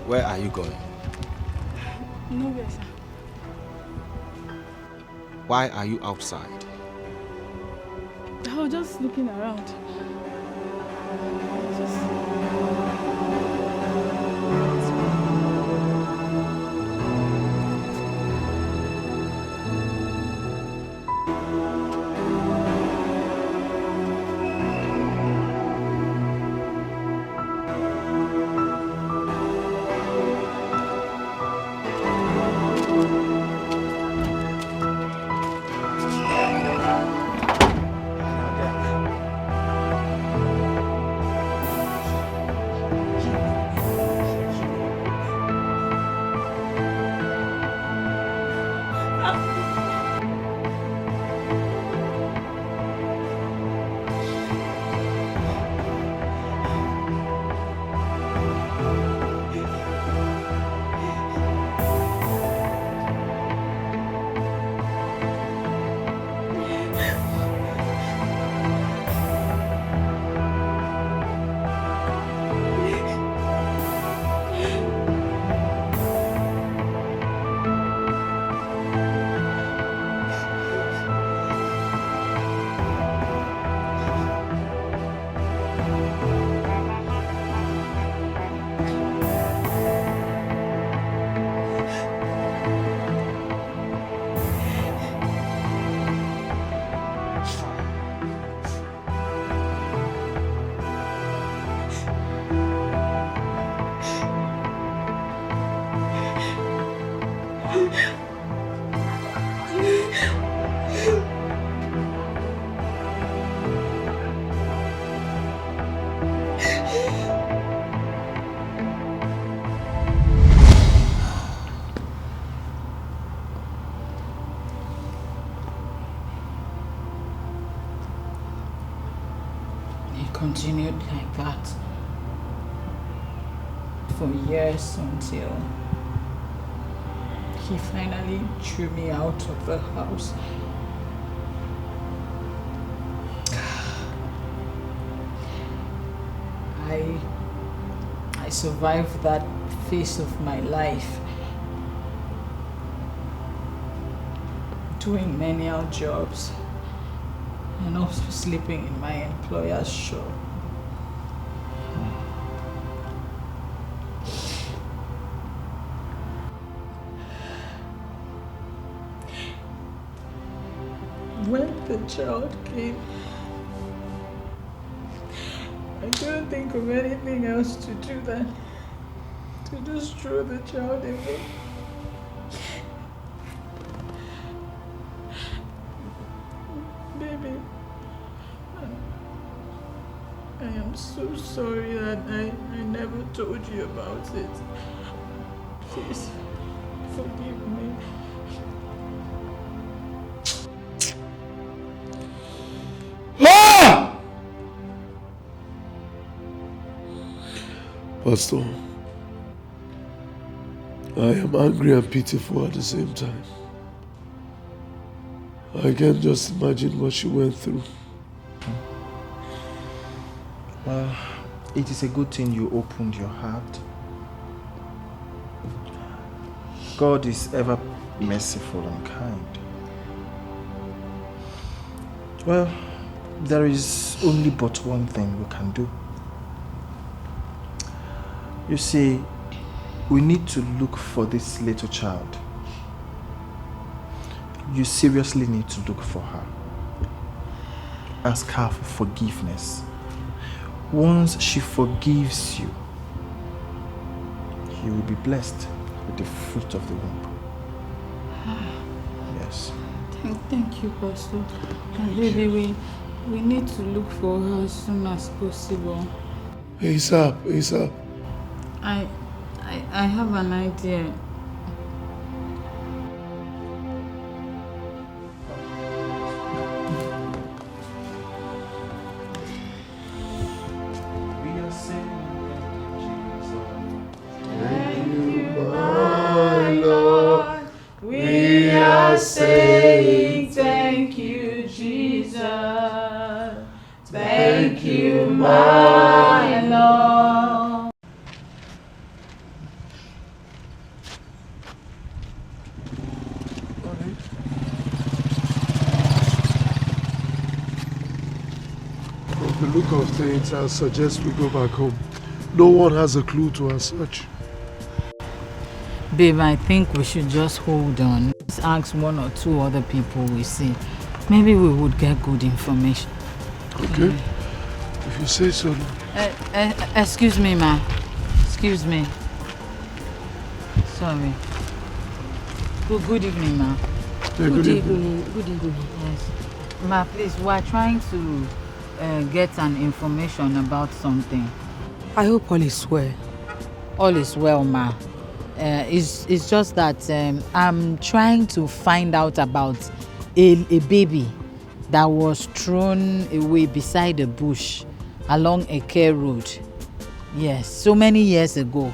Where are you going? Nowhere, sir. Why are you outside? I was just looking around. Continued like that for years until he finally threw me out of the house. I survived that phase of my life doing menial jobs and also sleeping in my employer's shop. When the child came, I couldn't think of anything else to do than to just throw the child away. Baby, I am so sorry that I never told you about it. Please, forgive me. Pastor, I am angry and pitiful at the same time. I can just imagine what she went through. Well, it is a good thing you opened your heart. God is ever merciful and kind. Well, there is only but one thing we can do. You see, we need to look for this little child. You seriously need to look for her. Ask her for forgiveness. Once she forgives you, you will be blessed with the fruit of the womb. Yes. Thank you, Pastor. And baby, we need to look for her as soon as possible. ASAP. I have an idea. Thank you, my Lord. We are saying thank you, Jesus. Thank you, my Lord. Please, I suggest we go back home. No one has a clue to our search. Babe, I think we should just hold on. Let's ask 1 or 2 other people we see. Maybe we would get good information. Okay. If you say so. Excuse me, ma. Excuse me. Sorry. Good evening, ma. Yeah, good evening. Good evening. Yes. Ma, please, we are trying to get an information about something. I hope all is well. All is well, ma. It's just that I'm trying to find out about a baby that was thrown away beside a bush along a care road. Yes, so many years ago.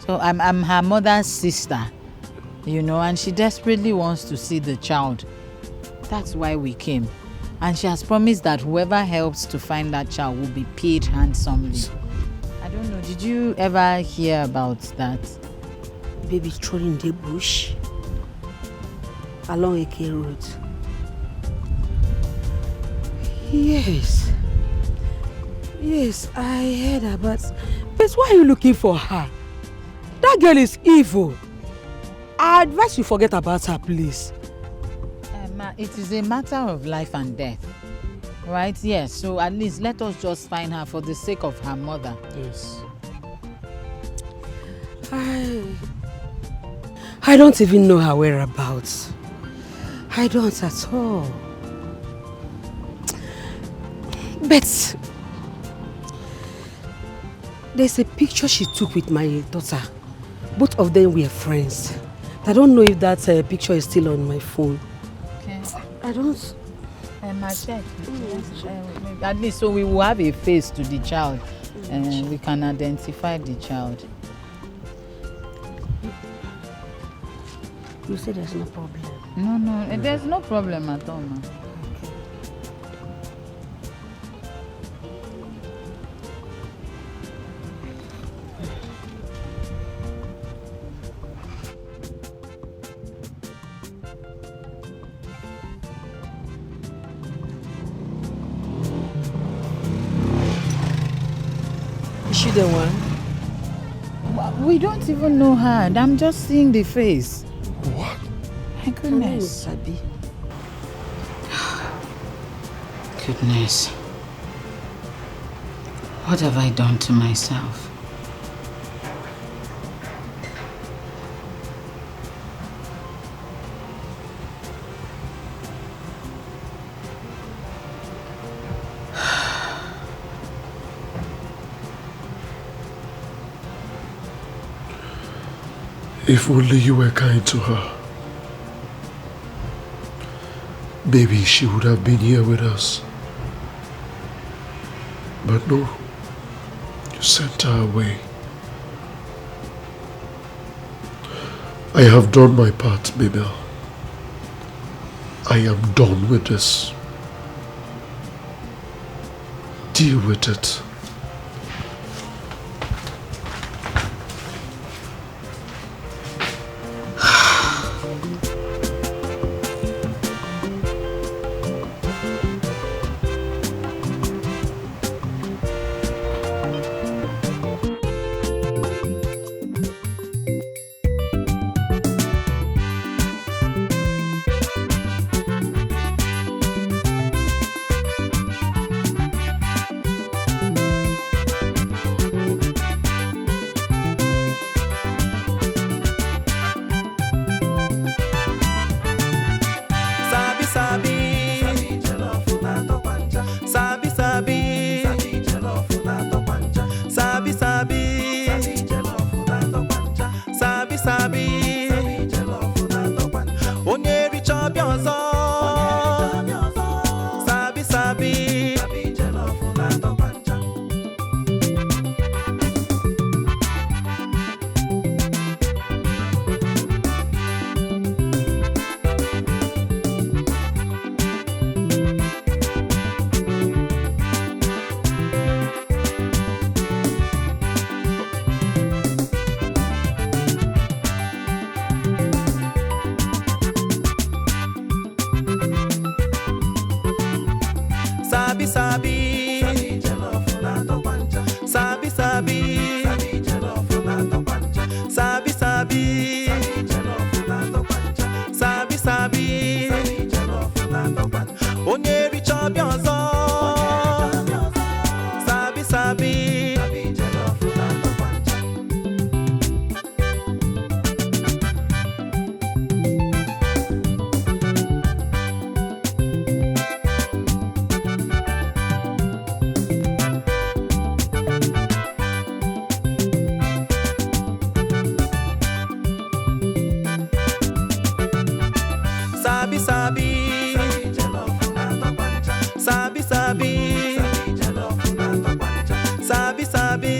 So I'm her mother's sister, you know, and she desperately wants to see the child. That's why we came. And she has promised that whoever helps to find that child will be paid handsomely. I don't know, did you ever hear about that? Baby thrown in the bush along a care road. Yes. Yes, I heard about. But why are you looking for her? That girl is evil. I advise you forget about her, please. Ma, it is a matter of life and death. Right? Yes. So at least let us just find her for the sake of her mother. Yes. I don't even know her whereabouts. I don't at all. But there's a picture she took with my daughter. Both of them were friends. I don't know if that picture is still on my phone. Okay. I don't. I check. At least so we will have a face to the child and we can identify the child. You say there's no problem? No, there's no problem at all, ma. Is she the one? We don't even know her. I'm just seeing the face. What? My goodness. Goodness. What have I done to myself? If only you were kind to her. Maybe she would have been here with us. But no, you sent her away. I have done my part, Micheal. I am done with this. Deal with it. Sabi sabi. Sabi jollof na topancha. Sabi sabi. Sabi jollof na topancha. Sabi sabi. Sabi sabi,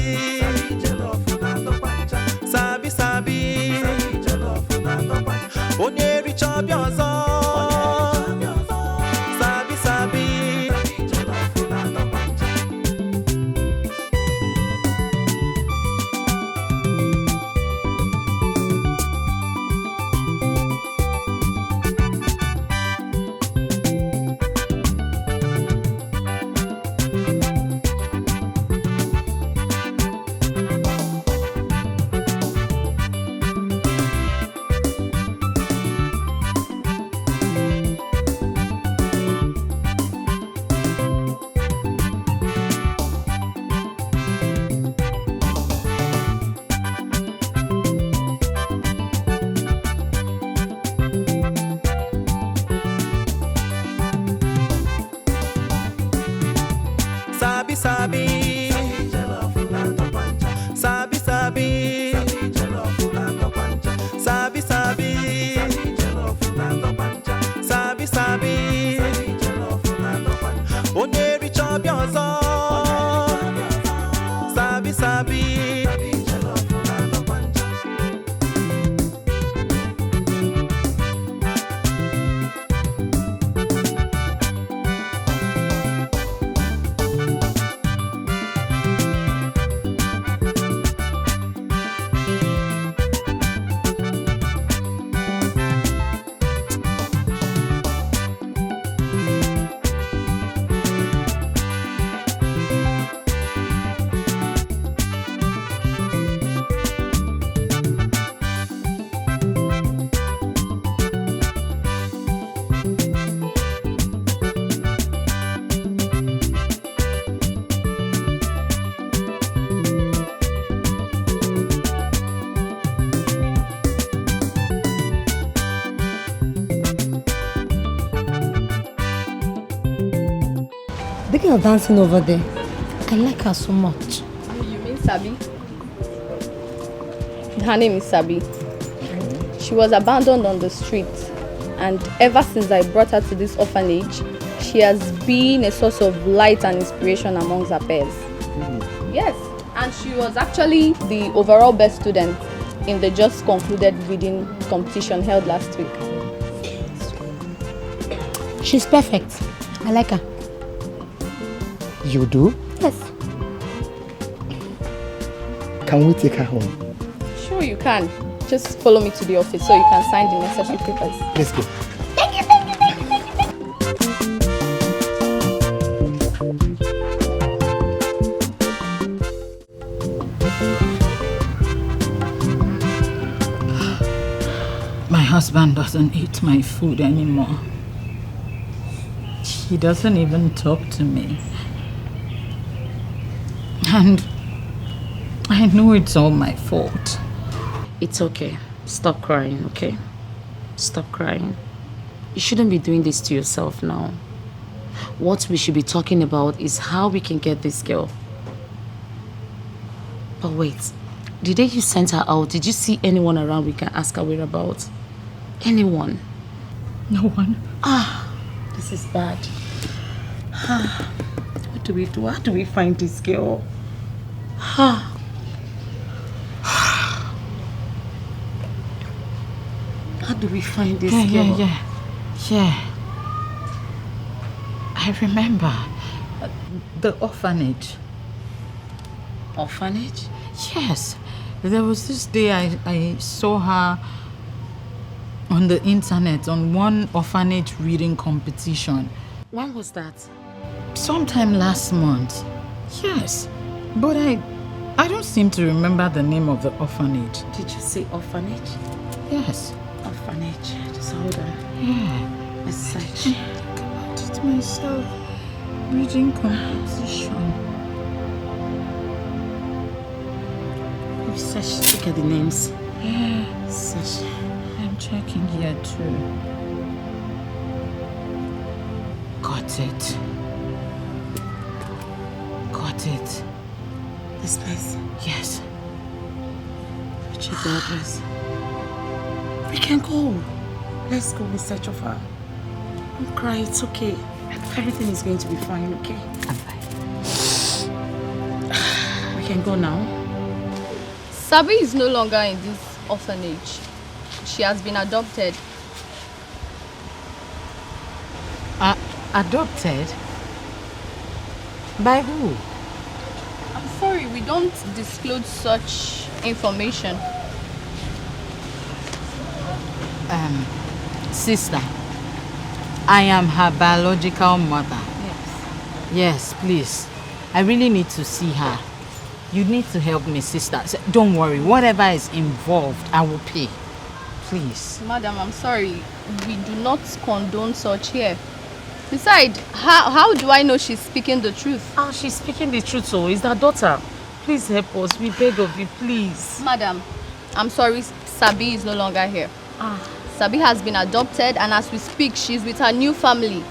sabi sabi, onye richa biozo. Sabi sabi, sabi sabi, sabi sabi, sabi sabi, sabi sabi, onye richa biozo. Sabi sabi. The girl dancing over there, I like her so much. You mean Sabi? Her name is Sabi. She was abandoned on the street, and ever since I brought her to this orphanage, she has been a source of light and inspiration amongst her peers. Yes, and she was actually the overall best student in the just concluded reading competition held last week. She's perfect. I like her. You do? Yes. Can we take her home? Sure you can. Just follow me to the office so you can sign the necessary papers. Let's go. Thank you, thank you, thank you, thank you. My husband doesn't eat my food anymore. He doesn't even talk to me. And I know it's all my fault. It's okay. Stop crying, okay? Stop crying. You shouldn't be doing this to yourself now. What we should be talking about is how we can get this girl. But wait, the day you sent her out, did you see anyone around we can ask her whereabouts? Anyone? No one. This is bad. What do we do? How do we find this girl? How do we find this girl? Yeah. I remember the orphanage. Orphanage? Yes. There was this day I saw her on the internet on one orphanage reading competition. When was that? Sometime last month. Yes. But I don't seem to remember the name of the orphanage. Did you say orphanage? Yes. Orphanage. Just hold on. Yeah. Let's search. Think about it myself. Reading competition. Search, look at the names. Yeah. Search. I'm checking here too. Got it. Got it. This place? Yes. Check the address. We can go. Let's go in search of her. Don't cry, it's okay. Everything is going to be fine, okay? I'm fine. We can go now. Sabi is no longer in this orphanage. She has been adopted. Adopted? By who? I'm sorry, we don't disclose such information. Sister, I am her biological mother. Yes. Yes, please. I really need to see her. You need to help me, sister. Don't worry, whatever is involved, I will pay. Please. Madam, I'm sorry. We do not condone such here. Besides, how do I know she's speaking the truth? Oh, she's speaking the truth, so is that daughter. Please help us. We beg of you, please. Madam, I'm sorry, Sabi is no longer here. Sabi has been adopted, and as we speak, she's with her new family.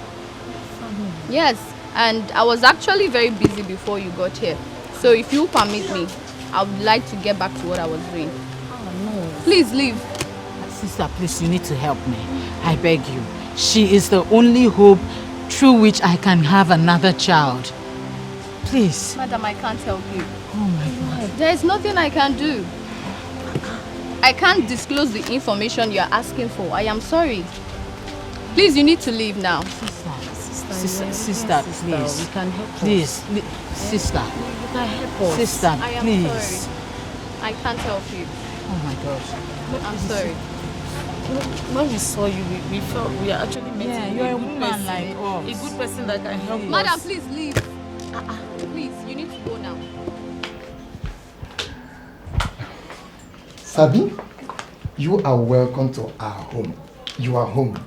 Yes, and I was actually very busy before you got here. So if you permit me, I would like to get back to what I was doing. Oh, no. Please leave. Sister, please, you need to help me. I beg you. She is the only hope through which I can have another child. Please. Madam, I can't help you. Oh my God. There is nothing I can do. I can't disclose the information you're asking for. I am sorry. Please, you need to leave now. Sister, please. We can help please, sister. You can help us. Sister, I am please. sorry. I can't help you. Oh my gosh. I'm sorry. When we saw you, we felt we are actually meeting. Yeah, you're a good woman person, like us. a good person that can help us. Madam, please leave. Please, you need to go now. Sabi, you are welcome to our home. You are home.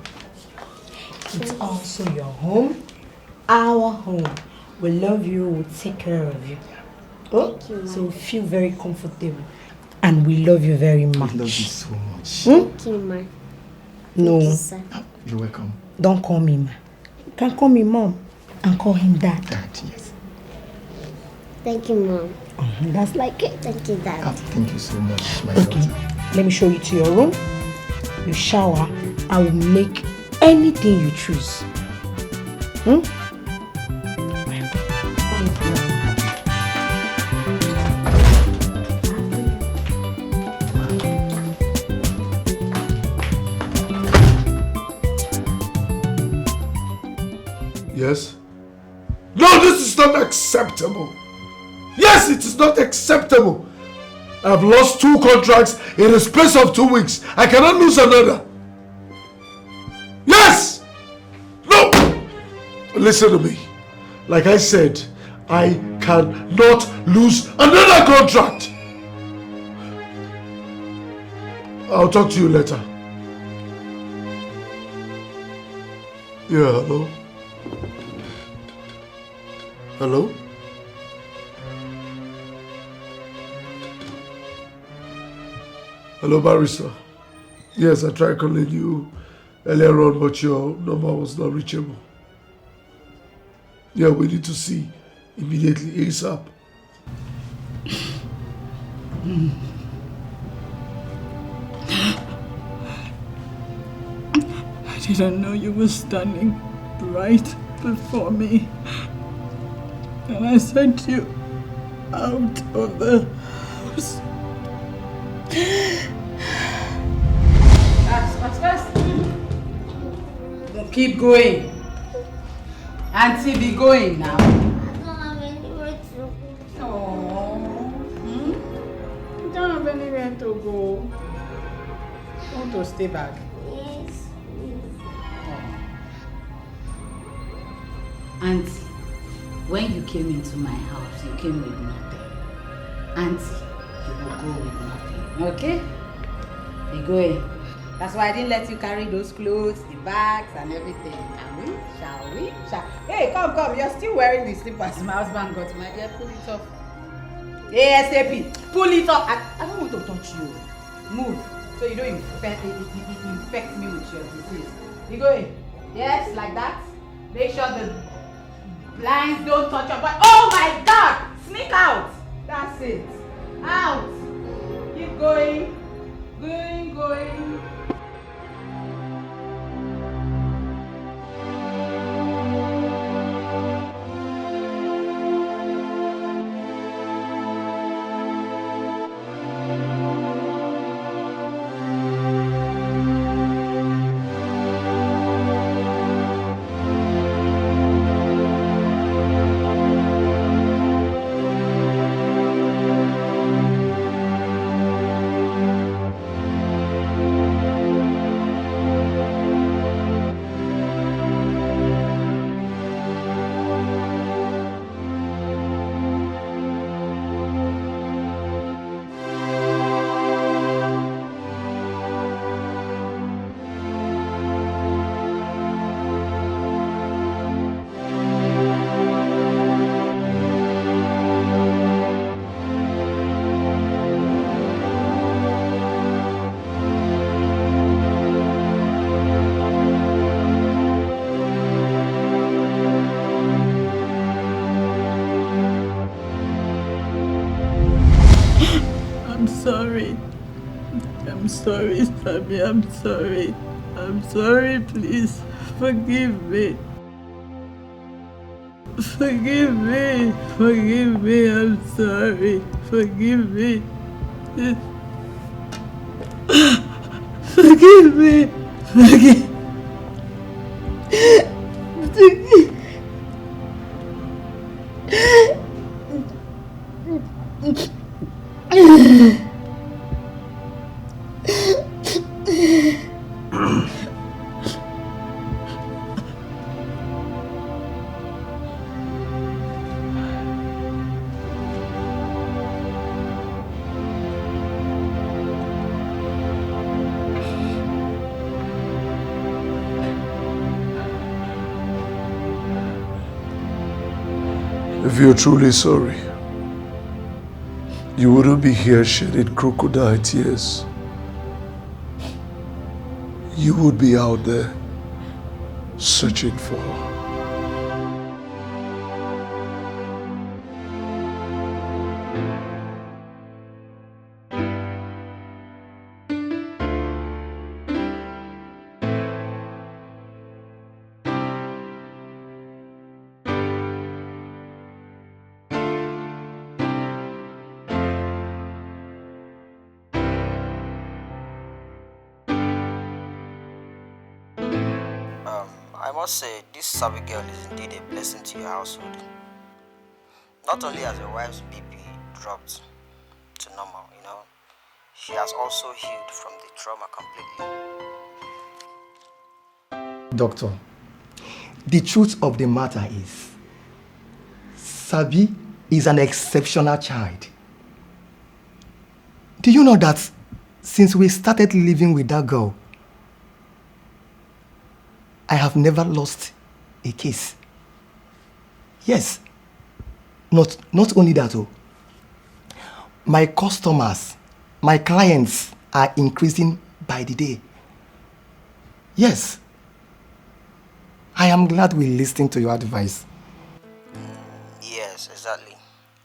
It's also your home, our home. We love you, we'll take care of you. Oh? So feel very comfortable. And we love you very much. I love you so much. Thank you, ma. No. Thank you, sir. You're welcome. Don't call me ma. You can call me mom and call him dad. Dad, yes. Thank you, mom. That's like it. Thank you, dad. Thank you so much, my Okay, daughter. let me show you to your room. You shower. I will make anything you choose. Yes? No, this is not acceptable. Yes, it is not acceptable. I've lost 2 contracts in the space of 2 weeks. I cannot lose another. Yes! No! Listen to me. Like I said, I cannot lose another contract. I'll talk to you later. Yeah, hello? Hello? Hello, barrister. Yes, I tried calling you earlier on, but your number was not reachable. Yeah, we need to see immediately, ASAP. I didn't know you were standing right before me. And I sent you out of the house. Fast. Don't keep going. Auntie, be going now. I don't have anywhere to go. You don't have anywhere to go. You want to stay back? Yes. Auntie, when you came into my house, you came with nothing. Auntie, you will go with nothing. Okay? Be going. That's why I didn't let you carry those clothes, the bags, and everything. Shall we? Hey, come. You're still wearing the slippers my husband got. My dear, pull it off. ASAP. Pull it up. I don't want to touch you. Move. So you don't infect me with your disease. You go in. Yes, like that. Make sure the blinds don't touch your body. Oh my God! Sneak out. That's it. Out. Keep going. Going. I'm sorry, Sammy. I'm sorry. I'm sorry, please. Forgive me. Forgive me. Forgive me. I'm sorry. Forgive me. Forgive me. Forgive. If you're truly sorry, you wouldn't be here shedding crocodile tears. You would be out there searching for her. I must say, this Sabi girl is indeed a blessing to your household. Not only has your wife's BP dropped to normal, she has also healed from the trauma completely. Doctor, the truth of the matter is, Sabi is an exceptional child. Do you know that since we started living with that girl, I have never lost a case. Yes. Not only that, my customers, my clients are increasing by the day. Yes. I am glad we listened to your advice. Yes, exactly.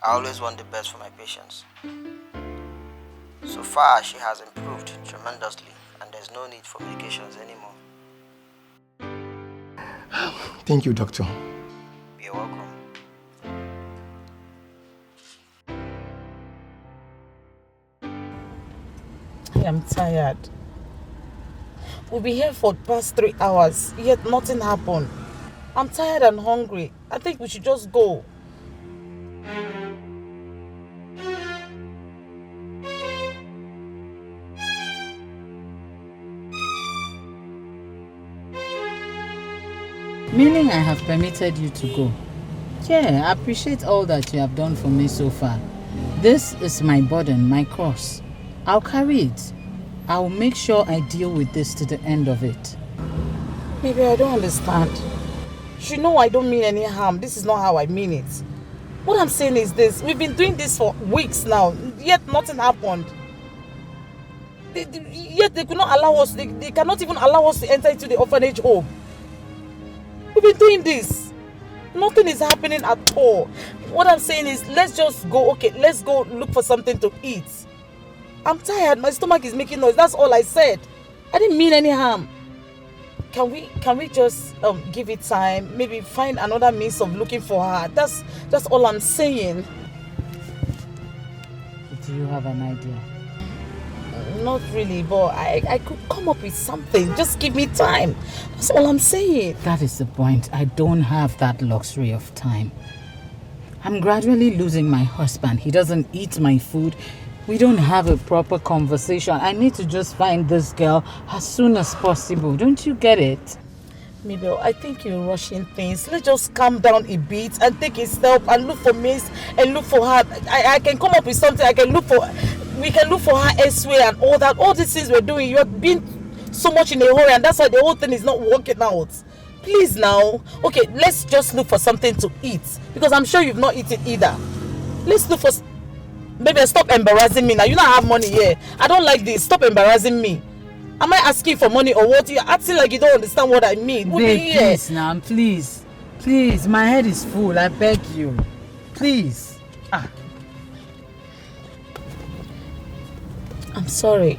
I always want the best for my patients. So far, she has improved tremendously, and there's no need for medications anymore. Thank you, doctor. You're welcome. I am tired. We'll be here for the past 3 hours, yet nothing happened. I'm tired and hungry. I think we should just go. Meaning I have permitted you to go. Yeah, I appreciate all that you have done for me so far. This is my burden, my cross. I'll carry it. I'll make sure I deal with this to the end of it. Baby, I don't understand. You know I don't mean any harm. This is not how I mean it. What I'm saying is this. We've been doing this for weeks now, yet nothing happened. Yet they could not allow us, they cannot even allow us to enter into the orphanage home. We've been doing this. Nothing is happening at all. What I'm saying is, let's just go, okay, let's go look for something to eat. I'm tired, my stomach is making noise, that's all I said. I didn't mean any harm. Can we just give it time? Maybe find another means of looking for her. That's all I'm saying. Do you have an idea? Not really, but I could come up with something. Just give me time. That's all I'm saying. That is the point. I don't have that luxury of time. I'm gradually losing my husband. He doesn't eat my food. We don't have a proper conversation. I need to just find this girl as soon as possible. Don't you get it? Micheal, I think you're rushing things. Let's just calm down a bit and take a step and look for Miss and look for her. I can come up with something. We can look for her elsewhere and all that. All these things we're doing, you're being so much in a hurry, and that's why the whole thing is not working out. Please now. Okay, let's just look for something to eat, because I'm sure you've not eaten either. Let's look for... Baby, stop embarrassing me now. You don't have money here. I don't like this. Stop embarrassing me. Am I asking for money or what? You're acting like you don't understand what I mean. Babe, please now, please. Please, my head is full. I beg you. Please. I'm sorry.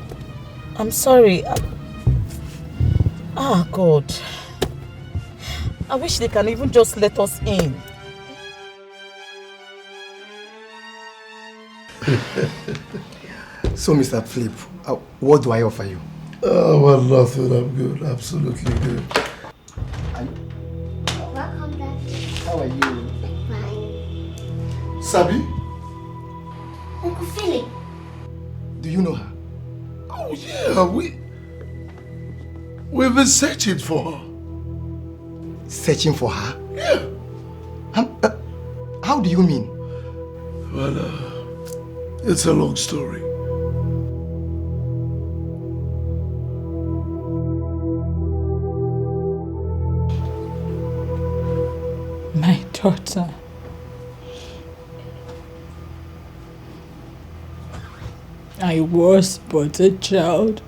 God. I wish they can even just let us in. So, Mr. Philip, what do I offer you? Oh, well, nothing. I'm good. Absolutely good. Welcome, Dad. How are you? Fine. Sabi? Uncle Philip. Do you know her? Oh, yeah. We've been searching for her. Searching for her? Yeah. How do you mean? Well, it's a long story. My daughter. I was but a child.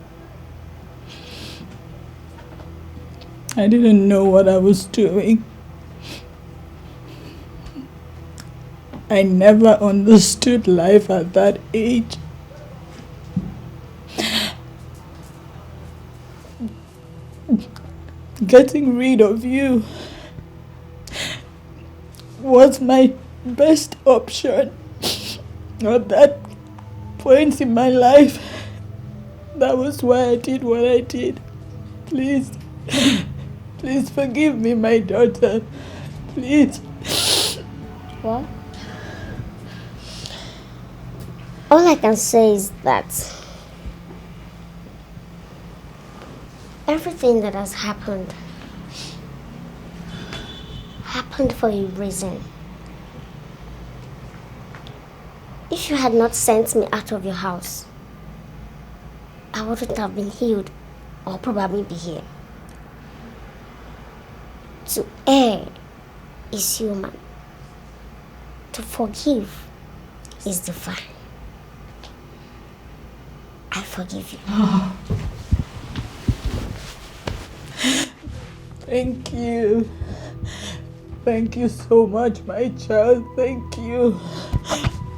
I didn't know what I was doing. I never understood life at that age. Getting rid of you was my best option at that point in my life. That was why I did what I did. Please, please forgive me, my daughter. Please. What? All I can say is that everything that has happened for a reason. If you had not sent me out of your house, I wouldn't have been healed or probably be here. To err is human. To forgive is divine. I forgive you. Oh. Thank you. Thank you so much, my child. Thank you.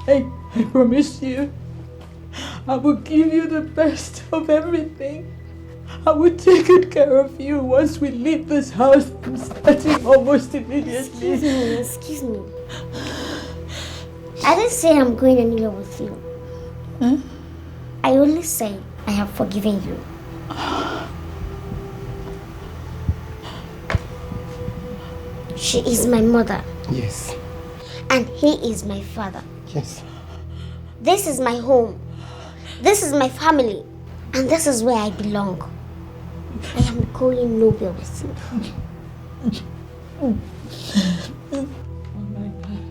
I promise you, I will give you the best of everything. I will take good care of you once we leave this house. I'm starting almost immediately. Excuse me. I didn't say I'm going anywhere with you. Huh? I only say I have forgiven you. She is my mother. Yes. And he is my father. Yes. This is my home. This is my family. And this is where I belong. I am going nowhere with you. Oh my God.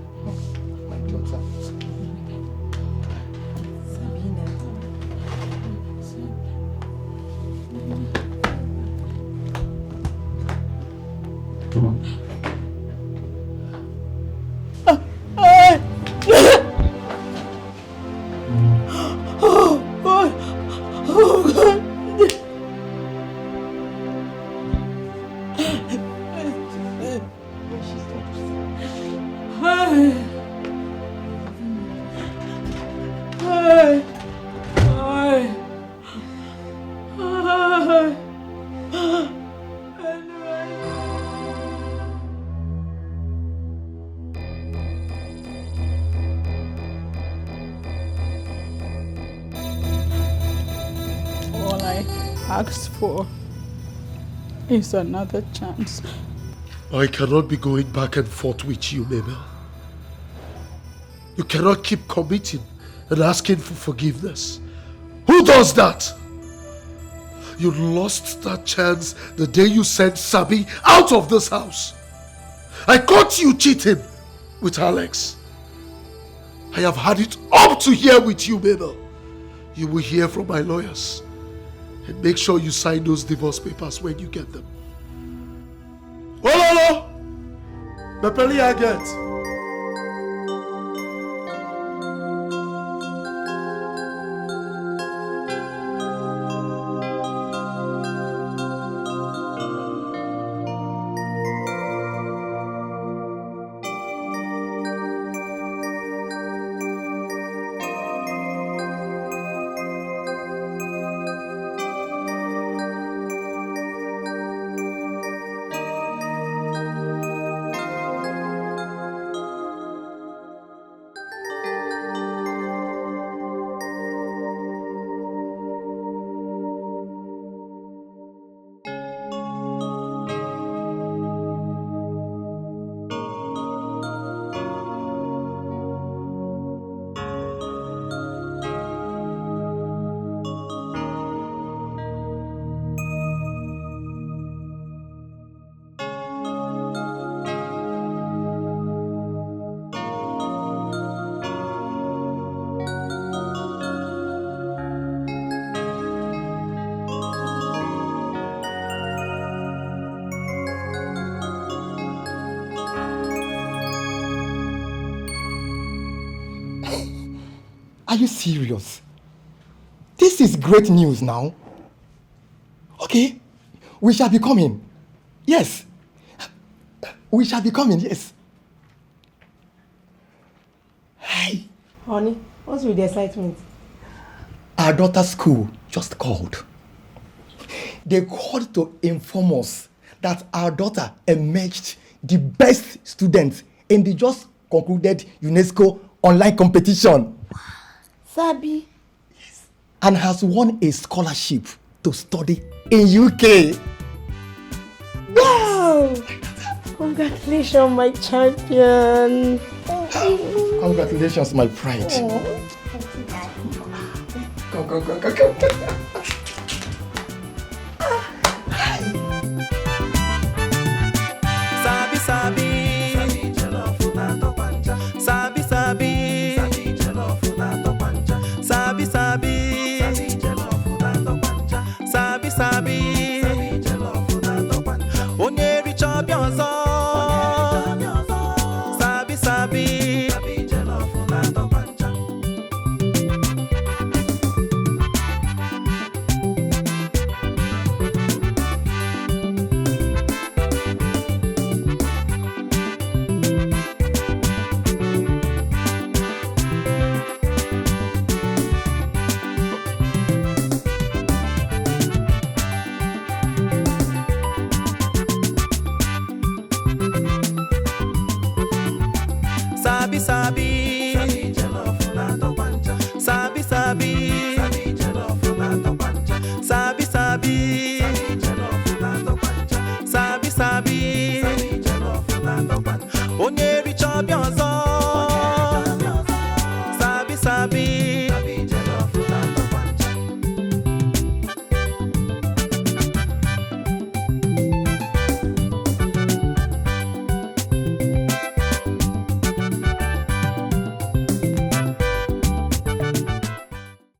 My daughter. Hey! asked for is another chance. I cannot be going back and forth with you, Nnebe. You cannot keep committing and asking for forgiveness. Who does that? You lost that chance the day you sent Sabi out of this house. I caught you cheating with Alex. I have had it up to here with you, Nnebe. You will hear from my lawyers. And make sure you sign those divorce papers when you get them. Ololo! Mepeli I get. Are you serious? This is great news now. Okay, we shall be coming. Yes. We shall be coming, yes. Hi. Honey, what's with the excitement? Our daughter's school just called. They called to inform us that our daughter emerged the best student in the just concluded UNESCO online competition. Sabi. Yes. And has won a scholarship to study in UK. Wow! Congratulations, my champion. Congratulations, my pride. Oh. Come.